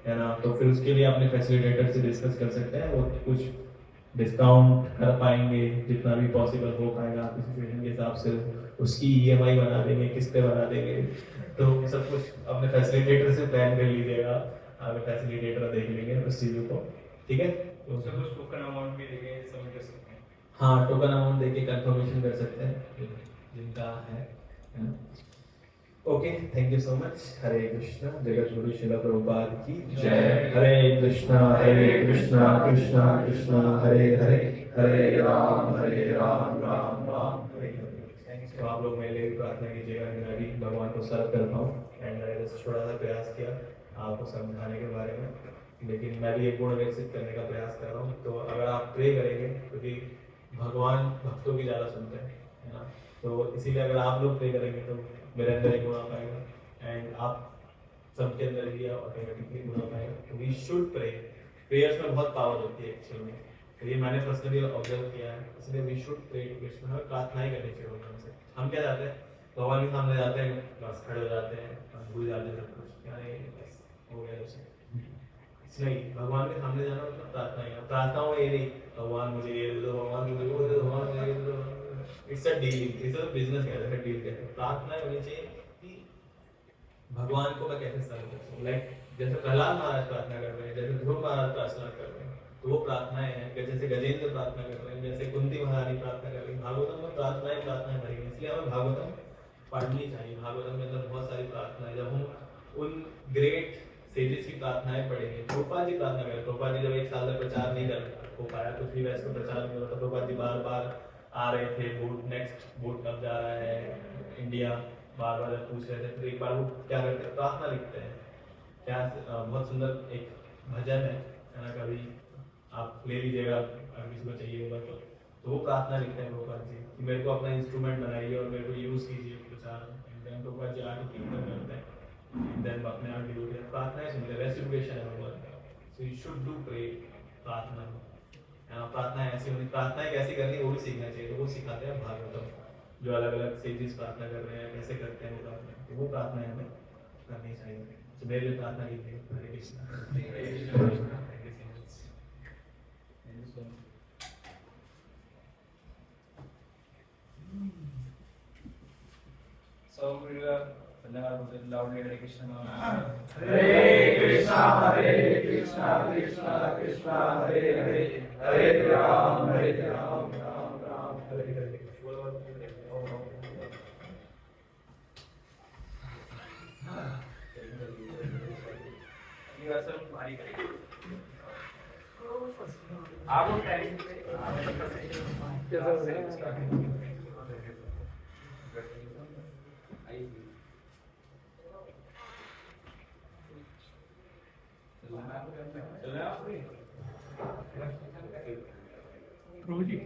है ना, तो फिर उसके लिए अपने फैसिलिटेटर से डिस्कस कर सकते हैं, वो कुछ डिस्काउंट कर पाएंगे जितना भी पॉसिबल हो पाएगा आपकी सिचुएशन के हिसाब से, उसकी ईएमआई बना देंगे, किस्तें बना देंगे, तो सब कुछ अपने फैसिलिटेटर से प्लान कर लीजिएगा, आपके फैसिलिटेटर देख लेंगे उस चीज़ों को, ठीक है। तो उससे कुछ टोकन अमाउंट भी देके सबमिट कर सकते हैं। हाँ, टोकन अमाउंट देके कंफर्मेशन कर सकते हैं जिनका है ना। Okay, thank you so much. Hare Krishna, जगत गुरु श्रील प्रभुपाद की जय। हरे कृष्णा कृष्णा कृष्णा हरे हरे, हरे राम राम राम हरे हरे। तो आप लोग मेरे लिए भी प्रार्थना कीजिएगा कि मैं भी भगवान को सर्व कर पाऊँ, एंड मैंने बस थोड़ा सा प्रयास किया आपको समझाने के बारे में, लेकिन मैं भी एक गुण विकसित करने का प्रयास कर रहा हूँ। तो अगर आप प्रे करेंगे, क्योंकि भगवान भक्तों की ज़्यादा सुनते हैं, है ना, तो इसीलिए अगर आप लोग प्रे करेंगे तो मेरे अंदर एक गुण आ पाएगा, एंड आप सबके अंदर भी ऑटोमेटिकली गुण आ पाएगा। तो वी शुड प्रे, प्रेयर्स में बहुत पावर होती है एक्चुअल में, तो ये मैंने पर्सनली ऑब्जर्व किया है, इसलिए we should pray to Krishna, हमें प्रार्थनाएं करनी चाहिए भगवान से। हम क्या जाते हैं भगवान के सामने जाते हैं, बस खड़े हो जाते हैं, भूल जाते हैं सब कुछ, क्या नहीं बस हो गया उसे। नहीं, भगवान के सामने जाना मतलब प्रार्थना है। प्रार्थना हो ये नहीं भगवान मुझे ये दे दो, भगवान मुझे वो दे दो, भगवान मुझे ये दे दो, it's a dealing, it's a business कहते हैं, डील कहते हैं। प्रार्थना होनी चाहिए कि भगवान को मैं कैसे सर्व कर सकूं, लाइक जैसे प्रहलाद महाराज प्रार्थना कर रहे हैं, जैसे ध्रुव महाराज प्रार्थना कर रहे हैं, तो वो प्रार्थनाएं हैं, जैसे गजेंद्र प्रार्थना कर रहे हैं, जैसे कुंती महारानी प्रार्थना कर रही है। भागवतम में प्रार्थनाएं भरी हैं, इसलिए हमें भागवतम पढ़नी चाहिए। भागवतम के अंदर बहुत सारी प्रार्थनाएं, जब हम उन ग्रेट सेजेस की प्रार्थनाएं पढ़ेंगे। प्रभुपाद जी प्रार्थना करें, प्रभुपाद जी जब एक साल तक प्रचार नहीं कर हो पाया, कुछ भी वैसे प्रचार नहीं होता, प्रभुपाद जी बार बार आ रहे थे, वोट नेक्स्ट वोट कब जा रहा है इंडिया, बार बार पूछ रहे थे। फिर एक बार वो क्या करते हैं, प्रार्थना लिखते हैं। क्या बहुत सुंदर एक भजन है ना, कभी आप ले लीजिएगा अगर किसी को चाहिए होगा तो वो प्रार्थना लिखते हैं प्रभुपाद जी कि मेरे को अपना इंस्ट्रूमेंट बनाइए और मेरे को यूज़ कीजिए प्रचार में। देन प्रभुपाद जी आके कीर्तन करते हैं, देन अपने आप डिवोट है, प्रार्थनाएं सुनते हैं, रेसिप्लिकेशन है भगवान का। So you should do pray, प्रार्थना। प्रार्थना ऐसी होनी, प्रार्थनाएं कैसे करनी वो भी सीखना चाहिए, तो वो सिखाते हैं भागवतम, जो अलग अलग सेजेस प्रार्थना कर रहे हैं कैसे करते हैं वो प्रार्थना, तो वो प्रार्थनाएं हमें करनी चाहिए। तो मेरे लिए प्रार्थना कीजिए। हरे Krishna. So we will loudly Hare Krishna. Hare Krishna, Krishna Krishna, Hare Hare, Hare Ram, Ram Ram, Hare Hare. You are some Hare Krishna. आप लोग टाइम प्रभु जी